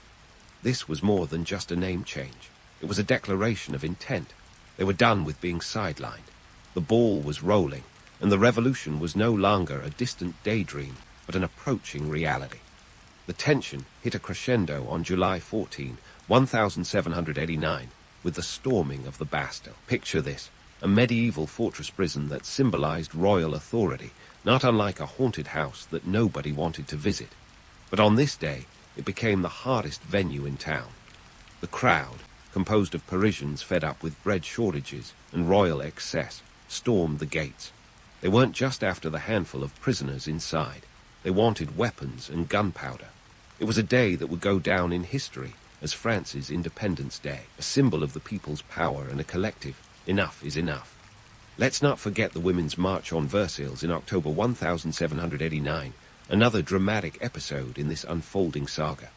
This was more than just a name change. It was a declaration of intent. They were done with being sidelined. The ball was rolling, and the revolution was no longer a distant daydream, but an approaching reality. The tension hit a crescendo on July 14, 1789, with the storming of the Bastille. Picture this, a medieval fortress prison that symbolized royal authority, not unlike a haunted house that nobody wanted to visit. But on this day, it became the hardest venue in town. The crowd, composed of Parisians fed up with bread shortages and royal excess, stormed the gates. They weren't just after the handful of prisoners inside. They wanted weapons and gunpowder. It was a day that would go down in history as France's Independence Day, a symbol of the people's power and a collective "enough is enough." Let's not forget the Women's March on Versailles in October 1789, another dramatic episode in this unfolding saga.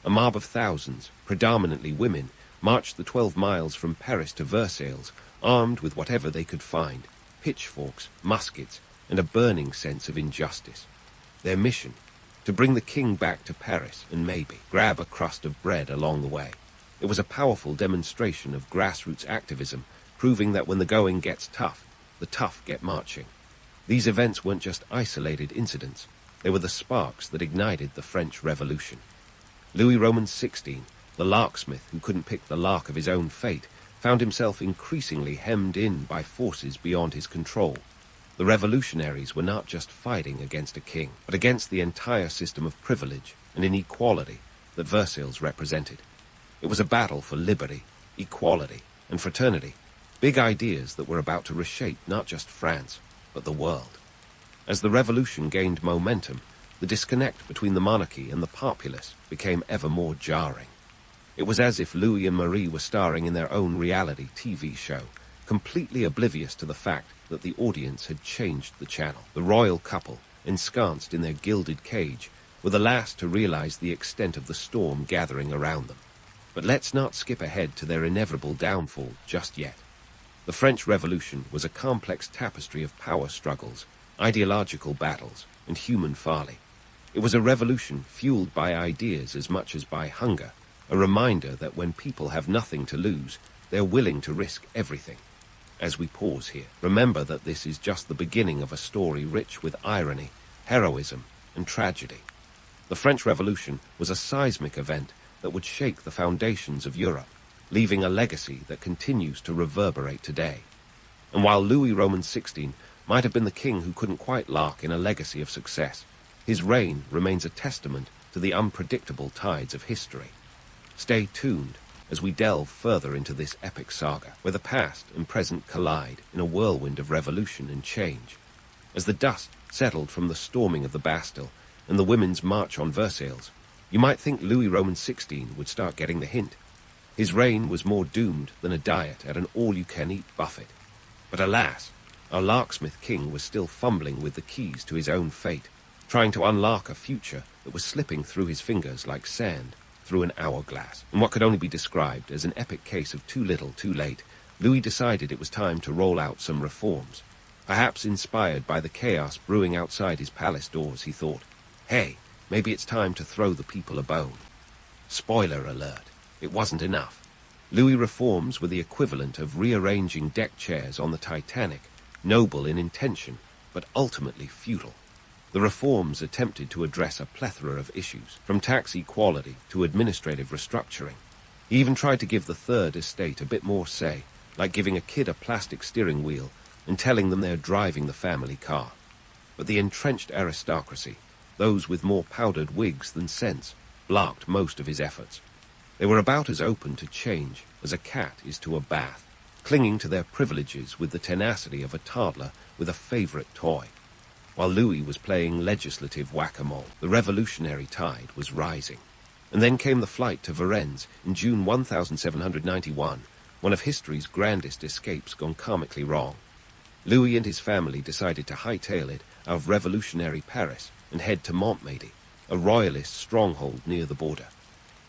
A mob of thousands, predominantly women, marched the 12 miles from Paris to Versailles, armed with whatever they could find: pitchforks, muskets, and a burning sense of injustice. Their mission: to bring the king back to Paris and maybe grab a crust of bread along the way. It was a powerful demonstration of grassroots activism, proving that when the going gets tough, the tough get marching. These events weren't just isolated incidents. They were the sparks that ignited the French Revolution. Louis Roman XVI, the larksmith who couldn't pick the lark of his own fate, found himself increasingly hemmed in by forces beyond his control. The revolutionaries were not just fighting against a king, but against the entire system of privilege and inequality that Versailles represented. It was a battle for liberty, equality, and fraternity, big ideas that were about to reshape not just France, but the world. As the revolution gained momentum, the disconnect between the monarchy and the populace became ever more jarring. It was as if Louis and Marie were starring in their own reality TV show, completely oblivious to the fact that the audience had changed the channel. The royal couple, ensconced in their gilded cage, were the last to realize the extent of the storm gathering around them. But let's not skip ahead to their inevitable downfall just yet. The French Revolution was a complex tapestry of power struggles, ideological battles, and human folly. It was a revolution fueled by ideas as much as by hunger, a reminder that when people have nothing to lose, they're willing to risk everything. As we pause here, remember that this is just the beginning of a story rich with irony, heroism, and tragedy. The French Revolution was a seismic event that would shake the foundations of Europe, leaving a legacy that continues to reverberate today. And while Louis Roman XVI might have been the king who couldn't quite lark in a legacy of success, his reign remains a testament to the unpredictable tides of history. Stay tuned as we delve further into this epic saga, where the past and present collide in a whirlwind of revolution and change. As the dust settled from the storming of the Bastille and the Women's March on Versailles, you might think Louis Roman XVI would start getting the hint. His reign was more doomed than a diet at an all-you-can-eat buffet. But alas, our larksmith king was still fumbling with the keys to his own fate, trying to unlock a future that was slipping through his fingers like sand through an hourglass. In what could only be described as an epic case of too little, too late, Louis decided it was time to roll out some reforms. Perhaps inspired by the chaos brewing outside his palace doors, he thought, hey, maybe it's time to throw the people a bone. Spoiler alert, it wasn't enough. Louis' reforms were the equivalent of rearranging deck chairs on the Titanic, noble in intention, but ultimately futile. The reforms attempted to address a plethora of issues, from tax equality to administrative restructuring. He even tried to give the Third Estate a bit more say, like giving a kid a plastic steering wheel and telling them they're driving the family car. But the entrenched aristocracy, those with more powdered wigs than sense, blocked most of his efforts. They were about as open to change as a cat is to a bath, clinging to their privileges with the tenacity of a toddler with a favorite toy. While Louis was playing legislative whack-a-mole, the revolutionary tide was rising. And then came the flight to Varennes in June 1791, one of history's grandest escapes gone comically wrong. Louis and his family decided to hightail it out of revolutionary Paris and head to Montmédy, a royalist stronghold near the border.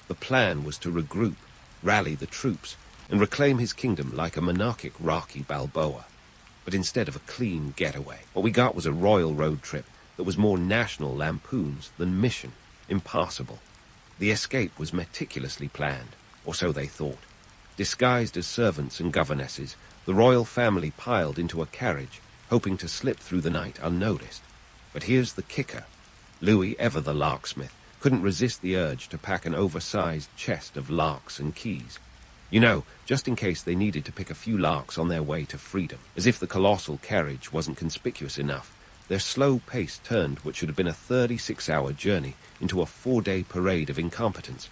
The plan was to regroup, rally the troops, and reclaim his kingdom like a monarchic Rocky Balboa. But instead of a clean getaway, what we got was a royal road trip that was more national lampoons than mission. Impossible. The escape was meticulously planned, or so they thought. Disguised as servants and governesses, the royal family piled into a carriage, hoping to slip through the night unnoticed. But here's the kicker. Louis, ever the larksmith, couldn't resist the urge to pack an oversized chest of larks and keys. You know, just in case they needed to pick a few larks on their way to freedom. As if the colossal carriage wasn't conspicuous enough, their slow pace turned what should have been a 36-hour journey into a 4-day parade of incompetence.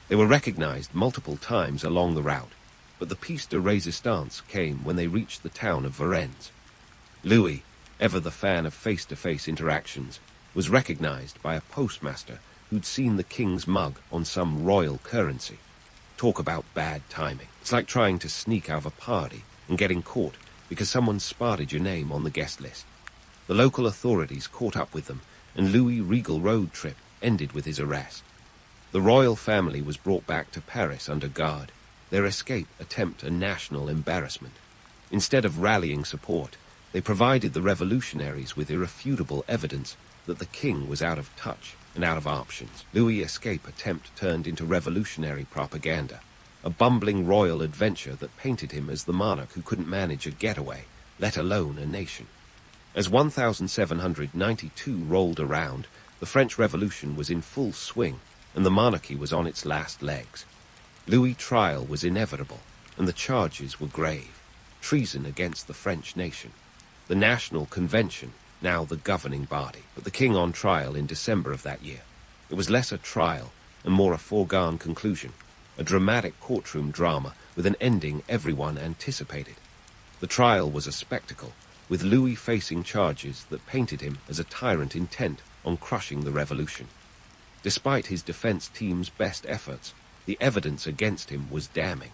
They were recognized multiple times along the route, but the piece de resistance came when they reached the town of Varennes. Louis, ever the fan of face-to-face interactions, was recognized by a postmaster who'd seen the king's mug on some royal currency. Talk about bad timing. It's like trying to sneak out of a party and getting caught because someone spotted your name on the guest list. The local authorities caught up with them, and Louis' regal road trip ended with his arrest. The royal family was brought back to Paris under guard, their escape attempt a national embarrassment. Instead of rallying support, they provided the revolutionaries with irrefutable evidence that the king was out of touch and out of options. Louis' escape attempt turned into revolutionary propaganda, a bumbling royal adventure that painted him as the monarch who couldn't manage a getaway, let alone a nation. As 1792 rolled around, the French Revolution was in full swing, and the monarchy was on its last legs. Louis' trial was inevitable, and the charges were grave. Treason against the French nation. The National Convention, now the governing body, put the king on trial in December of that year. It was less a trial and more a foregone conclusion, a dramatic courtroom drama with an ending everyone anticipated. The trial was a spectacle, with Louis facing charges that painted him as a tyrant intent on crushing the revolution. Despite his defense team's best efforts, the evidence against him was damning.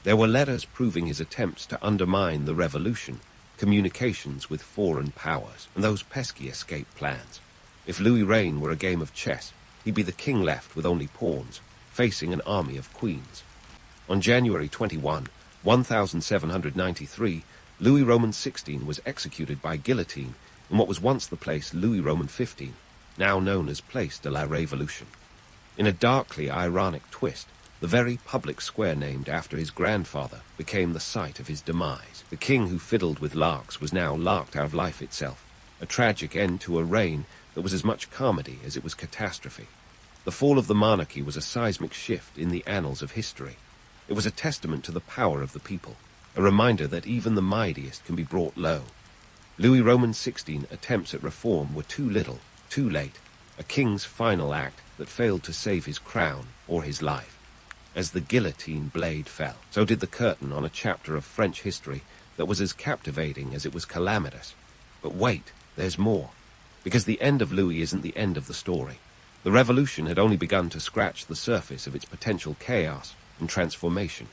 There were letters proving his attempts to undermine the revolution, communications with foreign powers, and those pesky escape plans. If Louis' reign were a game of chess, he'd be the king left with only pawns, facing an army of queens. On January 21, 1793, Louis Roman XVI was executed by guillotine in what was once the place Louis Roman XV, now known as Place de la Révolution. In a darkly ironic twist, the very public square named after his grandfather became the site of his demise. The king who fiddled with larks was now larked out of life itself, a tragic end to a reign that was as much comedy as it was catastrophe. The fall of the monarchy was a seismic shift in the annals of history. It was a testament to the power of the people, a reminder that even the mightiest can be brought low. Louis Roman XVI attempts at reform were too little, too late, a king's final act that failed to save his crown or his life. As the guillotine blade fell, so did the curtain on a chapter of French history that was as captivating as it was calamitous. But wait, there's more. Because the end of Louis isn't the end of the story. The revolution had only begun to scratch the surface of its potential chaos and transformation.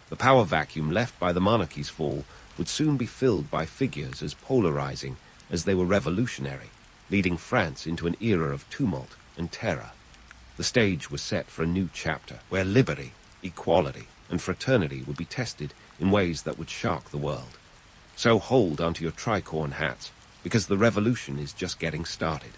The power vacuum left by the monarchy's fall would soon be filled by figures as polarizing as they were revolutionary, leading France into an era of tumult and terror. The stage was set for a new chapter, where liberty, equality, and fraternity would be tested in ways that would shock the world. So hold onto your tricorn hats, because the revolution is just getting started.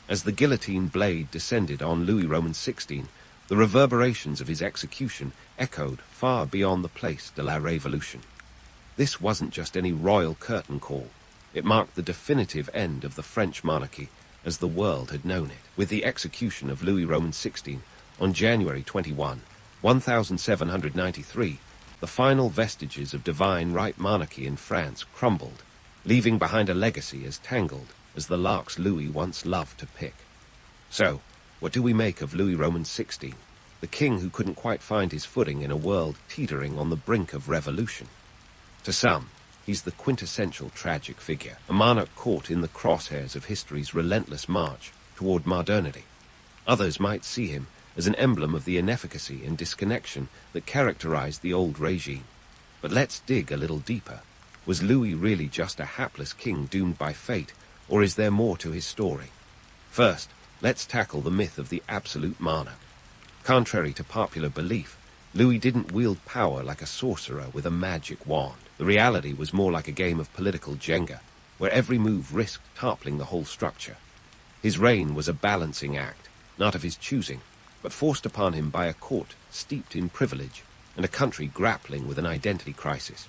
As the guillotine blade descended on Louis Roman XVI, the reverberations of his execution echoed far beyond the Place de la Révolution. This wasn't just any royal curtain call. It marked the definitive end of the French monarchy as the world had known it. With the execution of Louis Roman XVI on January 21, 1793, the final vestiges of divine right monarchy in France crumbled, leaving behind a legacy as tangled as the larks Louis once loved to pick. So, what do we make of Louis Roman XVI, the king who couldn't quite find his footing in a world teetering on the brink of revolution? To some, he's the quintessential tragic figure, a monarch caught in the crosshairs of history's relentless march toward modernity. Others might see him as an emblem of the inefficacy and disconnection that characterized the old regime. But let's dig a little deeper. Was Louis really just a hapless king doomed by fate, or is there more to his story? First, let's tackle the myth of the absolute monarch. Contrary to popular belief, Louis didn't wield power like a sorcerer with a magic wand. The reality was more like a game of political Jenga, where every move risked toppling the whole structure. His reign was a balancing act, not of his choosing, but forced upon him by a court steeped in privilege and a country grappling with an identity crisis.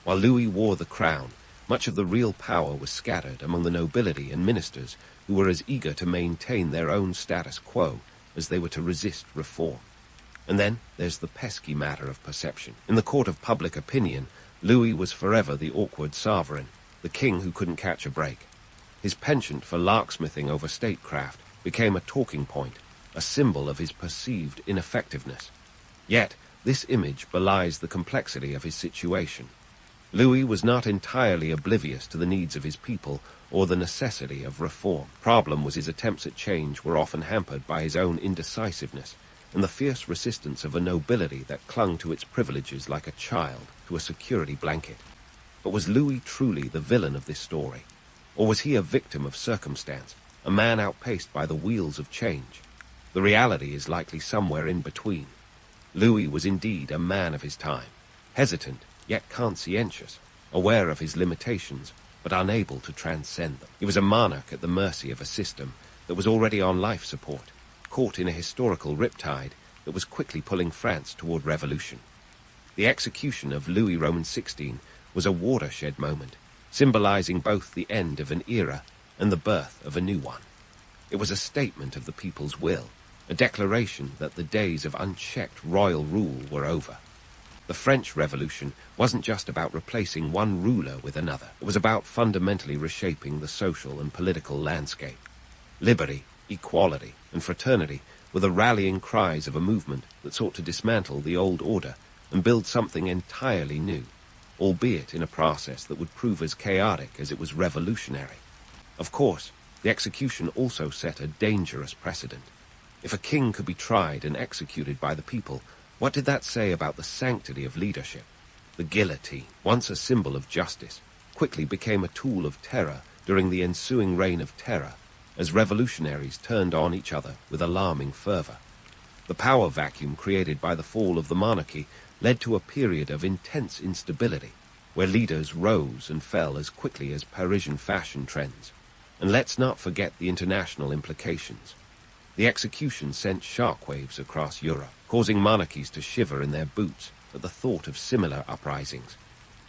While Louis wore the crown, much of the real power was scattered among the nobility and ministers who were as eager to maintain their own status quo as they were to resist reform. And then there's the pesky matter of perception. In the court of public opinion, Louis was forever the awkward sovereign, the king who couldn't catch a break. His penchant for larksmithing over statecraft became a talking point, a symbol of his perceived ineffectiveness. Yet, this image belies the complexity of his situation. Louis was not entirely oblivious to the needs of his people or the necessity of reform. Problem was his attempts at change were often hampered by his own indecisiveness and the fierce resistance of a nobility that clung to its privileges like a child to a security blanket. But was Louis truly the villain of this story? Or was he a victim of circumstance, a man outpaced by the wheels of change? The reality is likely somewhere in between. Louis was indeed a man of his time, hesitant yet conscientious, aware of his limitations but unable to transcend them. He was a monarch at the mercy of a system that was already on life support, caught in a historical riptide that was quickly pulling France toward revolution. The execution of Louis Roman XVI was a watershed moment, symbolizing both the end of an era and the birth of a new one. It was a statement of the people's will, a declaration that the days of unchecked royal rule were over. The French Revolution wasn't just about replacing one ruler with another. It was about fundamentally reshaping the social and political landscape. Liberty, equality, and fraternity were the rallying cries of a movement that sought to dismantle the old order and build something entirely new, albeit in a process that would prove as chaotic as it was revolutionary. Of course, the execution also set a dangerous precedent. If a king could be tried and executed by the people, what did that say about the sanctity of leadership? The guillotine, once a symbol of justice, quickly became a tool of terror during the ensuing reign of terror, as revolutionaries turned on each other with alarming fervor. The power vacuum created by the fall of the monarchy led to a period of intense instability, where leaders rose and fell as quickly as Parisian fashion trends. And let's not forget the international implications. The execution sent shockwaves across Europe, causing monarchies to shiver in their boots at the thought of similar uprisings.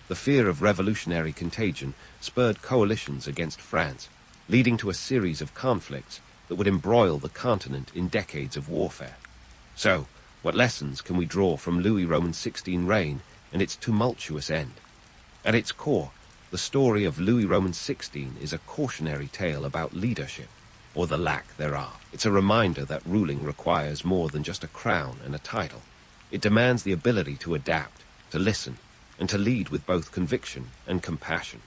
The fear of revolutionary contagion spurred coalitions against France, leading to a series of conflicts that would embroil the continent in decades of warfare. So, what lessons can we draw from Louis Roman XVI reign and its tumultuous end? At its core, the story of Louis Roman XVI is a cautionary tale about leadership, or the lack thereof. It's a reminder that ruling requires more than just a crown and a title. It demands the ability to adapt, to listen, and to lead with both conviction and compassion.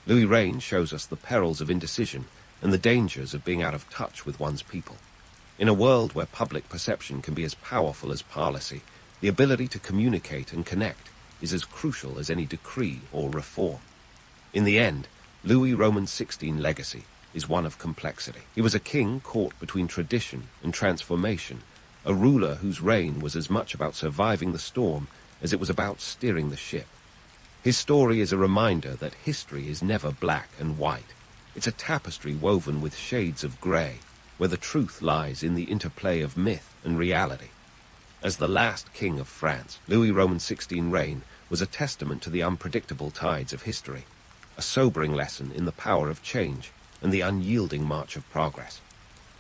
Louis' reign shows us the perils of indecision and the dangers of being out of touch with one's people. In a world where public perception can be as powerful as policy, the ability to communicate and connect is as crucial as any decree or reform. In the end, Louis Roman XVI legacy is one of complexity. He was a king caught between tradition and transformation, a ruler whose reign was as much about surviving the storm as it was about steering the ship. His story is a reminder that history is never black and white. It's a tapestry woven with shades of grey, where the truth lies in the interplay of myth and reality. As the last king of France, Louis Roman XVI reign was a testament to the unpredictable tides of history, a sobering lesson in the power of change and the unyielding march of progress.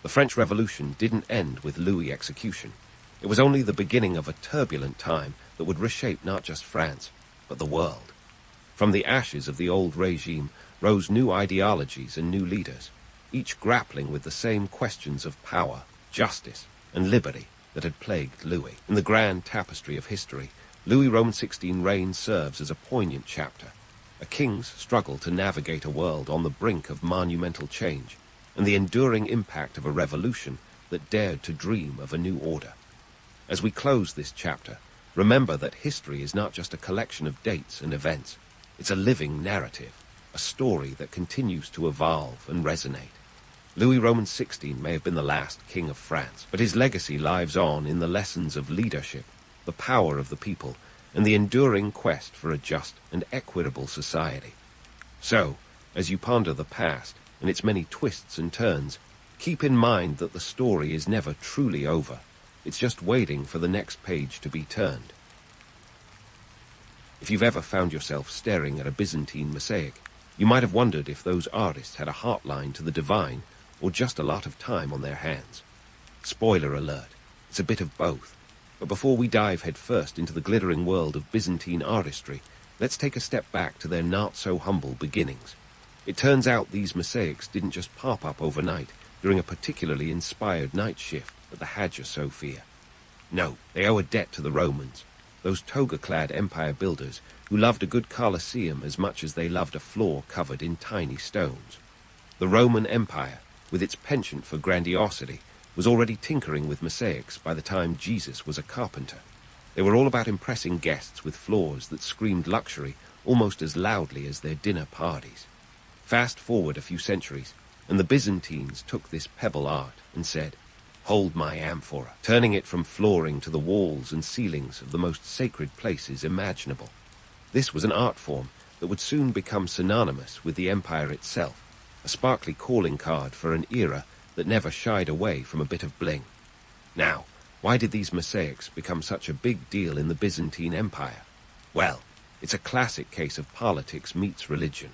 The French Revolution didn't end with Louis' execution. It was only the beginning of a turbulent time that would reshape not just France, but the world. From the ashes of the old regime rose new ideologies and new leaders, each grappling with the same questions of power, justice, and liberty that had plagued Louis. In the grand tapestry of history, Louis Roman XVI reign serves as a poignant chapter, a king's struggle to navigate a world on the brink of monumental change, and the enduring impact of a revolution that dared to dream of a new order. As we close this chapter, remember that history is not just a collection of dates and events. It's a living narrative, a story that continues to evolve and resonate. Louis Roman XVI may have been the last king of France, but his legacy lives on in the lessons of leadership, the power of the people, and the enduring quest for a just and equitable society. So, as you ponder the past and its many twists and turns, keep in mind that the story is never truly over. It's just waiting for the next page to be turned. If you've ever found yourself staring at a Byzantine mosaic, you might have wondered if those artists had a heart line to the divine or just a lot of time on their hands. Spoiler alert, it's a bit of both. But before we dive headfirst into the glittering world of Byzantine artistry, let's take a step back to their not-so-humble beginnings. It turns out these mosaics didn't just pop up overnight during a particularly inspired night shift at the Hagia Sophia. No, they owe a debt to the Romans, those toga-clad empire builders who loved a good Colosseum as much as they loved a floor covered in tiny stones. The Roman Empire, with its penchant for grandiosity, was already tinkering with mosaics by the time Jesus was a carpenter. They were all about impressing guests with floors that screamed luxury almost as loudly as their dinner parties. Fast forward a few centuries, and the Byzantines took this pebble art and said, "Hold my amphora," turning it from flooring to the walls and ceilings of the most sacred places imaginable. This was an art form that would soon become synonymous with the empire itself, a sparkly calling card for an era that never shied away from a bit of bling. Now, why did these mosaics become such a big deal in the Byzantine Empire? Well, it's a classic case of politics meets religion.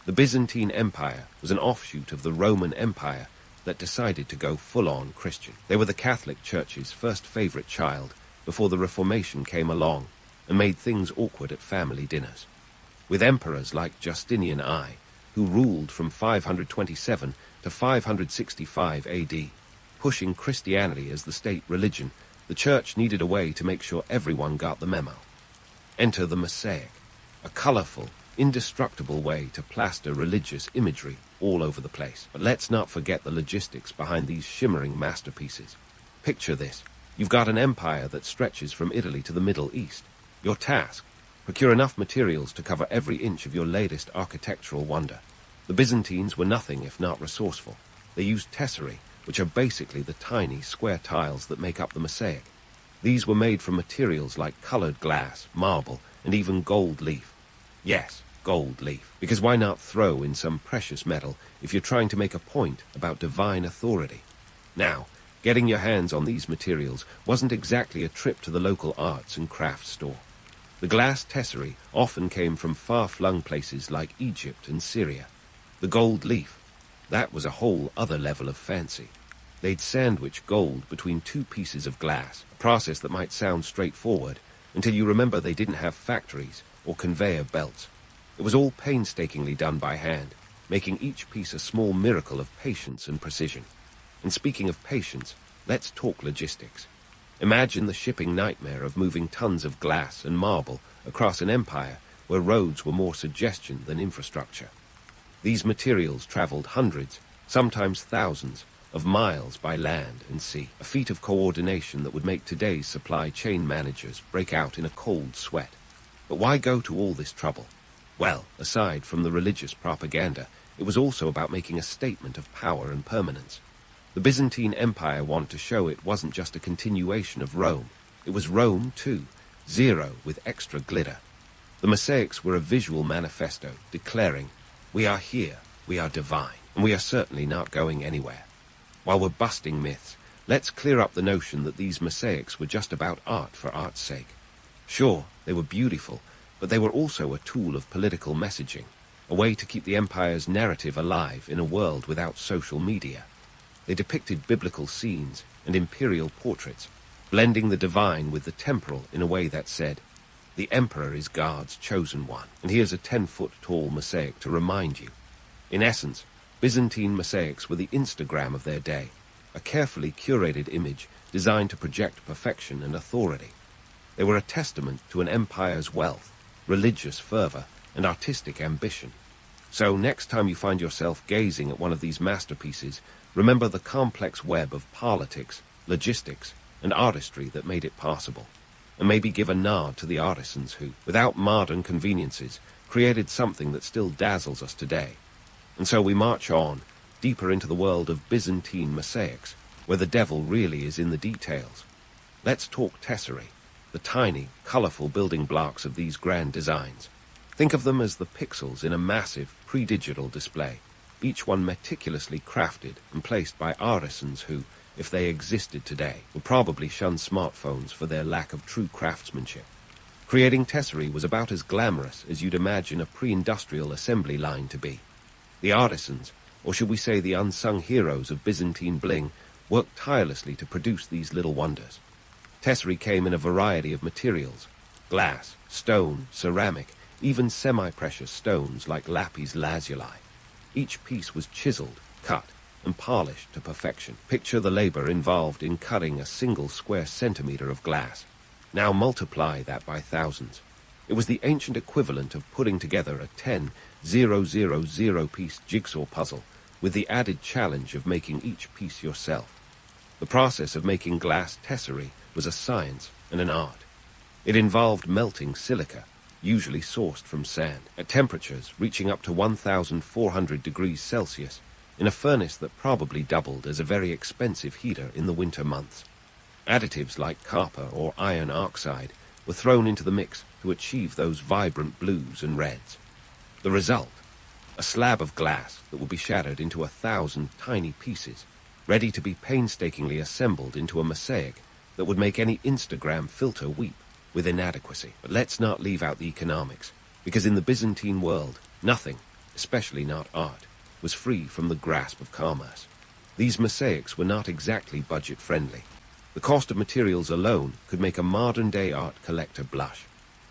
The Byzantine Empire was an offshoot of the Roman Empire that decided to go full-on Christian. They were the Catholic Church's first favorite child before the Reformation came along and made things awkward at family dinners. With emperors like Justinian I, who ruled from 527 to 565 AD, pushing Christianity as the state religion, the church needed a way to make sure everyone got the memo. Enter the mosaic, a colorful, indestructible way to plaster religious imagery all over the place. But let's not forget the logistics behind these shimmering masterpieces. Picture this. You've got an empire that stretches from Italy to the Middle East. Your task: procure enough materials to cover every inch of your latest architectural wonder. The Byzantines were nothing if not resourceful. They used tesserae, which are basically the tiny square tiles that make up the mosaic. These were made from materials like colored glass, marble, and even gold leaf. Yes, gold leaf. Because why not throw in some precious metal if you're trying to make a point about divine authority? Now, getting your hands on these materials wasn't exactly a trip to the local arts and crafts store. The glass tesserae often came from far-flung places like Egypt and Syria. The gold leaf, that was a whole other level of fancy. They'd sandwich gold between two pieces of glass, a process that might sound straightforward until you remember they didn't have factories or conveyor belts. It was all painstakingly done by hand, making each piece a small miracle of patience and precision. And speaking of patience, let's talk logistics. Imagine the shipping nightmare of moving tons of glass and marble across an empire where roads were more suggestion than infrastructure. These materials traveled hundreds, sometimes thousands, of miles by land and sea, a feat of coordination that would make today's supply chain managers break out in a cold sweat. But why go to all this trouble? Well, aside from the religious propaganda, it was also about making a statement of power and permanence. The Byzantine Empire wanted to show it wasn't just a continuation of Rome. It was Rome, too, zero with extra glitter. The mosaics were a visual manifesto declaring, "We are here, we are divine, and we are certainly not going anywhere." While we're busting myths, let's clear up the notion that these mosaics were just about art for art's sake. Sure, they were beautiful, but they were also a tool of political messaging, a way to keep the empire's narrative alive in a world without social media. They depicted biblical scenes and imperial portraits, blending the divine with the temporal in a way that said, "The emperor is God's chosen one, and here's a 10-foot-tall mosaic to remind you." In essence, Byzantine mosaics were the Instagram of their day, a carefully curated image designed to project perfection and authority. They were a testament to an empire's wealth, religious fervor, and artistic ambition. So next time you find yourself gazing at one of these masterpieces, remember the complex web of politics, logistics, and artistry that made it possible. And maybe give a nod to the artisans who, without modern conveniences, created something that still dazzles us today. And so we march on, deeper into the world of Byzantine mosaics, where the devil really is in the details. Let's talk tesserae. the tiny, colorful building blocks of these grand designs. Think of them as the pixels in a massive, pre-digital display, each one meticulously crafted and placed by artisans who, if they existed today, would probably shun smartphones for their lack of true craftsmanship. Creating tesserae was about as glamorous as you'd imagine a pre-industrial assembly line to be. The artisans, or should we say the unsung heroes of Byzantine bling, worked tirelessly to produce these little wonders. Tesserae came in a variety of materials: glass, stone, ceramic, even semi-precious stones like lapis lazuli. Each piece was chiseled, cut, and polished to perfection. Picture the labor involved in cutting a single square centimeter of glass. Now multiply that by thousands. It was the ancient equivalent of putting together a 10,000-piece jigsaw puzzle, with the added challenge of making each piece yourself. The process of making glass tesserae was a science and an art. It involved melting silica, usually sourced from sand, at temperatures reaching up to 1,400 degrees Celsius, in a furnace that probably doubled as a very expensive heater in the winter months. Additives like copper or iron oxide were thrown into the mix to achieve those vibrant blues and reds. The result? A slab of glass that would be shattered into 1,000 tiny pieces, ready to be painstakingly assembled into a mosaic that would make any Instagram filter weep with inadequacy. But let's not leave out the economics, because in the Byzantine world, nothing, especially not art, was free from the grasp of commerce. These mosaics were not exactly budget-friendly. The cost of materials alone could make a modern-day art collector blush.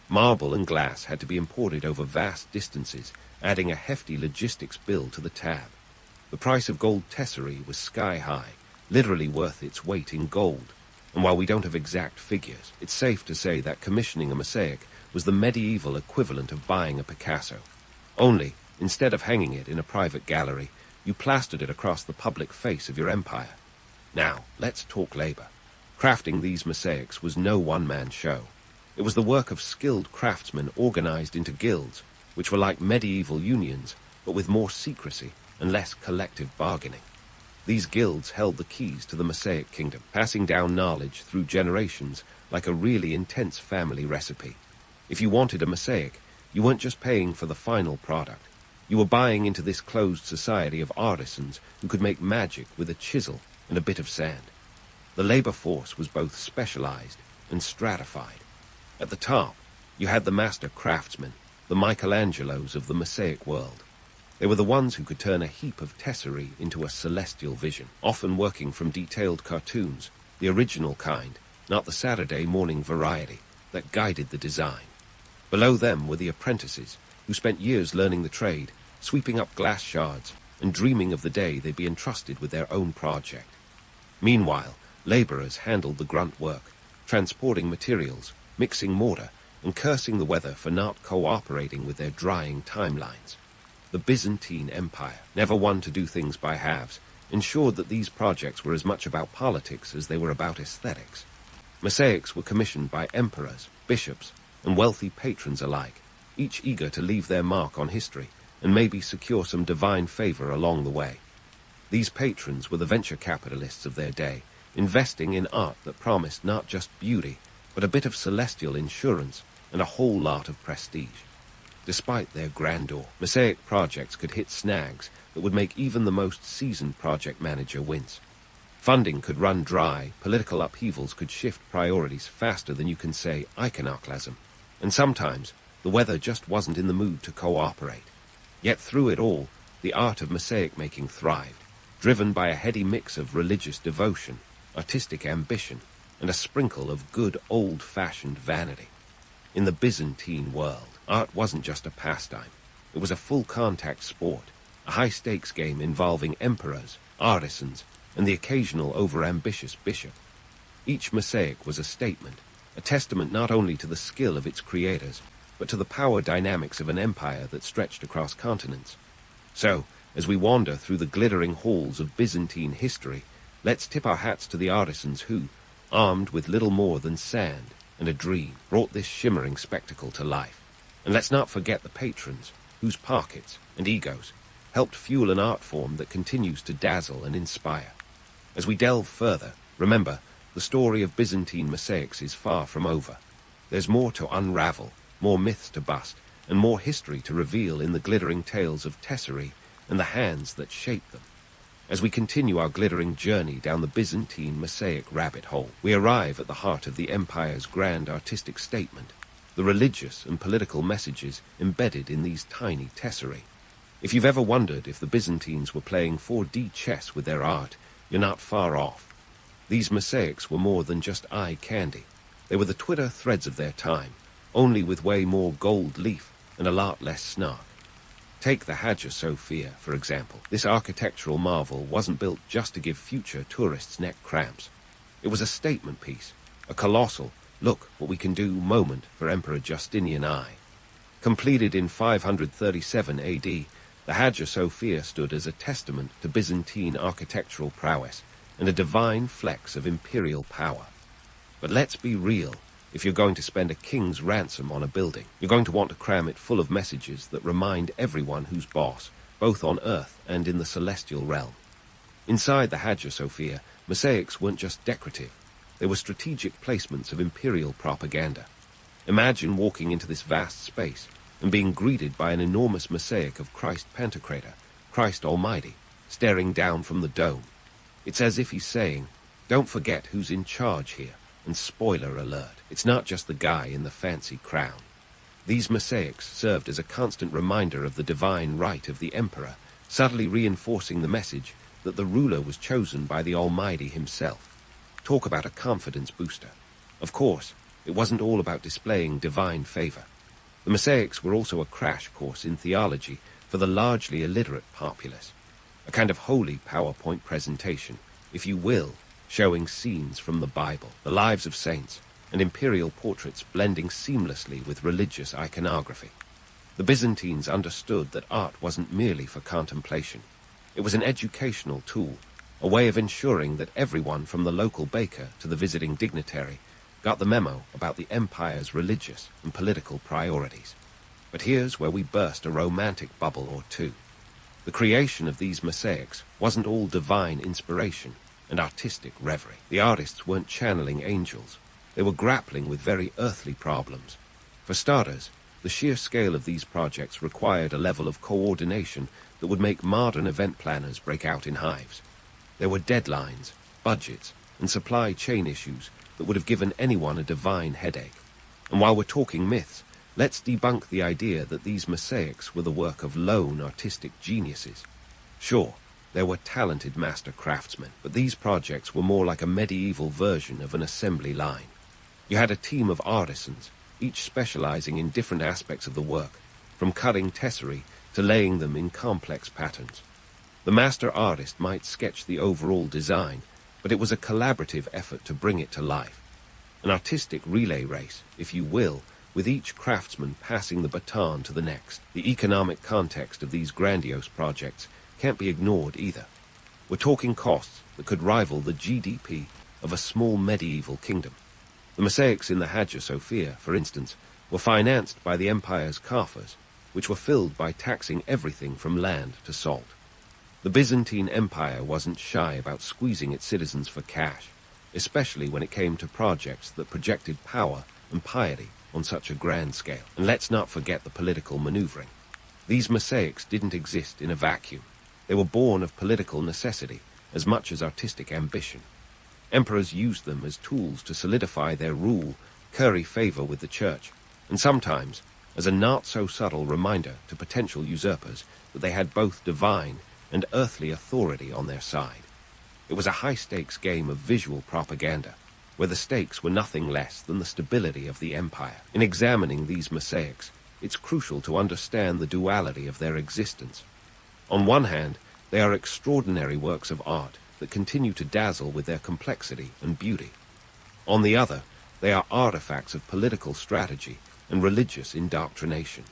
Marble and glass had to be imported over vast distances, adding a hefty logistics bill to the tab. The price of gold tesserae was sky-high, literally worth its weight in gold. And while we don't have exact figures, it's safe to say that commissioning a mosaic was the medieval equivalent of buying a Picasso. Only, instead of hanging it in a private gallery, you plastered it across the public face of your empire. Now, let's talk labor. Crafting these mosaics was no one-man show. It was the work of skilled craftsmen organized into guilds, which were like medieval unions, but with more secrecy and less collective bargaining. These guilds held the keys to the Mosaic kingdom, passing down knowledge through generations like a really intense family recipe. If you wanted a mosaic, you weren't just paying for the final product. You were buying into this closed society of artisans who could make magic with a chisel and a bit of sand. The labor force was both specialized and stratified. At the top, you had the master craftsmen, the Michelangelos of the Mosaic world. They were the ones who could turn a heap of tesserae into a celestial vision, often working from detailed cartoons, the original kind, not the Saturday morning variety, that guided the design. Below them were the apprentices, who spent years learning the trade, sweeping up glass shards, and dreaming of the day they'd be entrusted with their own project. Meanwhile, laborers handled the grunt work, transporting materials, mixing mortar, and cursing the weather for not cooperating with their drying timelines. The Byzantine Empire, never one to do things by halves, ensured that these projects were as much about politics as they were about aesthetics. Mosaics were commissioned by emperors, bishops, and wealthy patrons alike, each eager to leave their mark on history and maybe secure some divine favor along the way. These patrons were the venture capitalists of their day, investing in art that promised not just beauty, but a bit of celestial insurance and a whole lot of prestige. Despite their grandeur, Mosaic projects could hit snags that would make even the most seasoned project manager wince. Funding could run dry, political upheavals could shift priorities faster than you can say iconoclasm, and sometimes the weather just wasn't in the mood to cooperate. Yet through it all, the art of mosaic making thrived, driven by a heady mix of religious devotion, artistic ambition, and a sprinkle of good old-fashioned vanity. In the Byzantine world, art wasn't just a pastime. It was a full-contact sport, a high-stakes game involving emperors, artisans, and the occasional over-ambitious bishop. Each mosaic was a statement, a testament not only to the skill of its creators, but to the power dynamics of an empire that stretched across continents. So, as we wander through the glittering halls of Byzantine history, let's tip our hats to the artisans who, armed with little more than sand and a dream, brought this shimmering spectacle to life. And let's not forget the patrons, whose pockets and egos helped fuel an art form that continues to dazzle and inspire. As we delve further, remember, the story of Byzantine mosaics is far from over. There's more to unravel, more myths to bust, and more history to reveal in the glittering tales of tesserae and the hands that shape them. As we continue our glittering journey down the Byzantine Mosaic rabbit hole, we arrive at the heart of the empire's grand artistic statement, the religious and political messages embedded in these tiny tesserae. If you've ever wondered if the Byzantines were playing 4D chess with their art, you're not far off. These mosaics were more than just eye candy. They were the Twitter threads of their time, only with way more gold leaf and a lot less snark. Take the Hagia Sophia, for example. This architectural marvel wasn't built just to give future tourists neck cramps. It was a statement piece, a colossal, look what we can do moment for Emperor Justinian I. Completed in 537 AD, the Hagia Sophia stood as a testament to Byzantine architectural prowess and a divine flex of imperial power. But let's be real. If you're going to spend a king's ransom on a building, you're going to want to cram it full of messages that remind everyone who's boss, both on Earth and in the celestial realm. Inside the Hagia Sophia, mosaics weren't just decorative. They were strategic placements of imperial propaganda. Imagine walking into this vast space and being greeted by an enormous mosaic of Christ Pantocrator, Christ Almighty, staring down from the dome. It's as if he's saying, don't forget who's in charge here. And spoiler alert, it's not just the guy in the fancy crown. These mosaics served as a constant reminder of the divine right of the emperor, subtly reinforcing the message that the ruler was chosen by the Almighty himself. Talk about a confidence booster. Of course, it wasn't all about displaying divine favor. The mosaics were also a crash course in theology for the largely illiterate populace, a kind of holy PowerPoint presentation, if you will, showing scenes from the Bible, the lives of saints, and imperial portraits blending seamlessly with religious iconography. The Byzantines understood that art wasn't merely for contemplation. It was an educational tool, a way of ensuring that everyone from the local baker to the visiting dignitary got the memo about the empire's religious and political priorities. But here's where we burst a romantic bubble or two. The creation of these mosaics wasn't all divine inspiration and artistic reverie. The artists weren't channeling angels. They were grappling with very earthly problems. For starters, the sheer scale of these projects required a level of coordination that would make modern event planners break out in hives. There were deadlines, budgets, and supply chain issues that would have given anyone a divine headache. And while we're talking myths, let's debunk the idea that these mosaics were the work of lone artistic geniuses. Sure, there were talented master craftsmen, but these projects were more like a medieval version of an assembly line. You had a team of artisans, each specializing in different aspects of the work, from cutting tesserae to laying them in complex patterns. The master artist might sketch the overall design, but it was a collaborative effort to bring it to life. An artistic relay race, if you will, with each craftsman passing the baton to the next. The economic context of these grandiose projects can't be ignored either. We're talking costs that could rival the GDP of a small medieval kingdom. The mosaics in the Hagia Sophia, for instance, were financed by the empire's coffers, which were filled by taxing everything from land to salt. The Byzantine Empire wasn't shy about squeezing its citizens for cash, especially when it came to projects that projected power and piety on such a grand scale. And let's not forget the political maneuvering. These mosaics didn't exist in a vacuum. They were born of political necessity as much as artistic ambition. Emperors used them as tools to solidify their rule, curry favor with the church, and sometimes as a not-so-subtle reminder to potential usurpers that they had both divine and earthly authority on their side. It was a high-stakes game of visual propaganda, where the stakes were nothing less than the stability of the empire. In examining these mosaics, it's crucial to understand the duality of their existence. On one hand, they are extraordinary works of art that continue to dazzle with their complexity and beauty. On the other, they are artifacts of political strategy and religious indoctrination.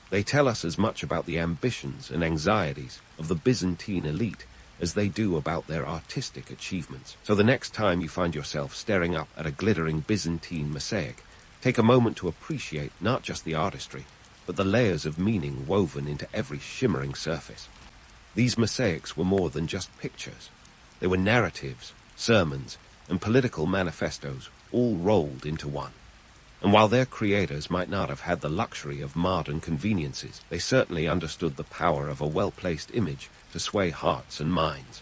They tell us as much about the ambitions and anxieties of the Byzantine elite as they do about their artistic achievements. So the next time you find yourself staring up at a glittering Byzantine mosaic, take a moment to appreciate not just the artistry, but the layers of meaning woven into every shimmering surface. These mosaics were more than just pictures. They were narratives, sermons, and political manifestos all rolled into one. And while their creators might not have had the luxury of modern conveniences, they certainly understood the power of a well-placed image to sway hearts and minds.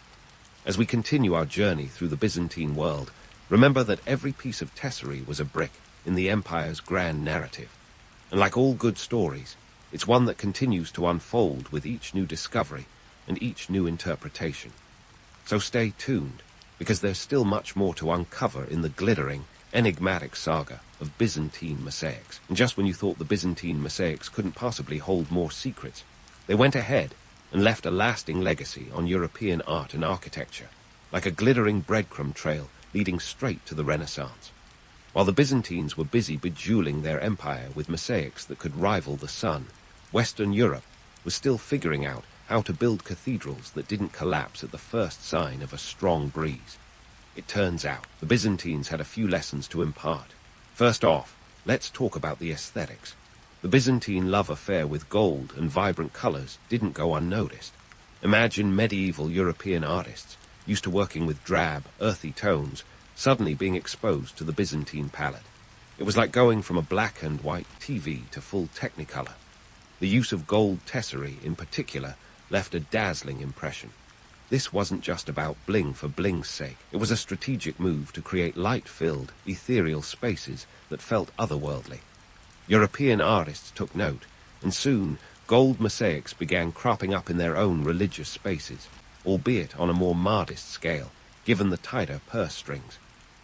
As we continue our journey through the Byzantine world, remember that every piece of tesserae was a brick in the empire's grand narrative. And like all good stories, it's one that continues to unfold with each new discovery and each new interpretation. So stay tuned, because there's still much more to uncover in the glittering, enigmatic saga of Byzantine mosaics. And just when you thought the Byzantine mosaics couldn't possibly hold more secrets, they went ahead and left a lasting legacy on European art and architecture, like a glittering breadcrumb trail leading straight to the Renaissance. While the Byzantines were busy bejeweling their empire with mosaics that could rival the sun, Western Europe was still figuring out how to build cathedrals that didn't collapse at the first sign of a strong breeze. It turns out the Byzantines had a few lessons to impart. First off, let's talk about the aesthetics. The Byzantine love affair with gold and vibrant colors didn't go unnoticed. Imagine medieval European artists, used to working with drab, earthy tones, suddenly being exposed to the Byzantine palette. It was like going from a black and white TV to full Technicolor. The use of gold tesserae, in particular, left a dazzling impression. This wasn't just about bling for bling's sake. It was a strategic move to create light-filled, ethereal spaces that felt otherworldly. European artists took note, and soon gold mosaics began cropping up in their own religious spaces, albeit on a more modest scale, given the tighter purse strings.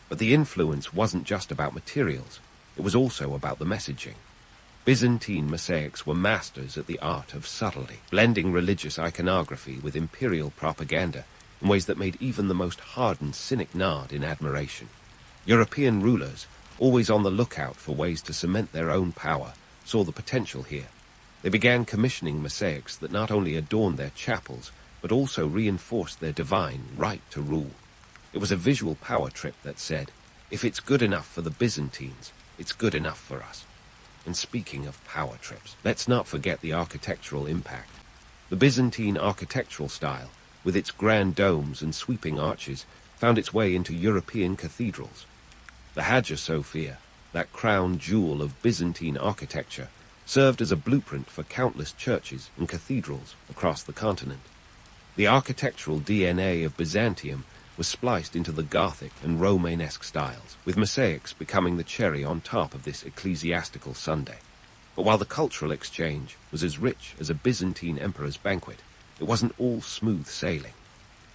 But the influence wasn't just about materials, it was also about the messaging. Byzantine mosaics were masters at the art of subtlety, blending religious iconography with imperial propaganda in ways that made even the most hardened cynic nod in admiration. European rulers, always on the lookout for ways to cement their own power, saw the potential here. They began commissioning mosaics that not only adorned their chapels, but also reinforced their divine right to rule. It was a visual power trip that said, if it's good enough for the Byzantines, it's good enough for us. And speaking of power trips, let's not forget the architectural impact. The Byzantine architectural style, with its grand domes and sweeping arches, found its way into European cathedrals. The Hagia Sophia, that crown jewel of Byzantine architecture, served as a blueprint for countless churches and cathedrals across the continent. The architectural DNA of Byzantium was spliced into the Gothic and Romanesque styles, with mosaics becoming the cherry on top of this ecclesiastical sundae. But while the cultural exchange was as rich as a Byzantine emperor's banquet, it wasn't all smooth sailing.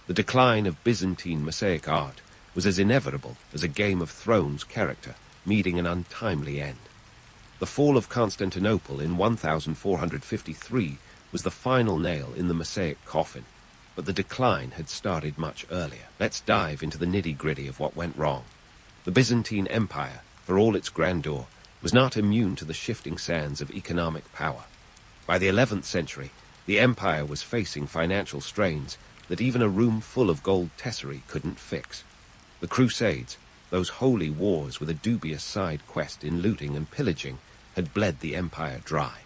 The decline of Byzantine mosaic art was as inevitable as a Game of Thrones character meeting an untimely end. The fall of Constantinople in 1453 was the final nail in the mosaic coffin, but the decline had started much earlier. Let's dive into the nitty-gritty of what went wrong. The Byzantine Empire, for all its grandeur, was not immune to the shifting sands of economic power. By the 11th century, the empire was facing financial strains that even a room full of gold tesserae couldn't fix. The Crusades, those holy wars with a dubious side quest in looting and pillaging, had bled the empire dry.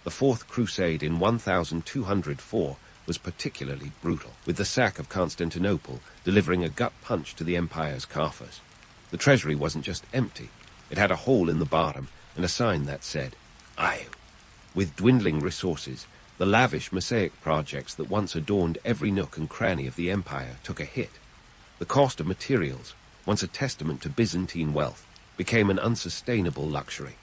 The Fourth Crusade in 1204 was particularly brutal, with the sack of Constantinople delivering a gut punch to the empire's coffers. The treasury wasn't just empty, it had a hole in the bottom and a sign that said, "Aye." With dwindling resources, the lavish mosaic projects that once adorned every nook and cranny of the empire took a hit. The cost of materials, once a testament to Byzantine wealth, became an unsustainable luxury.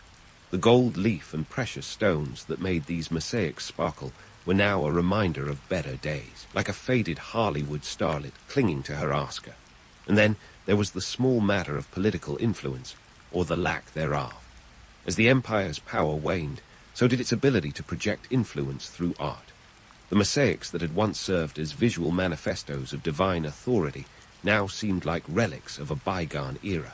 The gold leaf and precious stones that made these mosaics sparkle were now a reminder of better days, like a faded Hollywood starlet clinging to her Oscar. And then there was the small matter of political influence, or the lack thereof. As the empire's power waned, so did its ability to project influence through art. The mosaics that had once served as visual manifestos of divine authority now seemed like relics of a bygone era.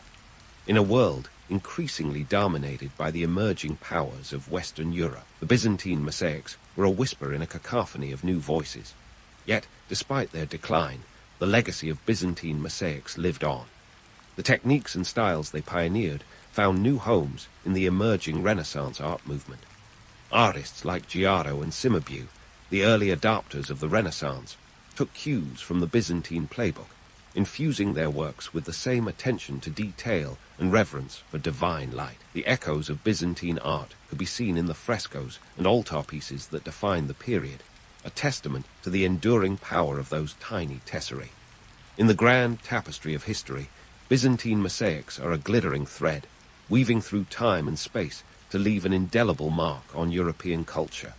In a world increasingly dominated by the emerging powers of Western Europe, the Byzantine mosaics were a whisper in a cacophony of new voices. Yet, despite their decline, the legacy of Byzantine mosaics lived on. The techniques and styles they pioneered found new homes in the emerging Renaissance art movement. Artists like Giotto and Cimabue, the early adopters of the Renaissance, took cues from the Byzantine playbook, infusing their works with the same attention to detail and reverence for divine light. The echoes of Byzantine art could be seen in the frescoes and altarpieces that define the period, a testament to the enduring power of those tiny tesserae. In the grand tapestry of history, Byzantine mosaics are a glittering thread, weaving through time and space to leave an indelible mark on European culture.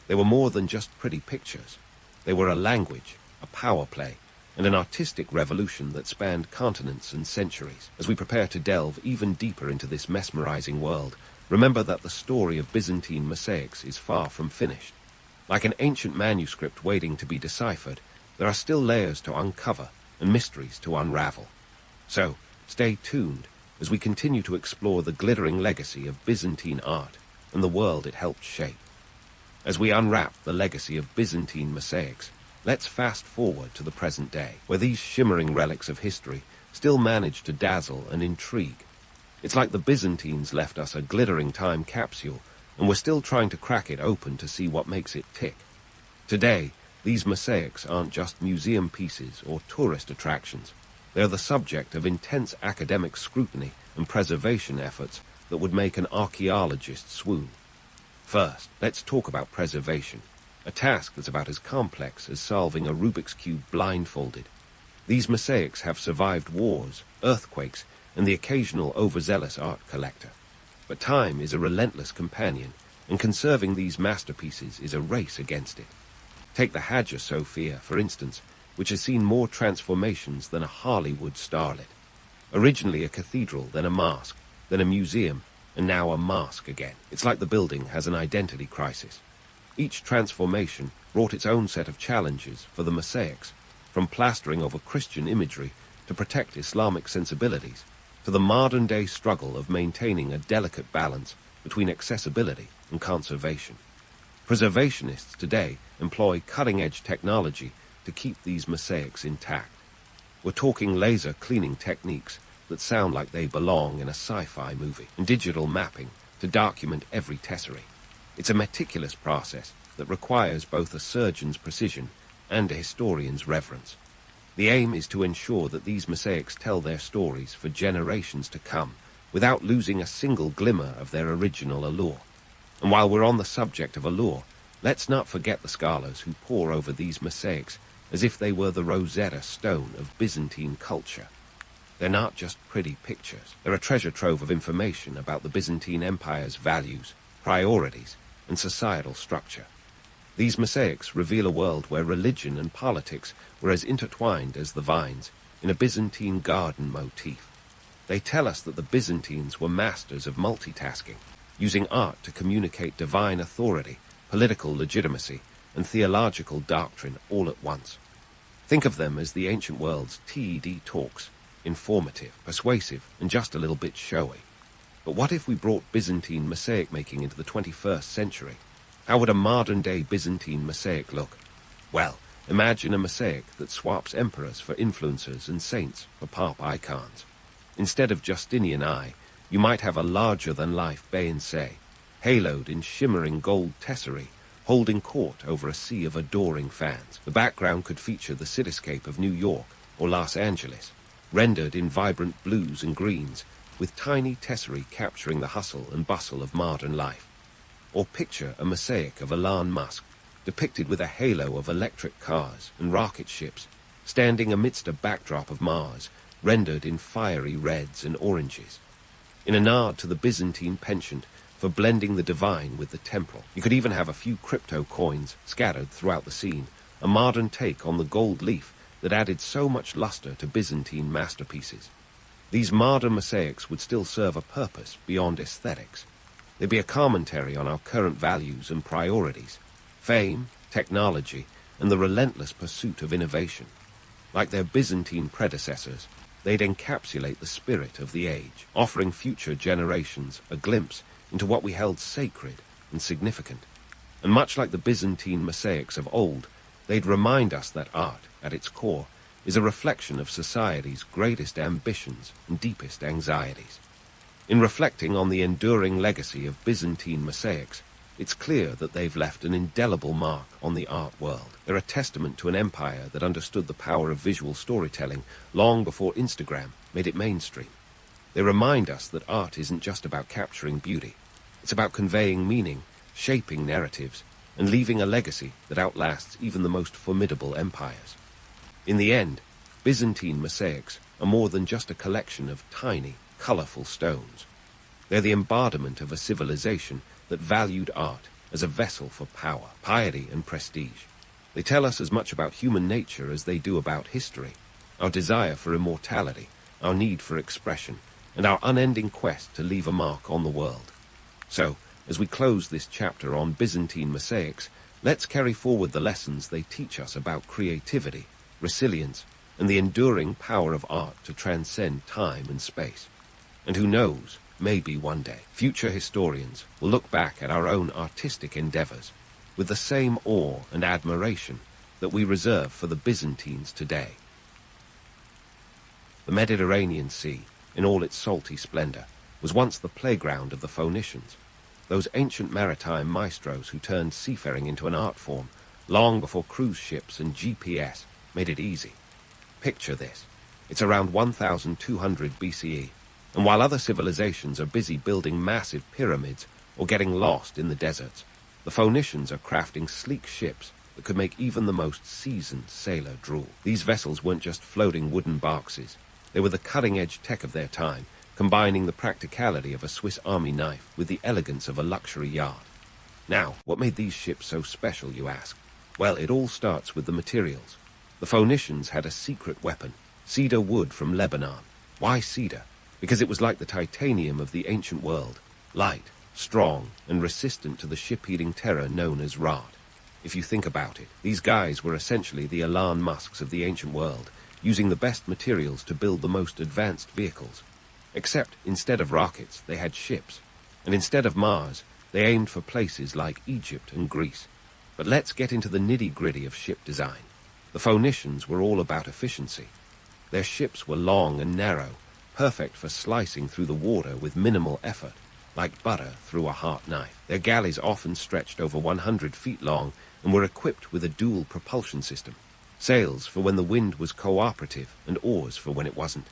They were more than just pretty pictures. They were a language, a power play, and an artistic revolution that spanned continents and centuries. As we prepare to delve even deeper into this mesmerizing world, remember that the story of Byzantine mosaics is far from finished. Like an ancient manuscript waiting to be deciphered, there are still layers to uncover and mysteries to unravel. So, stay tuned as we continue to explore the glittering legacy of Byzantine art and the world it helped shape. As we unwrap the legacy of Byzantine mosaics, let's fast forward to the present day, where these shimmering relics of history still manage to dazzle and intrigue. It's like the Byzantines left us a glittering time capsule, and we're still trying to crack it open to see what makes it tick. Today, these mosaics aren't just museum pieces or tourist attractions. They're the subject of intense academic scrutiny and preservation efforts that would make an archaeologist swoon. First, let's talk about preservation, a task that's about as complex as solving a Rubik's Cube blindfolded. These mosaics have survived wars, earthquakes, and the occasional overzealous art collector. But time is a relentless companion, and conserving these masterpieces is a race against it. Take the Hagia Sophia, for instance, which has seen more transformations than a Hollywood starlet. Originally a cathedral, then a mosque, then a museum, and now a mosque again. It's like the building has an identity crisis. Each transformation brought its own set of challenges for the mosaics, from plastering over Christian imagery to protect Islamic sensibilities, to the modern-day struggle of maintaining a delicate balance between accessibility and conservation. Preservationists today employ cutting-edge technology to keep these mosaics intact. We're talking laser cleaning techniques that sound like they belong in a sci-fi movie, and digital mapping to document every tesserae. It's a meticulous process that requires both a surgeon's precision and a historian's reverence. The aim is to ensure that these mosaics tell their stories for generations to come, without losing a single glimmer of their original allure. And while we're on the subject of allure, let's not forget the scholars who pore over these mosaics as if they were the Rosetta Stone of Byzantine culture. They're not just pretty pictures. They're a treasure trove of information about the Byzantine Empire's values, priorities, and societal structure. These mosaics reveal a world where religion and politics were as intertwined as the vines in a Byzantine garden motif. They tell us that the Byzantines were masters of multitasking, using art to communicate divine authority, political legitimacy, and theological doctrine all at once. Think of them as the ancient world's TED talks, informative, persuasive, and just a little bit showy. But what if we brought Byzantine mosaic making into the 21st century? How would a modern-day Byzantine mosaic look? Well, imagine a mosaic that swaps emperors for influencers and saints for pop icons. Instead of Justinian I, you might have a larger-than-life Beyoncé, haloed in shimmering gold tesserae, holding court over a sea of adoring fans. The background could feature the cityscape of New York or Los Angeles, rendered in vibrant blues and greens, with tiny tesserae capturing the hustle and bustle of modern life. Or picture a mosaic of Elon Musk, depicted with a halo of electric cars and rocket ships, standing amidst a backdrop of Mars, rendered in fiery reds and oranges. In a nod to the Byzantine penchant for blending the divine with the temporal, you could even have a few crypto coins scattered throughout the scene, a modern take on the gold leaf that added so much luster to Byzantine masterpieces. These modern mosaics would still serve a purpose beyond aesthetics. They'd be a commentary on our current values and priorities, fame, technology, and the relentless pursuit of innovation. Like their Byzantine predecessors, they'd encapsulate the spirit of the age, offering future generations a glimpse into what we held sacred and significant. And much like the Byzantine mosaics of old, they'd remind us that art, at its core, is a reflection of society's greatest ambitions and deepest anxieties. In reflecting on the enduring legacy of Byzantine mosaics, It's clear that they've left an indelible mark on the art world. They're a testament to an empire that understood the power of visual storytelling long before Instagram made it mainstream. They remind us that art isn't just about capturing beauty. It's about conveying meaning, shaping narratives, and leaving a legacy that outlasts even the most formidable empires. In the end, Byzantine mosaics are more than just a collection of tiny, colorful stones. They're the embodiment of a civilization that valued art as a vessel for power, piety, and prestige. They tell us as much about human nature as they do about history, our desire for immortality, our need for expression, and our unending quest to leave a mark on the world. So, as we close this chapter on Byzantine mosaics, let's carry forward the lessons they teach us about creativity, resilience, and the enduring power of art to transcend time and space. And who knows, maybe one day, future historians will look back at our own artistic endeavors with the same awe and admiration that we reserve for the Byzantines today. The Mediterranean Sea, in all its salty splendor, was once the playground of the Phoenicians, those ancient maritime maestros who turned seafaring into an art form long before cruise ships and GPS made it easy. Picture this. It's around 1200 BCE, and while other civilizations are busy building massive pyramids or getting lost in the deserts, the Phoenicians are crafting sleek ships that could make even the most seasoned sailor drool. These vessels weren't just floating wooden boxes. They were the cutting-edge tech of their time, combining the practicality of a Swiss Army knife with the elegance of a luxury yacht. Now, what made these ships so special, you ask? Well, it all starts with the materials. The Phoenicians had a secret weapon, cedar wood from Lebanon. Why cedar? Because it was like the titanium of the ancient world, light, strong, and resistant to the ship-eating terror known as rot. If you think about it, these guys were essentially the Elon Musks of the ancient world, using the best materials to build the most advanced vehicles. Except, instead of rockets, they had ships. And instead of Mars, they aimed for places like Egypt and Greece. But let's get into the nitty-gritty of ship design. The Phoenicians were all about efficiency. Their ships were long and narrow, perfect for slicing through the water with minimal effort, like butter through a hot knife. Their galleys often stretched over 100 feet long and were equipped with a dual propulsion system. Sails for when the wind was cooperative and oars for when it wasn't.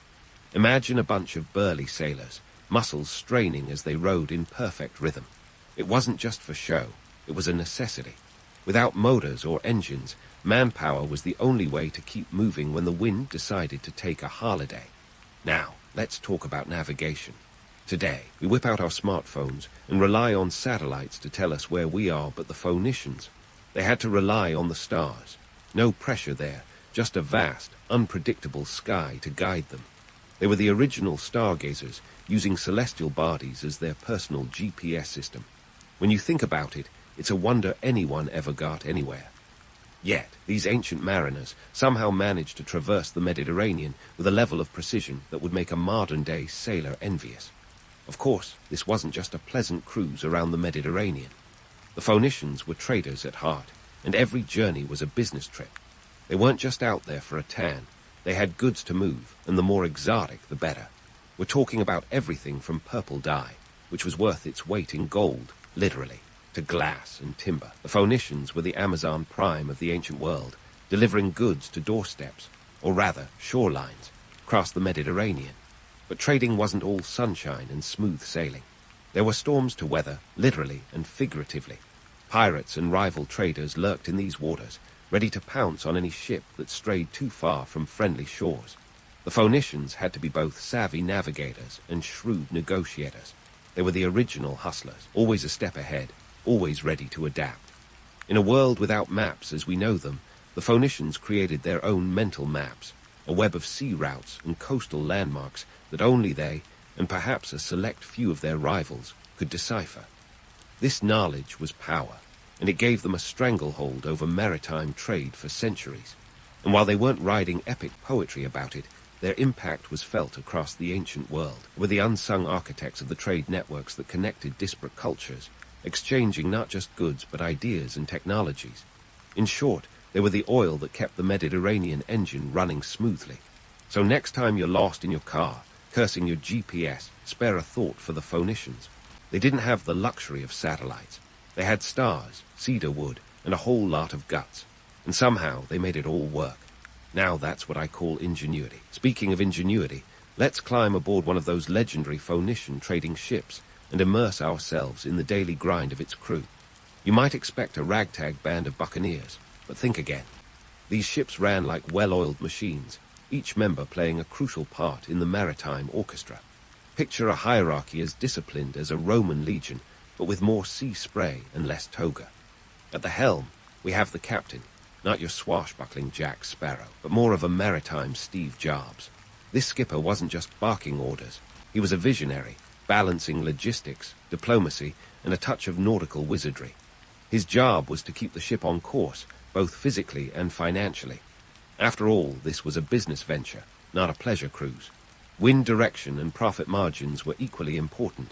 Imagine a bunch of burly sailors, muscles straining as they rowed in perfect rhythm. It wasn't just for show, it was a necessity. Without motors or engines, manpower was the only way to keep moving when the wind decided to take a holiday. Now, let's talk about navigation. Today, we whip out our smartphones and rely on satellites to tell us where we are, but the Phoenicians, they had to rely on the stars. No pressure there, just a vast, unpredictable sky to guide them. They were the original stargazers, using celestial bodies as their personal GPS system. When you think about it, it's a wonder anyone ever got anywhere. Yet, these ancient mariners somehow managed to traverse the Mediterranean with a level of precision that would make a modern-day sailor envious. Of course, this wasn't just a pleasant cruise around the Mediterranean. The Phoenicians were traders at heart, and every journey was a business trip. They weren't just out there for a tan. They had goods to move, and the more exotic, the better. We're talking about everything from purple dye, which was worth its weight in gold, literally, to glass and timber. The Phoenicians were the Amazon prime of the ancient world, delivering goods to doorsteps, or rather, shorelines, across the Mediterranean. But trading wasn't all sunshine and smooth sailing. There were storms to weather, literally and figuratively. Pirates and rival traders lurked in these waters, ready to pounce on any ship that strayed too far from friendly shores. The Phoenicians had to be both savvy navigators and shrewd negotiators. They were the original hustlers, always a step ahead, always ready to adapt. In a world without maps as we know them, the Phoenicians created their own mental maps, a web of sea routes and coastal landmarks that only they, and perhaps a select few of their rivals, could decipher. This knowledge was power, and it gave them a stranglehold over maritime trade for centuries. And while they weren't writing epic poetry about it, their impact was felt across the ancient world. They were the unsung architects of the trade networks that connected disparate cultures, exchanging not just goods but ideas and technologies. In short, they were the oil that kept the Mediterranean engine running smoothly. So next time you're lost in your car, cursing your GPS, spare a thought for the Phoenicians. They didn't have the luxury of satellites. They had stars, cedar wood, and a whole lot of guts, and somehow they made it all work. Now that's what I call ingenuity. Speaking of ingenuity, let's climb aboard one of those legendary Phoenician trading ships and immerse ourselves in the daily grind of its crew. You might expect a ragtag band of buccaneers, but think again. These ships ran like well-oiled machines, each member playing a crucial part in the maritime orchestra. Picture a hierarchy as disciplined as a Roman legion, but with more sea spray and less toga. At the helm, we have the captain, not your swashbuckling Jack Sparrow, but more of a maritime Steve Jobs. This skipper wasn't just barking orders. He was a visionary, balancing logistics, diplomacy, and a touch of nautical wizardry. His job was to keep the ship on course, both physically and financially. After all, this was a business venture, not a pleasure cruise. Wind direction and profit margins were equally important.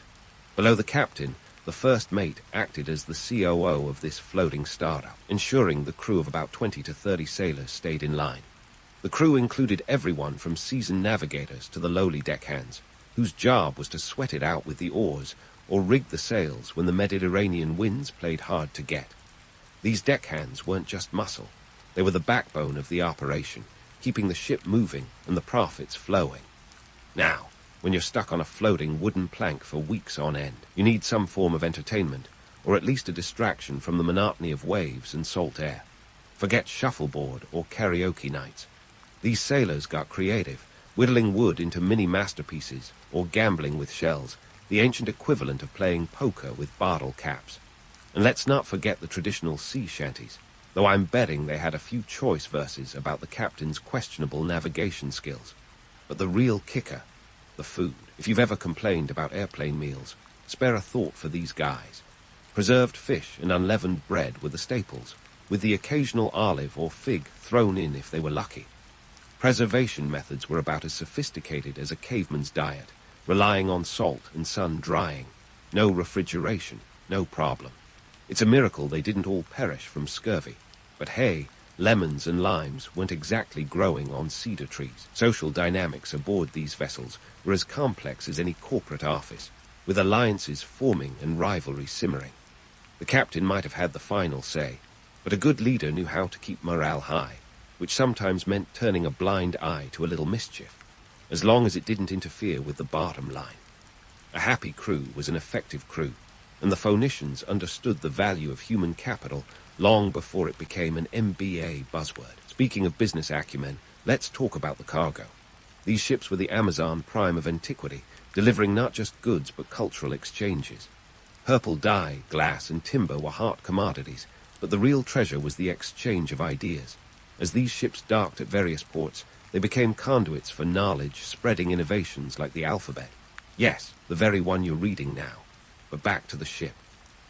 Below the captain, the first mate acted as the COO of this floating startup, ensuring the crew of about 20 to 30 sailors stayed in line. The crew included everyone from seasoned navigators to the lowly deckhands, whose job was to sweat it out with the oars or rig the sails when the Mediterranean winds played hard to get. These deckhands weren't just muscle. They were the backbone of the operation, keeping the ship moving and the profits flowing. Now, when you're stuck on a floating wooden plank for weeks on end, you need some form of entertainment, or at least a distraction from the monotony of waves and salt air. Forget shuffleboard or karaoke nights. These sailors got creative, whittling wood into mini masterpieces or gambling with shells, the ancient equivalent of playing poker with bottle caps. And let's not forget the traditional sea shanties, though I'm betting they had a few choice verses about the captain's questionable navigation skills. But the real kicker, the food. If you've ever complained about airplane meals, spare a thought for these guys. Preserved fish and unleavened bread were the staples, with the occasional olive or fig thrown in if they were lucky. Preservation methods were about as sophisticated as a caveman's diet, relying on salt and sun drying. No refrigeration, no problem. It's a miracle they didn't all perish from scurvy. But hey, lemons and limes weren't exactly growing on cedar trees. Social dynamics aboard these vessels were as complex as any corporate office, with alliances forming and rivalry simmering. The captain might have had the final say, but a good leader knew how to keep morale high, which sometimes meant turning a blind eye to a little mischief, as long as it didn't interfere with the bottom line. A happy crew was an effective crew, and the Phoenicians understood the value of human capital long before it became an MBA buzzword. Speaking of business acumen, let's talk about the cargo. These ships were the Amazon prime of antiquity, delivering not just goods but cultural exchanges. Purple dye, glass, and timber were hot commodities, but the real treasure was the exchange of ideas. As these ships docked at various ports, they became conduits for knowledge, spreading innovations like the alphabet. Yes, the very one you're reading now. But back to the ship.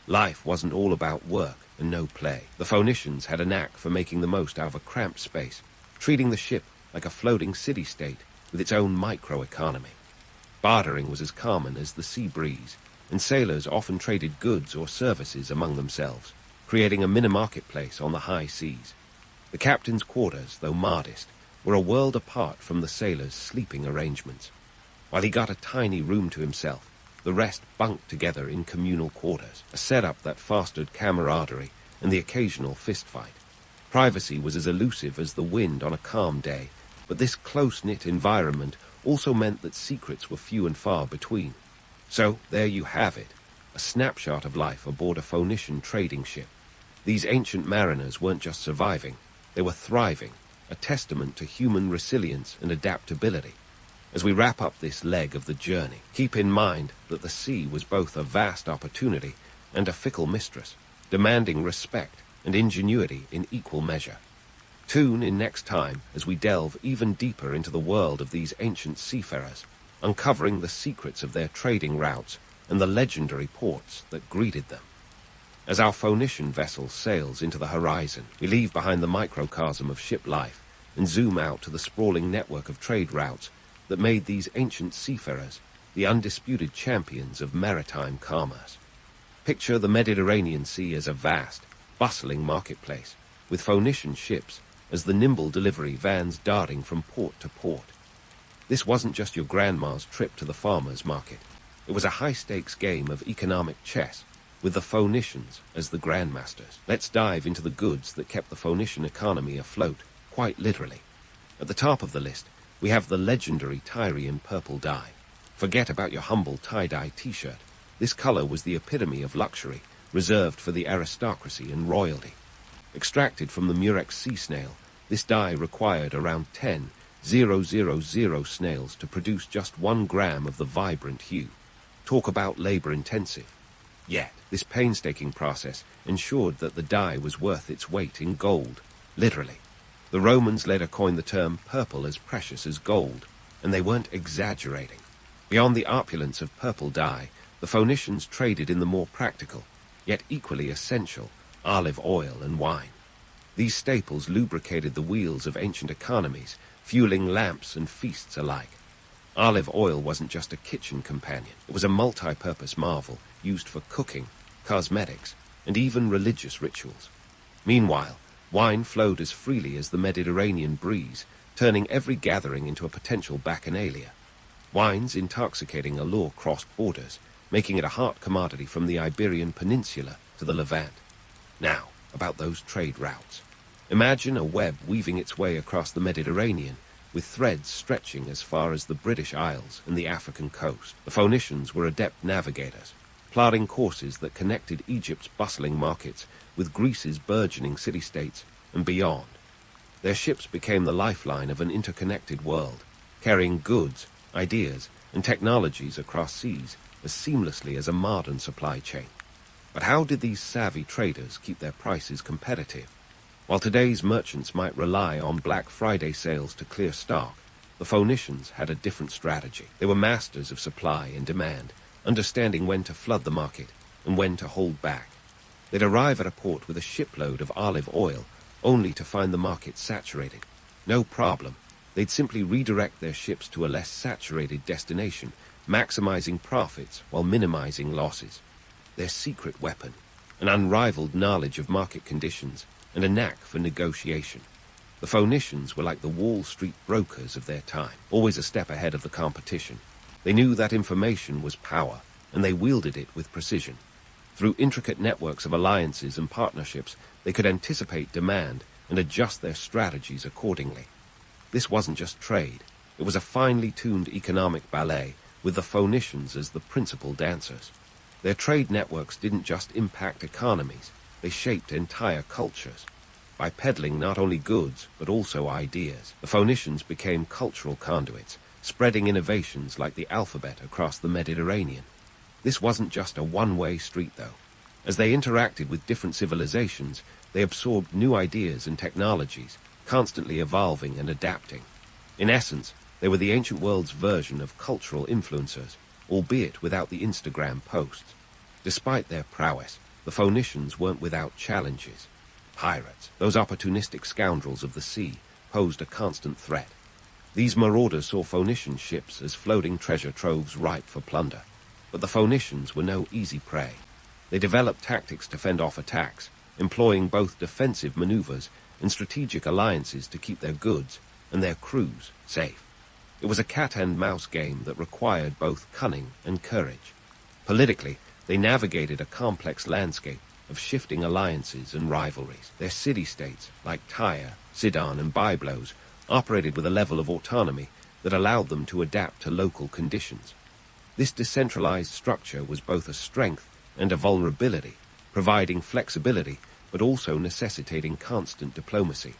Life wasn't all about work and no play. The Phoenicians had a knack for making the most out of a cramped space, treating the ship like a floating city-state with its own microeconomy. Bartering was as common as the sea breeze, and sailors often traded goods or services among themselves, creating a mini-marketplace on the high seas. The captain's quarters, though modest, were a world apart from the sailors' sleeping arrangements. While he got a tiny room to himself, the rest bunked together in communal quarters, a setup that fostered camaraderie and the occasional fistfight. Privacy was as elusive as the wind on a calm day, but this close-knit environment also meant that secrets were few and far between. So there you have it, a snapshot of life aboard a Phoenician trading ship. These ancient mariners weren't just surviving, they were thriving, a testament to human resilience and adaptability. As we wrap up this leg of the journey, keep in mind that the sea was both a vast opportunity and a fickle mistress, demanding respect and ingenuity in equal measure. Tune in next time as we delve even deeper into the world of these ancient seafarers, uncovering the secrets of their trading routes and the legendary ports that greeted them. As our Phoenician vessel sails into the horizon, we leave behind the microcosm of ship life and zoom out to the sprawling network of trade routes that made these ancient seafarers the undisputed champions of maritime commerce. Picture the Mediterranean Sea as a vast, bustling marketplace, with Phoenician ships as the nimble delivery vans darting from port to port. This wasn't just your grandma's trip to the farmer's market. It was a high-stakes game of economic chess, with the Phoenicians as the grandmasters. Let's dive into the goods that kept the Phoenician economy afloat, quite literally. At the top of the list, we have the legendary Tyrian purple dye. Forget about your humble tie-dye t-shirt. This color was the epitome of luxury, reserved for the aristocracy and royalty. Extracted from the murex sea snail, this dye required around 10,000 snails to produce just 1 gram of the vibrant hue. Talk about labor-intensive. Yet, this painstaking process ensured that the dye was worth its weight in gold, literally. The Romans later coined the term purple as precious as gold, and they weren't exaggerating. Beyond the opulence of purple dye, the Phoenicians traded in the more practical, yet equally essential, olive oil and wine. These staples lubricated the wheels of ancient economies, fueling lamps and feasts alike. Olive oil wasn't just a kitchen companion. It was a multi-purpose marvel used for cooking, cosmetics, and even religious rituals. Meanwhile, wine flowed as freely as the Mediterranean breeze, turning every gathering into a potential bacchanalia. Wine's intoxicating allure crossed borders, making it a hot commodity from the Iberian Peninsula to the Levant. Now, about those trade routes. Imagine a web weaving its way across the Mediterranean, with threads stretching as far as the British Isles and the African coast. The Phoenicians were adept navigators, plotting courses that connected Egypt's bustling markets with Greece's burgeoning city-states and beyond. Their ships became the lifeline of an interconnected world, carrying goods, ideas, and technologies across seas as seamlessly as a modern supply chain. But how did these savvy traders keep their prices competitive? While today's merchants might rely on Black Friday sales to clear stock, the Phoenicians had a different strategy. They were masters of supply and demand, understanding when to flood the market and when to hold back. They'd arrive at a port with a shipload of olive oil, only to find the market saturated. No problem. They'd simply redirect their ships to a less saturated destination, maximizing profits while minimizing losses. Their secret weapon, an unrivaled knowledge of market conditions, and a knack for negotiation. The Phoenicians were like the Wall Street brokers of their time, always a step ahead of the competition. They knew that information was power, and they wielded it with precision. Through intricate networks of alliances and partnerships, they could anticipate demand and adjust their strategies accordingly. This wasn't just trade. It was a finely tuned economic ballet, with the Phoenicians as the principal dancers. Their trade networks didn't just impact economies, they shaped entire cultures. By peddling not only goods, but also ideas, the Phoenicians became cultural conduits, spreading innovations like the alphabet across the Mediterranean. This wasn't just a one-way street, though. As they interacted with different civilizations, they absorbed new ideas and technologies, constantly evolving and adapting. In essence, they were the ancient world's version of cultural influencers, albeit without the Instagram posts. Despite their prowess, the Phoenicians weren't without challenges. Pirates, those opportunistic scoundrels of the sea, posed a constant threat. These marauders saw Phoenician ships as floating treasure troves ripe for plunder. But the Phoenicians were no easy prey. They developed tactics to fend off attacks, employing both defensive maneuvers and strategic alliances to keep their goods and their crews safe. It was a cat-and-mouse game that required both cunning and courage. Politically, they navigated a complex landscape of shifting alliances and rivalries. Their city-states, like Tyre, Sidon, and Byblos, operated with a level of autonomy that allowed them to adapt to local conditions. This decentralized structure was both a strength and a vulnerability, providing flexibility but also necessitating constant diplomacy.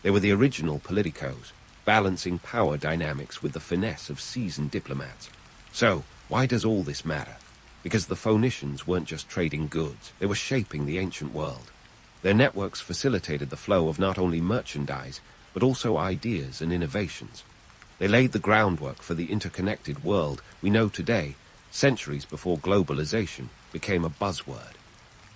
They were the original politicos, balancing power dynamics with the finesse of seasoned diplomats. So, why does all this matter? Because the Phoenicians weren't just trading goods, they were shaping the ancient world. Their networks facilitated the flow of not only merchandise, but also ideas and innovations. They laid the groundwork for the interconnected world we know today, centuries before globalization became a buzzword.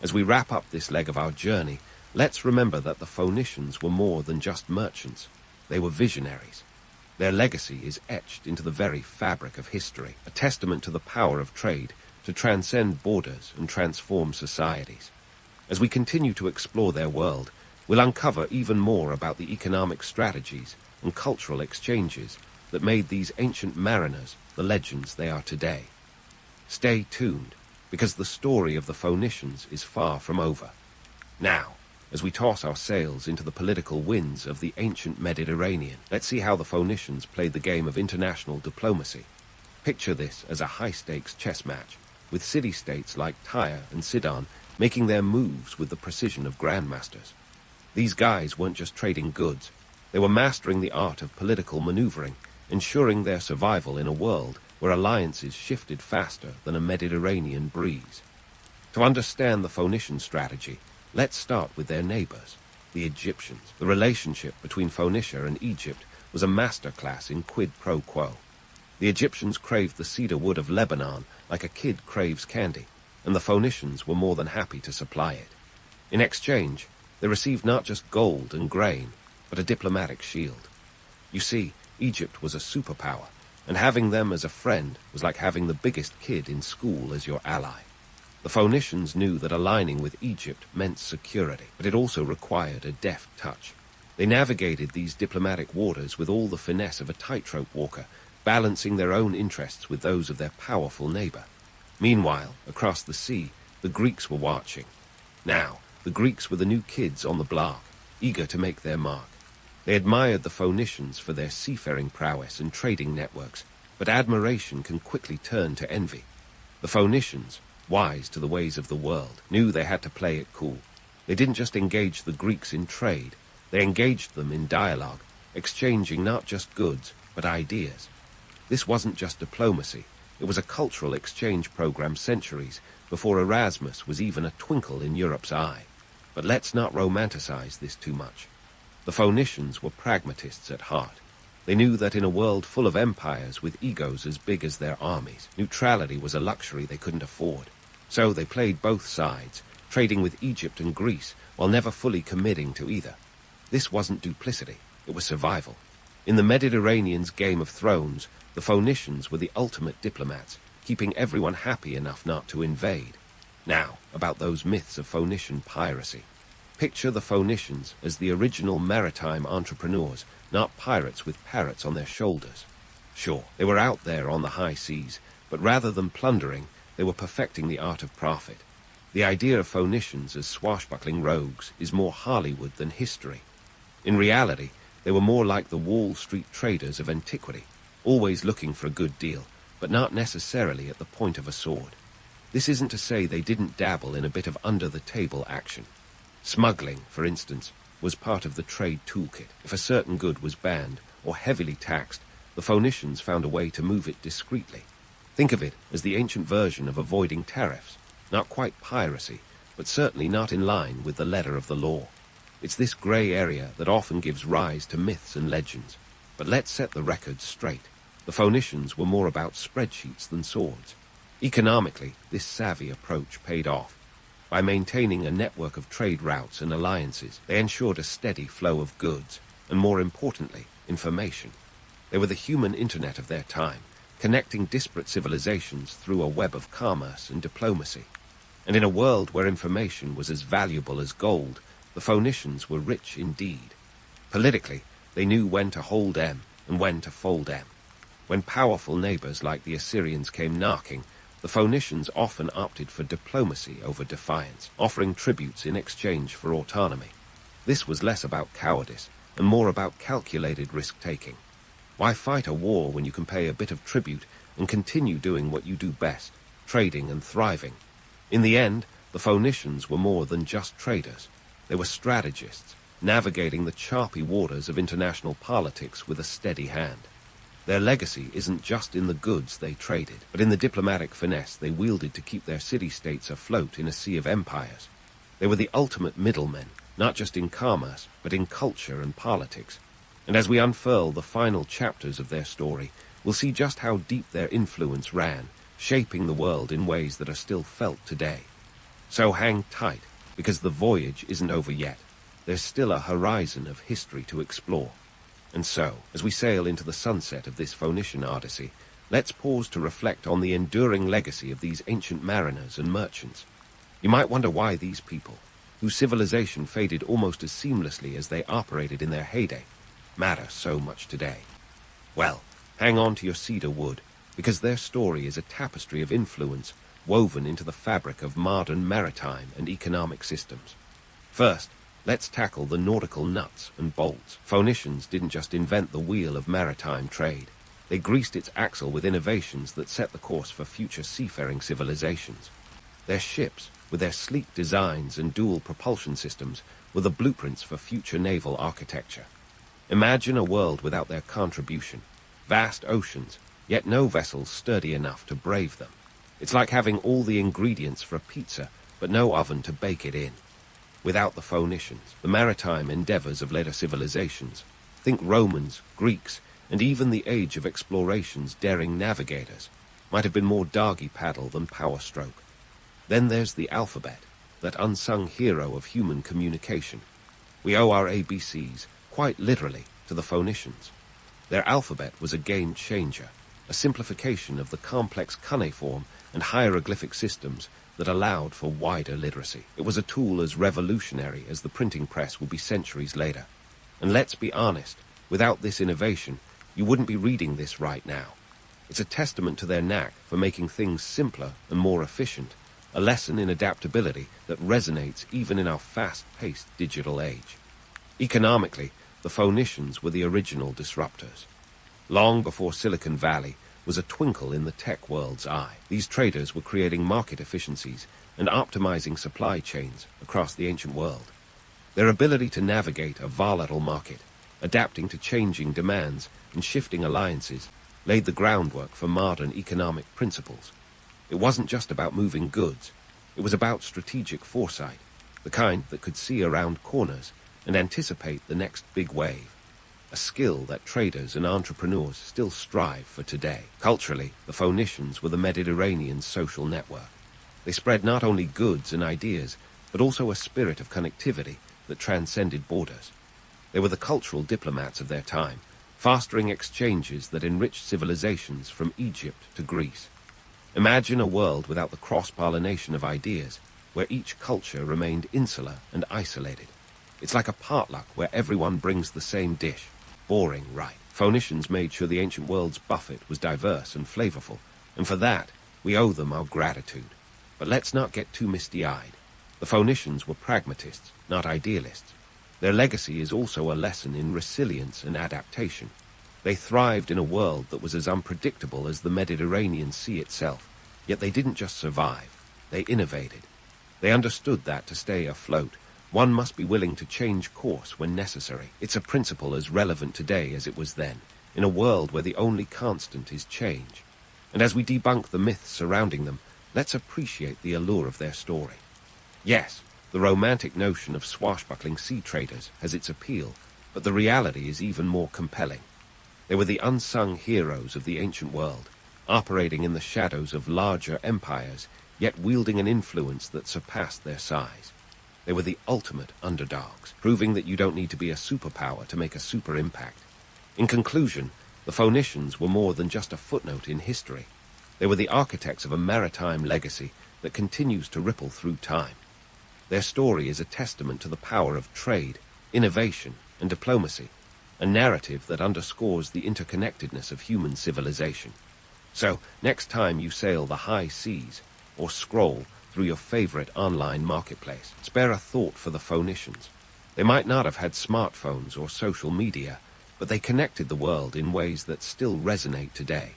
As we wrap up this leg of our journey, let's remember that the Phoenicians were more than just merchants. They were visionaries. Their legacy is etched into the very fabric of history, a testament to the power of trade to transcend borders and transform societies. As we continue to explore their world, we'll uncover even more about the economic strategies and cultural exchanges that made these ancient mariners the legends they are today. Stay tuned, because the story of the Phoenicians is far from over. Now, as we toss our sails into the political winds of the ancient Mediterranean, let's see how the Phoenicians played the game of international diplomacy. Picture this as a high-stakes chess match, with city-states like Tyre and Sidon making their moves with the precision of grandmasters. These guys weren't just trading goods, they were mastering the art of political maneuvering, ensuring their survival in a world where alliances shifted faster than a Mediterranean breeze. To understand the Phoenician strategy, let's start with their neighbors, the Egyptians. The relationship between Phoenicia and Egypt was a masterclass in quid pro quo. The Egyptians craved the cedar wood of Lebanon like a kid craves candy, and the Phoenicians were more than happy to supply it. In exchange, they received not just gold and grain, but a diplomatic shield. You see, Egypt was a superpower, and having them as a friend was like having the biggest kid in school as your ally. The Phoenicians knew that aligning with Egypt meant security, but it also required a deft touch. They navigated these diplomatic waters with all the finesse of a tightrope walker, balancing their own interests with those of their powerful neighbor. Meanwhile, across the sea, the Greeks were watching. Now, the Greeks were the new kids on the block, eager to make their mark. They admired the Phoenicians for their seafaring prowess and trading networks, but admiration can quickly turn to envy. The Phoenicians, wise to the ways of the world, knew they had to play it cool. They didn't just engage the Greeks in trade, they engaged them in dialogue, exchanging not just goods, but ideas. This wasn't just diplomacy, it was a cultural exchange program centuries before Erasmus was even a twinkle in Europe's eye. But let's not romanticize this too much. The Phoenicians were pragmatists at heart. They knew that in a world full of empires with egos as big as their armies, neutrality was a luxury they couldn't afford. So they played both sides, trading with Egypt and Greece while never fully committing to either. This wasn't duplicity, it was survival. In the Mediterranean's Game of Thrones, the Phoenicians were the ultimate diplomats, keeping everyone happy enough not to invade. Now, about those myths of Phoenician piracy. Picture the Phoenicians as the original maritime entrepreneurs, not pirates with parrots on their shoulders. Sure, they were out there on the high seas, but rather than plundering, they were perfecting the art of profit. The idea of Phoenicians as swashbuckling rogues is more Hollywood than history. In reality, they were more like the Wall Street traders of antiquity, always looking for a good deal, but not necessarily at the point of a sword. This isn't to say they didn't dabble in a bit of under-the-table action. Smuggling, for instance, was part of the trade toolkit. If a certain good was banned or heavily taxed, the Phoenicians found a way to move it discreetly. Think of it as the ancient version of avoiding tariffs, not quite piracy, but certainly not in line with the letter of the law. It's this grey area that often gives rise to myths and legends. But let's set the record straight. The Phoenicians were more about spreadsheets than swords. Economically, this savvy approach paid off. By maintaining a network of trade routes and alliances, they ensured a steady flow of goods, and more importantly, information. They were the human internet of their time, connecting disparate civilizations through a web of commerce and diplomacy. And in a world where information was as valuable as gold, the Phoenicians were rich indeed. Politically, they knew when to hold M and when to fold M. When powerful neighbors like the Assyrians came knocking, the Phoenicians often opted for diplomacy over defiance, offering tributes in exchange for autonomy. This was less about cowardice and more about calculated risk-taking. Why fight a war when you can pay a bit of tribute and continue doing what you do best, trading and thriving? In the end, the Phoenicians were more than just traders. They were strategists, navigating the choppy waters of international politics with a steady hand. Their legacy isn't just in the goods they traded, but in the diplomatic finesse they wielded to keep their city-states afloat in a sea of empires. They were the ultimate middlemen, not just in commerce, but in culture and politics. And as we unfurl the final chapters of their story, we'll see just how deep their influence ran, shaping the world in ways that are still felt today. So hang tight, because the voyage isn't over yet. There's still a horizon of history to explore. And so, as we sail into the sunset of this Phoenician odyssey, let's pause to reflect on the enduring legacy of these ancient mariners and merchants. You might wonder why these people, whose civilization faded almost as seamlessly as they operated in their heyday, matter so much today. Well, hang on to your cedar wood, because their story is a tapestry of influence, woven into the fabric of modern maritime and economic systems. First, let's tackle the nautical nuts and bolts. Phoenicians didn't just invent the wheel of maritime trade. They greased its axle with innovations that set the course for future seafaring civilizations. Their ships, with their sleek designs and dual propulsion systems, were the blueprints for future naval architecture. Imagine a world without their contribution. Vast oceans, yet no vessels sturdy enough to brave them. It's like having all the ingredients for a pizza, but no oven to bake it in. Without the Phoenicians, the maritime endeavors of later civilizations, think Romans, Greeks, and even the age of exploration's daring navigators, might have been more doggy paddle than power stroke. Then there's the alphabet, that unsung hero of human communication. We owe our ABCs, quite literally, to the Phoenicians. Their alphabet was a game changer, a simplification of the complex cuneiform and hieroglyphic systems that allowed for wider literacy. It was a tool as revolutionary as the printing press would be centuries later. And let's be honest, without this innovation, you wouldn't be reading this right now. It's a testament to their knack for making things simpler and more efficient, a lesson in adaptability that resonates even in our fast-paced digital age. Economically, the Phoenicians were the original disruptors. Long before Silicon Valley was a twinkle in the tech world's eye, these traders were creating market efficiencies and optimizing supply chains across the ancient world. Their ability to navigate a volatile market, adapting to changing demands and shifting alliances, laid the groundwork for modern economic principles. It wasn't just about moving goods. It was about strategic foresight, the kind that could see around corners and anticipate the next big wave, a skill that traders and entrepreneurs still strive for today. Culturally, the Phoenicians were the Mediterranean social network. They spread not only goods and ideas, but also a spirit of connectivity that transcended borders. They were the cultural diplomats of their time, fostering exchanges that enriched civilizations from Egypt to Greece. Imagine a world without the cross-pollination of ideas, where each culture remained insular and isolated. It's like a potluck where everyone brings the same dish. Boring, right? Phoenicians made sure the ancient world's buffet was diverse and flavorful, and for that, we owe them our gratitude. But let's not get too misty-eyed. The Phoenicians were pragmatists, not idealists. Their legacy is also a lesson in resilience and adaptation. They thrived in a world that was as unpredictable as the Mediterranean Sea itself, yet they didn't just survive, they innovated. They understood that to stay afloat, one must be willing to change course when necessary. It's a principle as relevant today as it was then, in a world where the only constant is change. And as we debunk the myths surrounding them, let's appreciate the allure of their story. Yes, the romantic notion of swashbuckling sea traders has its appeal, but the reality is even more compelling. They were the unsung heroes of the ancient world, operating in the shadows of larger empires, yet wielding an influence that surpassed their size. They were the ultimate underdogs, proving that you don't need to be a superpower to make a super impact. In conclusion, the Phoenicians were more than just a footnote in history. They were the architects of a maritime legacy that continues to ripple through time. Their story is a testament to the power of trade, innovation, and diplomacy, a narrative that underscores the interconnectedness of human civilization. So, next time you sail the high seas, or scroll through your favorite online marketplace, spare a thought for the Phoenicians. They might not have had smartphones or social media, but they connected the world in ways that still resonate today.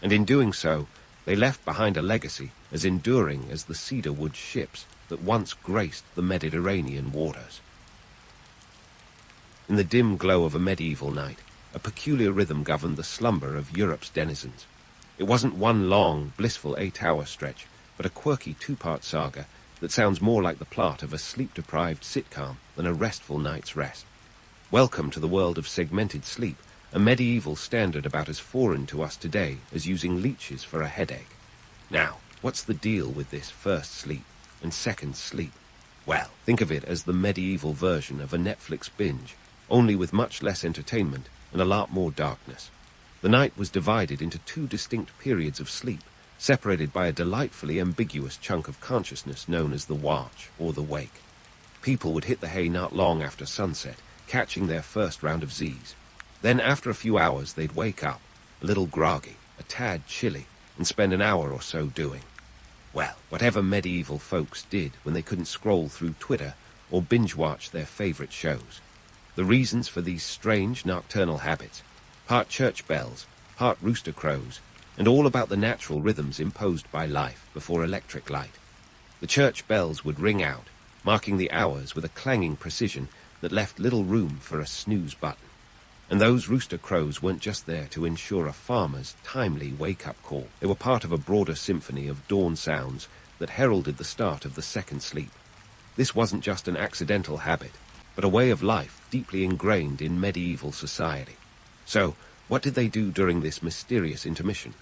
And in doing so, they left behind a legacy as enduring as the cedarwood ships that once graced the Mediterranean waters. In the dim glow of a medieval night, a peculiar rhythm governed the slumber of Europe's denizens. It wasn't one long, blissful 8-hour stretch, but a quirky 2-part saga that sounds more like the plot of a sleep-deprived sitcom than a restful night's rest. Welcome to the world of segmented sleep, a medieval standard about as foreign to us today as using leeches for a headache. Now, what's the deal with this first sleep and second sleep? Well, think of it as the medieval version of a Netflix binge, only with much less entertainment and a lot more darkness. The night was divided into 2 distinct periods of sleep, separated by a delightfully ambiguous chunk of consciousness known as the watch or the wake. People would hit the hay not long after sunset, catching their first round of Z's. Then after a few hours they'd wake up, a little groggy, a tad chilly, and spend an hour or so doing Well, whatever medieval folks did when they couldn't scroll through Twitter or binge-watch their favorite shows. The reasons for these strange nocturnal habits, part church bells, part rooster crows, and all about the natural rhythms imposed by life before electric light. The church bells would ring out, marking the hours with a clanging precision that left little room for a snooze button. And those rooster crows weren't just there to ensure a farmer's timely wake-up call. They were part of a broader symphony of dawn sounds that heralded the start of the second sleep. This wasn't just an accidental habit, but a way of life deeply ingrained in medieval society. So, what did they do during this mysterious intermission?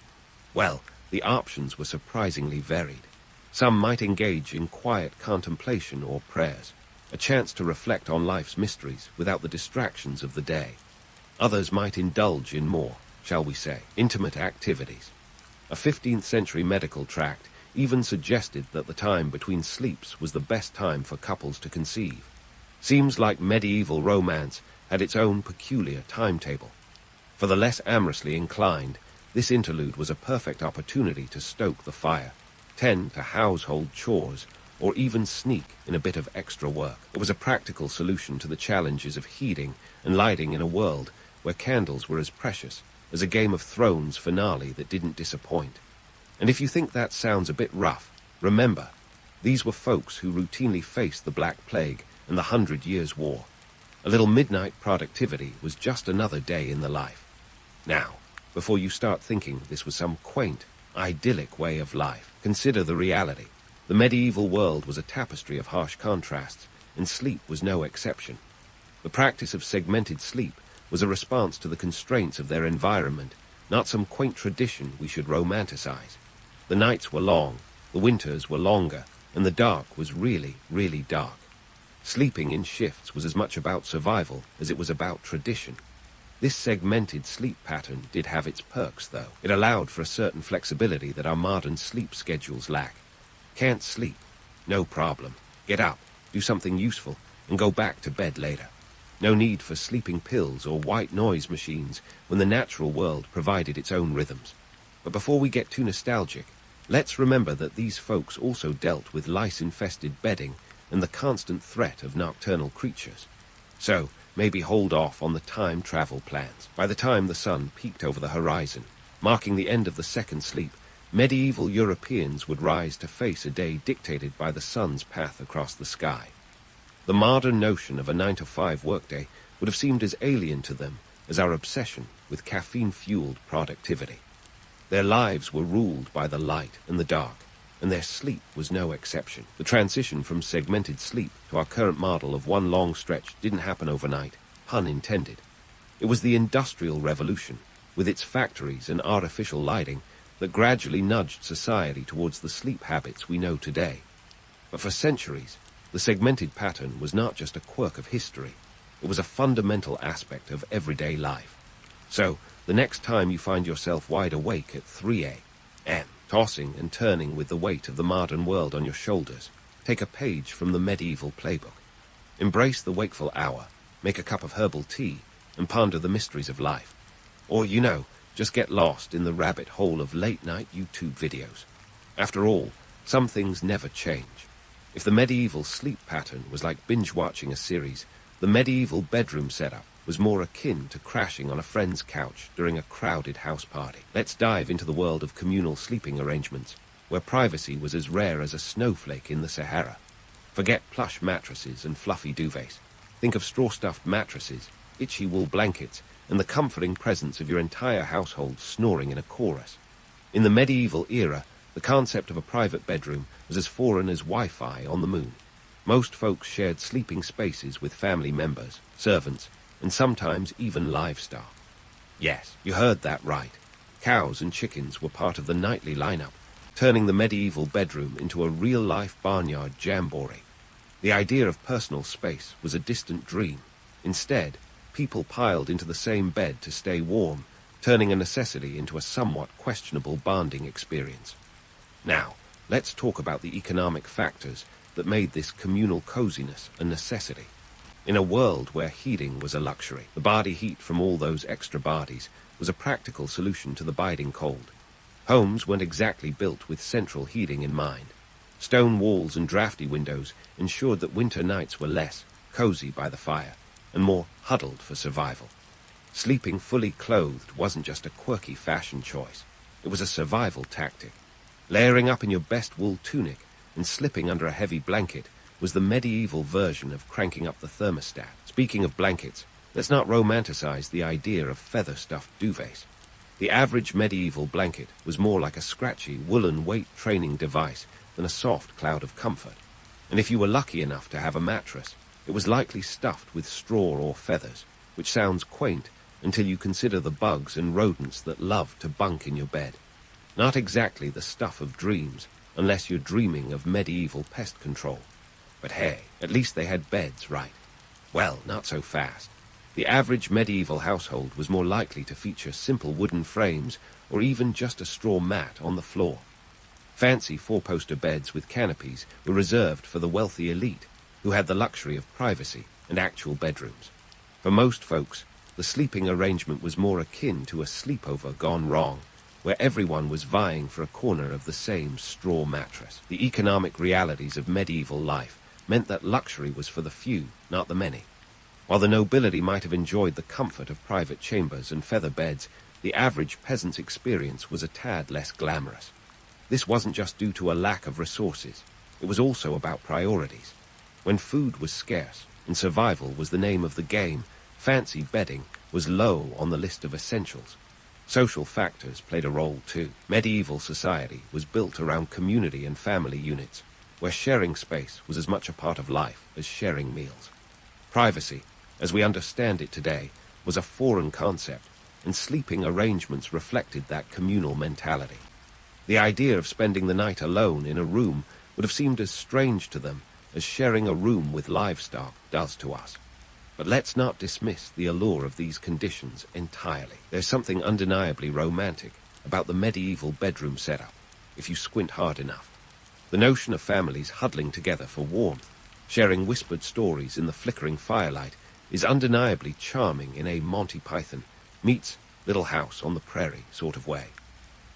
Well, the options were surprisingly varied. Some might engage in quiet contemplation or prayers, a chance to reflect on life's mysteries without the distractions of the day. Others might indulge in more, shall we say, intimate activities. A 15th century medical tract even suggested that the time between sleeps was the best time for couples to conceive. Seems like medieval romance had its own peculiar timetable. For the less amorously inclined, this interlude was a perfect opportunity to stoke the fire, tend to household chores, or even sneak in a bit of extra work. It was a practical solution to the challenges of heating and lighting in a world where candles were as precious as a Game of Thrones finale that didn't disappoint. And if you think that sounds a bit rough, remember, these were folks who routinely faced the Black Plague and the 100 Years' War. A little midnight productivity was just another day in the life. Now, before you start thinking this was some quaint, idyllic way of life, consider the reality. The medieval world was a tapestry of harsh contrasts, and sleep was no exception. The practice of segmented sleep was a response to the constraints of their environment, not some quaint tradition we should romanticize. The nights were long, the winters were longer, and the dark was really, really dark. Sleeping in shifts was as much about survival as it was about tradition. This segmented sleep pattern did have its perks, though. It allowed for a certain flexibility that our modern sleep schedules lack. Can't sleep? No problem. Get up, do something useful, and go back to bed later. No need for sleeping pills or white noise machines when the natural world provided its own rhythms. But before we get too nostalgic, let's remember that these folks also dealt with lice-infested bedding and the constant threat of nocturnal creatures. So, maybe hold off on the time travel plans. By the time the sun peaked over the horizon, marking the end of the second sleep, medieval Europeans would rise to face a day dictated by the sun's path across the sky. The modern notion of a 9-to-5 workday would have seemed as alien to them as our obsession with caffeine-fueled productivity. Their lives were ruled by the light and the dark, and their sleep was no exception. The transition from segmented sleep to our current model of one long stretch didn't happen overnight, pun intended. It was the Industrial Revolution, with its factories and artificial lighting, that gradually nudged society towards the sleep habits we know today. But for centuries, the segmented pattern was not just a quirk of history, it was a fundamental aspect of everyday life. So, the next time you find yourself wide awake at 3 a.m., tossing and turning with the weight of the modern world on your shoulders, take a page from the medieval playbook. Embrace the wakeful hour, make a cup of herbal tea, and ponder the mysteries of life. Or, just get lost in the rabbit hole of late-night YouTube videos. After all, some things never change. If the medieval sleep pattern was like binge-watching a series, the medieval bedroom setup was more akin to crashing on a friend's couch during a crowded house party. Let's dive into the world of communal sleeping arrangements, where privacy was as rare as a snowflake in the Sahara. Forget plush mattresses and fluffy duvets. Think of straw-stuffed mattresses, itchy wool blankets, and the comforting presence of your entire household snoring in a chorus. In the medieval era, the concept of a private bedroom was as foreign as Wi-Fi on the moon. Most folks shared sleeping spaces with family members, servants, and sometimes even livestock. Yes, you heard that right. Cows and chickens were part of the nightly lineup, turning the medieval bedroom into a real-life barnyard jamboree. The idea of personal space was a distant dream. Instead, people piled into the same bed to stay warm, turning a necessity into a somewhat questionable bonding experience. Now, let's talk about the economic factors that made this communal coziness a necessity. In a world where heating was a luxury, the body heat from all those extra bodies was a practical solution to the biting cold. Homes weren't exactly built with central heating in mind. Stone walls and drafty windows ensured that winter nights were less cozy by the fire and more huddled for survival. Sleeping fully clothed wasn't just a quirky fashion choice. It was a survival tactic. Layering up in your best wool tunic and slipping under a heavy blanket was the medieval version of cranking up the thermostat. Speaking of blankets, let's not romanticize the idea of feather-stuffed duvets. The average medieval blanket was more like a scratchy woolen weight-training device than a soft cloud of comfort. And if you were lucky enough to have a mattress, it was likely stuffed with straw or feathers, which sounds quaint until you consider the bugs and rodents that love to bunk in your bed. Not exactly the stuff of dreams, unless you're dreaming of medieval pest control. But hey, at least they had beds, right? Well, not so fast. The average medieval household was more likely to feature simple wooden frames or even just a straw mat on the floor. Fancy four-poster beds with canopies were reserved for the wealthy elite, who had the luxury of privacy and actual bedrooms. For most folks, the sleeping arrangement was more akin to a sleepover gone wrong, where everyone was vying for a corner of the same straw mattress. The economic realities of medieval life meant that luxury was for the few, not the many. While the nobility might have enjoyed the comfort of private chambers and feather beds, the average peasant's experience was a tad less glamorous. This wasn't just due to a lack of resources. It was also about priorities. When food was scarce and survival was the name of the game, fancy bedding was low on the list of essentials. Social factors played a role too. Medieval society was built around community and family units, where sharing space was as much a part of life as sharing meals. Privacy, as we understand it today, was a foreign concept, and sleeping arrangements reflected that communal mentality. The idea of spending the night alone in a room would have seemed as strange to them as sharing a room with livestock does to us. But let's not dismiss the allure of these conditions entirely. There's something undeniably romantic about the medieval bedroom setup, if you squint hard enough. The notion of families huddling together for warmth, sharing whispered stories in the flickering firelight, is undeniably charming in a Monty Python meets Little House on the Prairie sort of way.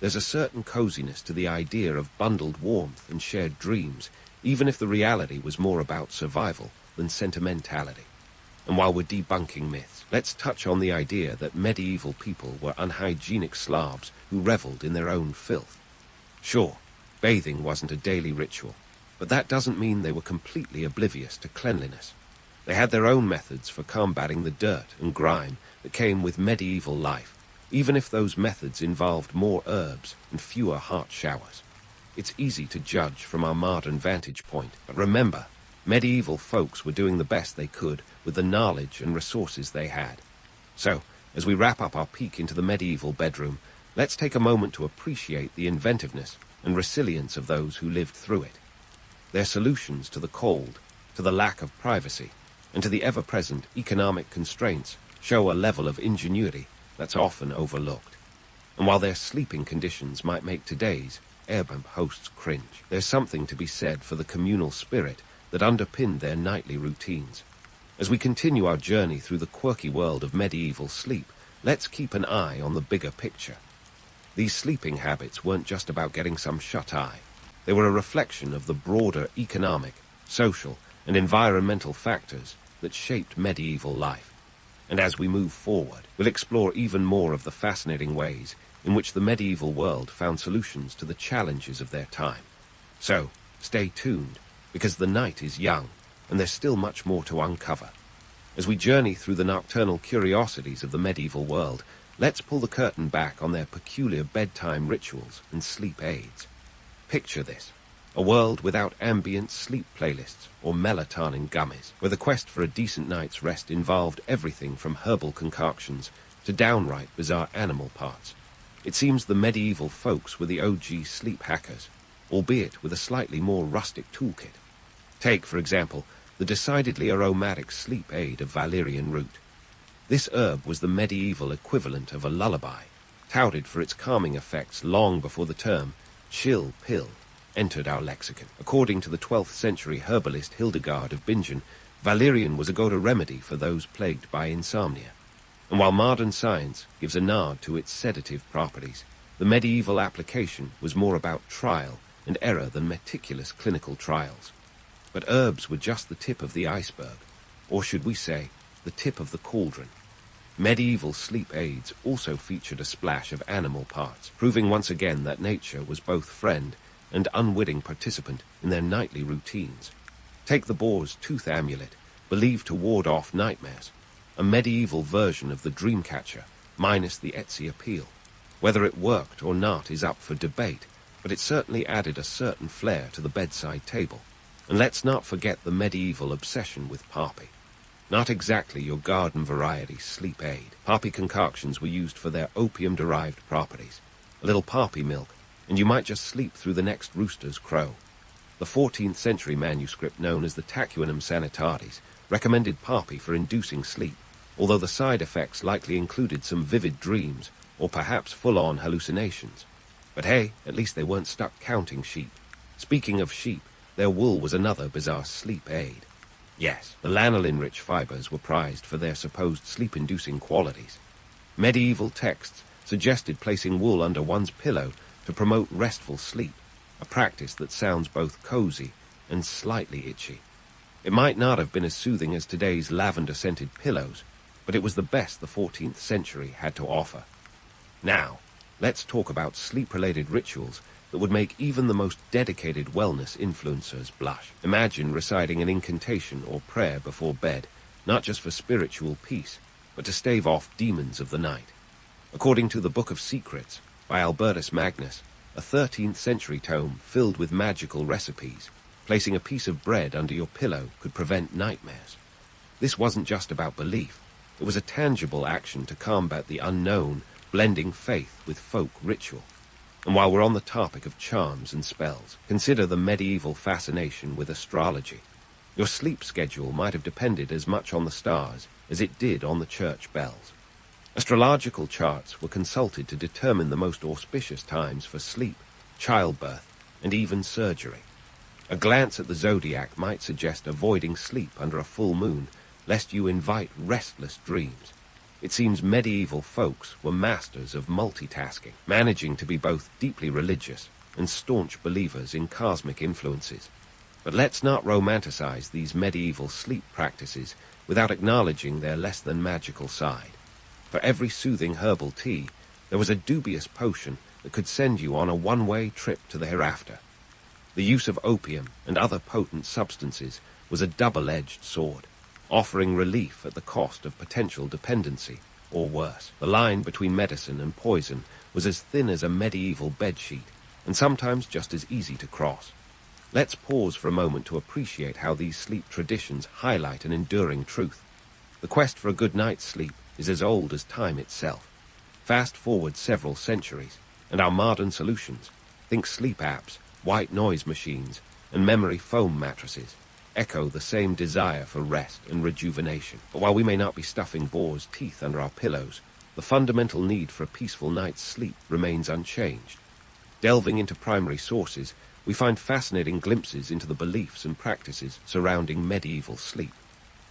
There's a certain coziness to the idea of bundled warmth and shared dreams, even if the reality was more about survival than sentimentality. And while we're debunking myths, let's touch on the idea that medieval people were unhygienic Slavs who reveled in their own filth. Sure, bathing wasn't a daily ritual, but that doesn't mean they were completely oblivious to cleanliness. They had their own methods for combating the dirt and grime that came with medieval life, even if those methods involved more herbs and fewer hot showers. It's easy to judge from our modern vantage point, but remember, medieval folks were doing the best they could with the knowledge and resources they had. So, as we wrap up our peek into the medieval bedroom, let's take a moment to appreciate the inventiveness and resilience of those who lived through it. Their solutions to the cold, to the lack of privacy, and to the ever-present economic constraints show a level of ingenuity that's often overlooked. And while their sleeping conditions might make today's airbump hosts cringe, there's something to be said for the communal spirit that underpinned their nightly routines. As we continue our journey through the quirky world of medieval sleep, let's keep an eye on the bigger picture. These sleeping habits weren't just about getting some shut-eye. They were a reflection of the broader economic, social, and environmental factors that shaped medieval life. And as we move forward, we'll explore even more of the fascinating ways in which the medieval world found solutions to the challenges of their time. So, stay tuned, because the night is young, and there's still much more to uncover. As we journey through the nocturnal curiosities of the medieval world, let's pull the curtain back on their peculiar bedtime rituals and sleep aids. Picture this: a world without ambient sleep playlists or melatonin gummies, where the quest for a decent night's rest involved everything from herbal concoctions to downright bizarre animal parts. It seems the medieval folks were the OG sleep hackers, albeit with a slightly more rustic toolkit. Take, for example, the decidedly aromatic sleep aid of valerian root. This herb was the medieval equivalent of a lullaby, touted for its calming effects long before the term chill pill entered our lexicon. According to the 12th century herbalist Hildegard of Bingen, valerian was a go-to remedy for those plagued by insomnia. And while modern science gives a nod to its sedative properties, The medieval application was more about trial and error than meticulous clinical trials. But herbs were just the tip of the iceberg, or should we say, the tip of the cauldron. Medieval sleep aids also featured a splash of animal parts, proving once again that nature was both friend and unwitting participant in their nightly routines. Take the boar's tooth amulet, believed to ward off nightmares, a medieval version of the dreamcatcher, minus the Etsy appeal. Whether it worked or not is up for debate, but it certainly added a certain flair to the bedside table. And let's not forget the medieval obsession with poppy. Not exactly your garden variety sleep aid. Poppy concoctions were used for their opium-derived properties. A little poppy milk, and you might just sleep through the next rooster's crow. The 14th century manuscript known as the Tacuanum Sanitatis recommended poppy for inducing sleep, although the side effects likely included some vivid dreams or perhaps full-on hallucinations. But hey, at least they weren't stuck counting sheep. Speaking of sheep, their wool was another bizarre sleep aid. Yes, the lanolin-rich fibers were prized for their supposed sleep-inducing qualities. Medieval texts suggested placing wool under one's pillow to promote restful sleep, a practice that sounds both cozy and slightly itchy. It might not have been as soothing as today's lavender-scented pillows, but it was the best the 14th century had to offer. Now, let's talk about sleep-related rituals that would make even the most dedicated wellness influencers blush. Imagine reciting an incantation or prayer before bed, not just for spiritual peace, but to stave off demons of the night. According to the Book of Secrets by Albertus Magnus, a 13th century tome filled with magical recipes, placing a piece of bread under your pillow could prevent nightmares. This wasn't just about belief, it was a tangible action to combat the unknown, blending faith with folk ritual. And while we're on the topic of charms and spells, consider the medieval fascination with astrology. Your sleep schedule might have depended as much on the stars as it did on the church bells. Astrological charts were consulted to determine the most auspicious times for sleep, childbirth, and even surgery. A glance at the zodiac might suggest avoiding sleep under a full moon, lest you invite restless dreams. It seems medieval folks were masters of multitasking, managing to be both deeply religious and staunch believers in cosmic influences. But let's not romanticize these medieval sleep practices without acknowledging their less-than-magical side. For every soothing herbal tea, there was a dubious potion that could send you on a one-way trip to the hereafter. The use of opium and other potent substances was a double-edged sword, offering relief at the cost of potential dependency, or worse. The line between medicine and poison was as thin as a medieval bedsheet, and sometimes just as easy to cross. Let's pause for a moment to appreciate how these sleep traditions highlight an enduring truth. The quest for a good night's sleep is as old as time itself. Fast forward several centuries, and our modern solutions, think sleep apps, white noise machines, and memory foam mattresses, echo the same desire for rest and rejuvenation. But while we may not be stuffing boars' teeth under our pillows, the fundamental need for a peaceful night's sleep remains unchanged. Delving into primary sources, we find fascinating glimpses into the beliefs and practices surrounding medieval sleep.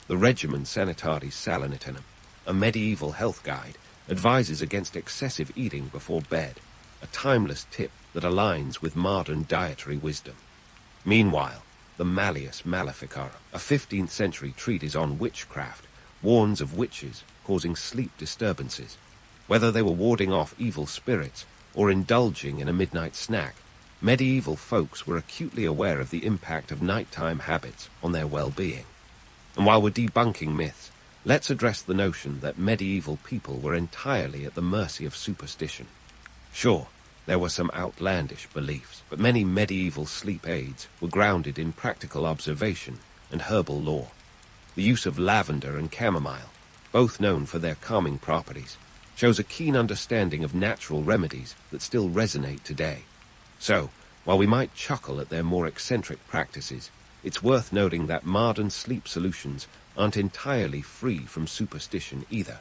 The Regimen Sanitatis Salinitanum, a medieval health guide, advises against excessive eating before bed, a timeless tip that aligns with modern dietary wisdom. Meanwhile, the Malleus Maleficarum, a 15th century treatise on witchcraft, warns of witches causing sleep disturbances. Whether they were warding off evil spirits or indulging in a midnight snack, medieval folks were acutely aware of the impact of nighttime habits on their well-being. And while we're debunking myths, let's address the notion that medieval people were entirely at the mercy of superstition. Sure, there were some outlandish beliefs, but many medieval sleep aids were grounded in practical observation and herbal lore. The use of lavender and chamomile, both known for their calming properties, shows a keen understanding of natural remedies that still resonate today. So, while we might chuckle at their more eccentric practices, it's worth noting that modern sleep solutions aren't entirely free from superstition either.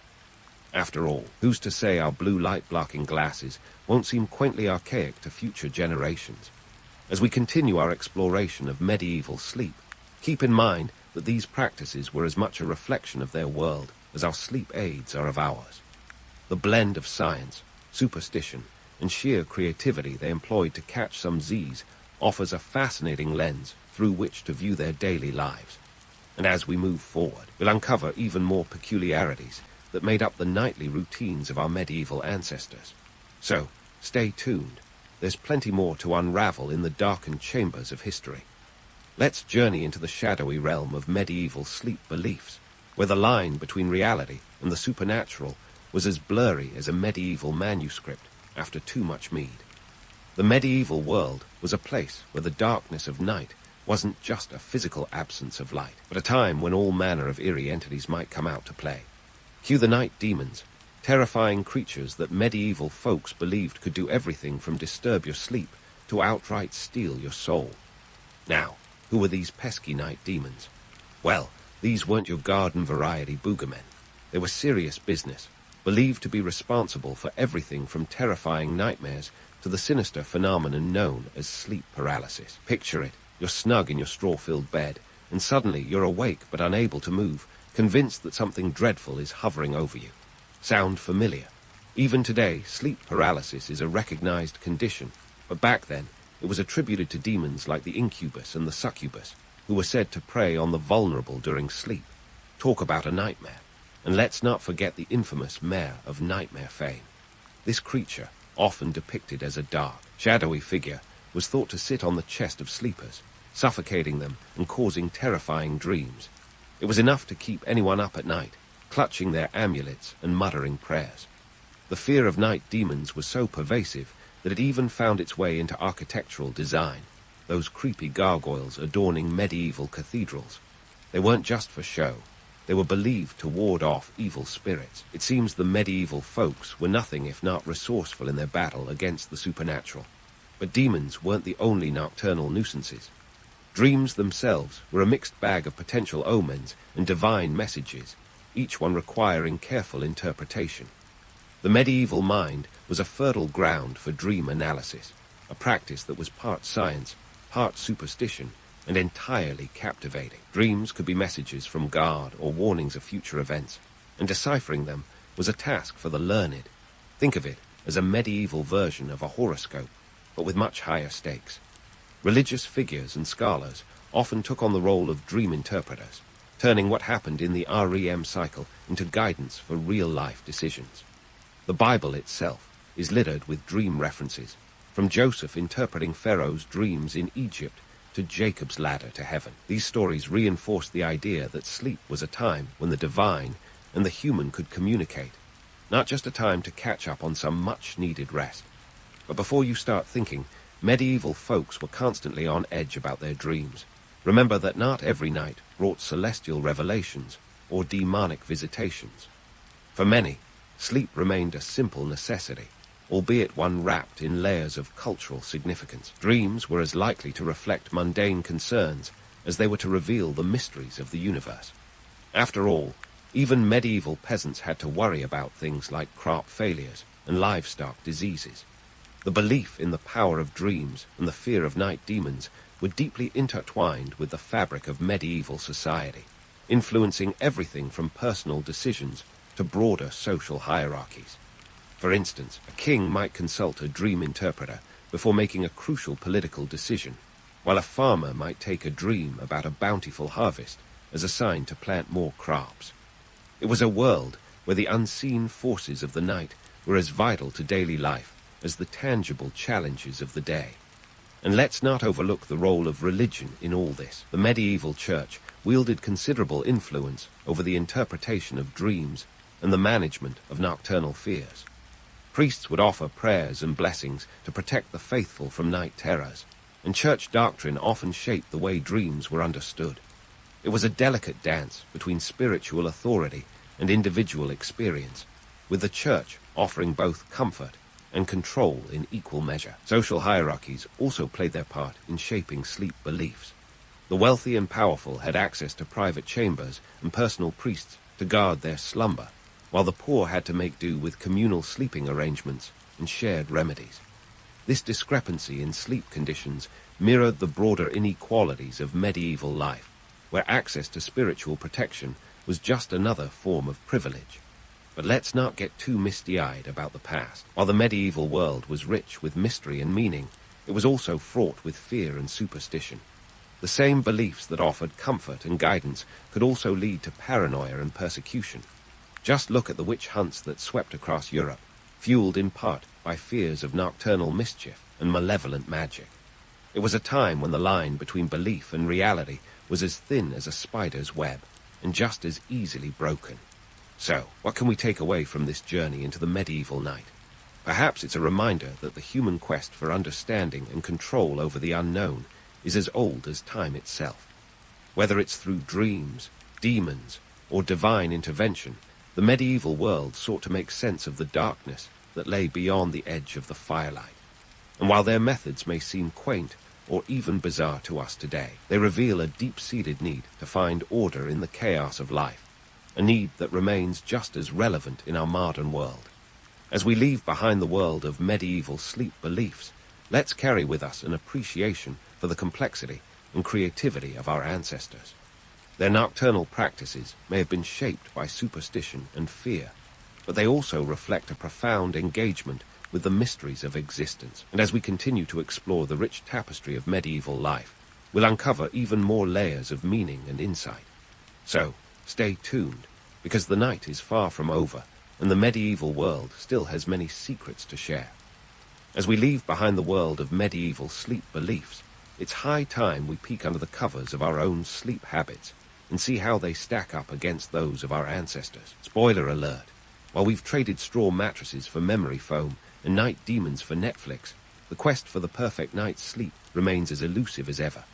After all, who's to say our blue light-blocking glasses won't seem quaintly archaic to future generations? As we continue our exploration of medieval sleep, keep in mind that these practices were as much a reflection of their world as our sleep aids are of ours. The blend of science, superstition, and sheer creativity they employed to catch some Z's offers a fascinating lens through which to view their daily lives. And as we move forward, we'll uncover even more peculiarities that made up the nightly routines of our medieval ancestors. So, stay tuned. There's plenty more to unravel in the darkened chambers of history. Let's journey into the shadowy realm of medieval sleep beliefs, where the line between reality and the supernatural was as blurry as a medieval manuscript after too much mead. The medieval world was a place where the darkness of night wasn't just a physical absence of light, but a time when all manner of eerie entities might come out to play. Cue the night demons, terrifying creatures that medieval folks believed could do everything from disturb your sleep to outright steal your soul. Now, who were these pesky night demons? Well, these weren't your garden variety boogermen. They were serious business, believed to be responsible for everything from terrifying nightmares to the sinister phenomenon known as sleep paralysis. Picture it. You're snug in your straw-filled bed, and suddenly you're awake but unable to move, convinced that something dreadful is hovering over you. Sound familiar? Even today, sleep paralysis is a recognized condition, but back then, it was attributed to demons like the incubus and the succubus, who were said to prey on the vulnerable during sleep. Talk about a nightmare. And let's not forget the infamous Mare of Nightmare fame. This creature, often depicted as a dark, shadowy figure, was thought to sit on the chest of sleepers, suffocating them and causing terrifying dreams. It was enough to keep anyone up at night, clutching their amulets and muttering prayers. The fear of night demons was so pervasive that it even found its way into architectural design, those creepy gargoyles adorning medieval cathedrals. They weren't just for show. They were believed to ward off evil spirits. It seems the medieval folks were nothing if not resourceful in their battle against the supernatural. But demons weren't the only nocturnal nuisances. Dreams themselves were a mixed bag of potential omens and divine messages, each one requiring careful interpretation. The medieval mind was a fertile ground for dream analysis, a practice that was part science, part superstition, and entirely captivating. Dreams could be messages from God or warnings of future events, and deciphering them was a task for the learned. Think of it as a medieval version of a horoscope, but with much higher stakes. Religious figures and scholars often took on the role of dream interpreters, turning what happened in the REM cycle into guidance for real-life decisions. The Bible itself is littered with dream references, from Joseph interpreting Pharaoh's dreams in Egypt to Jacob's ladder to heaven. These stories reinforce the idea that sleep was a time when the divine and the human could communicate, not just a time to catch up on some much-needed rest. But before you start thinking, medieval folks were constantly on edge about their dreams. Remember that not every night brought celestial revelations or demonic visitations. For many, sleep remained a simple necessity, albeit one wrapped in layers of cultural significance. Dreams were as likely to reflect mundane concerns as they were to reveal the mysteries of the universe. After all, even medieval peasants had to worry about things like crop failures and livestock diseases. The belief in the power of dreams and the fear of night demons were deeply intertwined with the fabric of medieval society, influencing everything from personal decisions to broader social hierarchies. For instance, a king might consult a dream interpreter before making a crucial political decision, while a farmer might take a dream about a bountiful harvest as a sign to plant more crops. It was a world where the unseen forces of the night were as vital to daily life as the tangible challenges of the day. And let's not overlook the role of religion in all this. The medieval church wielded considerable influence over the interpretation of dreams and the management of nocturnal fears. Priests would offer prayers and blessings to protect the faithful from night terrors, and church doctrine often shaped the way dreams were understood. It was a delicate dance between spiritual authority and individual experience, with the church offering both comfort and control in equal measure. Social hierarchies also played their part in shaping sleep beliefs. The wealthy and powerful had access to private chambers and personal priests to guard their slumber, while the poor had to make do with communal sleeping arrangements and shared remedies. This discrepancy in sleep conditions mirrored the broader inequalities of medieval life, where access to spiritual protection was just another form of privilege. But let's not get too misty-eyed about the past. While the medieval world was rich with mystery and meaning, it was also fraught with fear and superstition. The same beliefs that offered comfort and guidance could also lead to paranoia and persecution. Just look at the witch hunts that swept across Europe, fueled in part by fears of nocturnal mischief and malevolent magic. It was a time when the line between belief and reality was as thin as a spider's web, and just as easily broken. So, what can we take away from this journey into the medieval night? Perhaps it's a reminder that the human quest for understanding and control over the unknown is as old as time itself. Whether it's through dreams, demons, or divine intervention, the medieval world sought to make sense of the darkness that lay beyond the edge of the firelight. And while their methods may seem quaint or even bizarre to us today, they reveal a deep-seated need to find order in the chaos of life, a need that remains just as relevant in our modern world. As we leave behind the world of medieval sleep beliefs, let's carry with us an appreciation for the complexity and creativity of our ancestors. Their nocturnal practices may have been shaped by superstition and fear, but they also reflect a profound engagement with the mysteries of existence. And as we continue to explore the rich tapestry of medieval life, we'll uncover even more layers of meaning and insight. So, stay tuned, because the night is far from over, and the medieval world still has many secrets to share. As we leave behind the world of medieval sleep beliefs, it's high time we peek under the covers of our own sleep habits and see how they stack up against those of our ancestors. Spoiler alert, while we've traded straw mattresses for memory foam and night demons for Netflix, the quest for the perfect night's sleep remains as elusive as ever.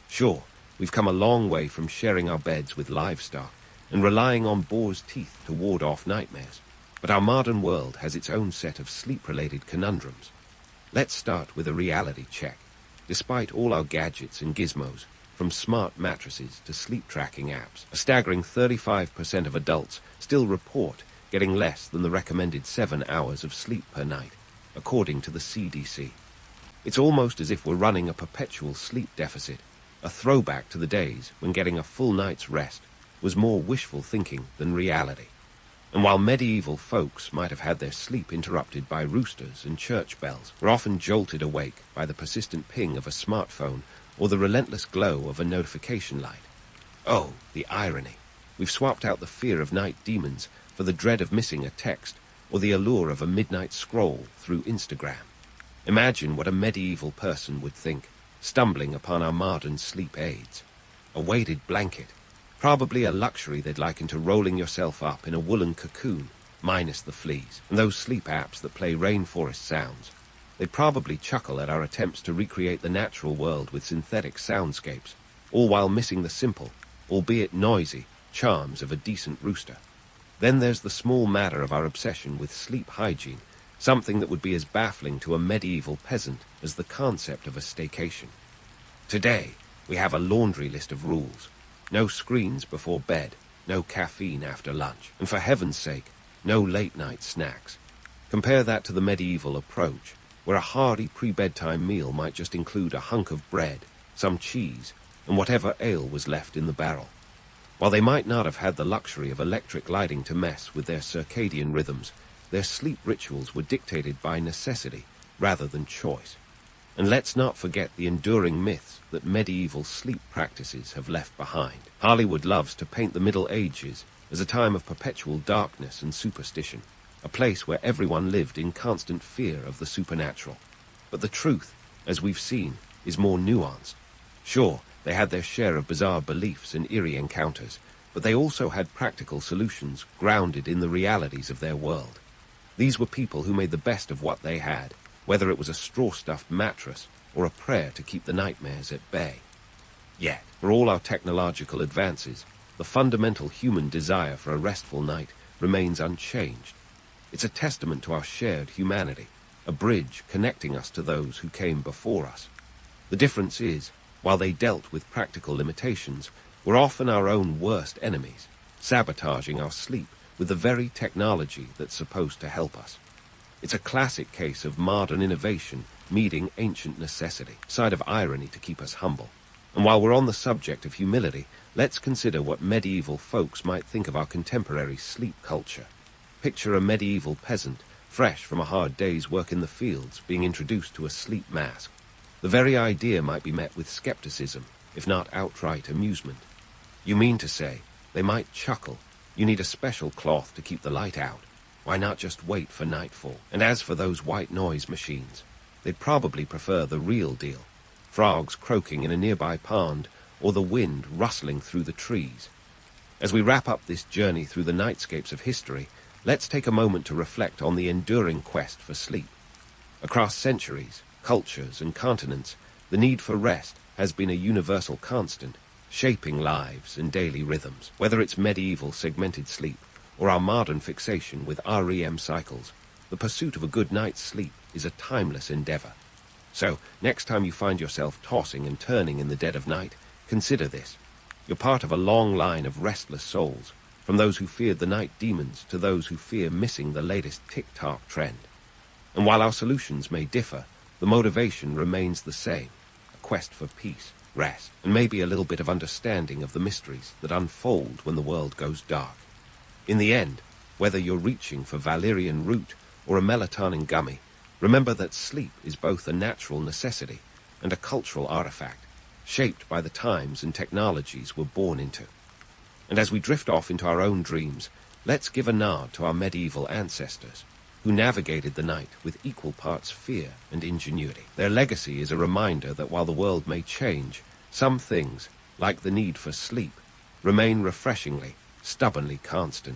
Sure, we've come a long way from sharing our beds with livestock and relying on boar's teeth to ward off nightmares, but our modern world has its own set of sleep-related conundrums. Let's start with a reality check. Despite all our gadgets and gizmos, from smart mattresses to sleep-tracking apps, a staggering 35% of adults still report getting less than the recommended 7 hours of sleep per night, according to the CDC. It's almost as if we're running a perpetual sleep deficit, a throwback to the days when getting a full night's rest was more wishful thinking than reality. And while medieval folks might have had their sleep interrupted by roosters and church bells, we're often jolted awake by the persistent ping of a smartphone or the relentless glow of a notification light. Oh, the irony. We've swapped out the fear of night demons for the dread of missing a text or the allure of a midnight scroll through Instagram. Imagine what a medieval person would think, stumbling upon our modern sleep aids. A weighted blanket, probably a luxury they'd liken to rolling yourself up in a woolen cocoon, minus the fleas, and those sleep apps that play rainforest sounds. They'd probably chuckle at our attempts to recreate the natural world with synthetic soundscapes, all while missing the simple, albeit noisy, charms of a decent rooster. Then there's the small matter of our obsession with sleep hygiene, something that would be as baffling to a medieval peasant as the concept of a staycation. Today, we have a laundry list of rules. No screens before bed, no caffeine after lunch, and for heaven's sake, no late-night snacks. Compare that to the medieval approach, where a hearty pre-bedtime meal might just include a hunk of bread, some cheese, and whatever ale was left in the barrel. While they might not have had the luxury of electric lighting to mess with their circadian rhythms, their sleep rituals were dictated by necessity rather than choice. And let's not forget the enduring myths that medieval sleep practices have left behind. Hollywood loves to paint the Middle Ages as a time of perpetual darkness and superstition, a place where everyone lived in constant fear of the supernatural. But the truth, as we've seen, is more nuanced. Sure, they had their share of bizarre beliefs and eerie encounters, but they also had practical solutions grounded in the realities of their world. These were people who made the best of what they had, whether it was a straw-stuffed mattress or a prayer to keep the nightmares at bay. Yet, for all our technological advances, the fundamental human desire for a restful night remains unchanged. It's a testament to our shared humanity, a bridge connecting us to those who came before us. The difference is, while they dealt with practical limitations, we're often our own worst enemies, sabotaging our sleep with the very technology that's supposed to help us. It's a classic case of modern innovation meeting ancient necessity, a side of irony to keep us humble. And while we're on the subject of humility, let's consider what medieval folks might think of our contemporary sleep culture. Picture a medieval peasant, fresh from a hard day's work in the fields, being introduced to a sleep mask. The very idea might be met with skepticism, if not outright amusement. You mean to say, they might chuckle, you need a special cloth to keep the light out. Why not just wait for nightfall? And as for those white noise machines, they'd probably prefer the real deal. Frogs croaking in a nearby pond, or the wind rustling through the trees. As we wrap up this journey through the nightscapes of history, let's take a moment to reflect on the enduring quest for sleep. Across centuries, cultures, and continents, the need for rest has been a universal constant, shaping lives and daily rhythms. Whether it's medieval segmented sleep or our modern fixation with REM cycles, the pursuit of a good night's sleep is a timeless endeavor. So, next time you find yourself tossing and turning in the dead of night, consider this. You're part of a long line of restless souls, from those who feared the night demons to those who fear missing the latest TikTok trend. And while our solutions may differ, the motivation remains the same, a quest for peace, rest, and maybe a little bit of understanding of the mysteries that unfold when the world goes dark. In the end, whether you're reaching for valerian root or a melatonin gummy, remember that sleep is both a natural necessity and a cultural artifact, shaped by the times and technologies we're born into. And as we drift off into our own dreams, let's give a nod to our medieval ancestors, who navigated the night with equal parts fear and ingenuity. Their legacy is a reminder that while the world may change, some things, like the need for sleep, remain refreshingly, stubbornly constant.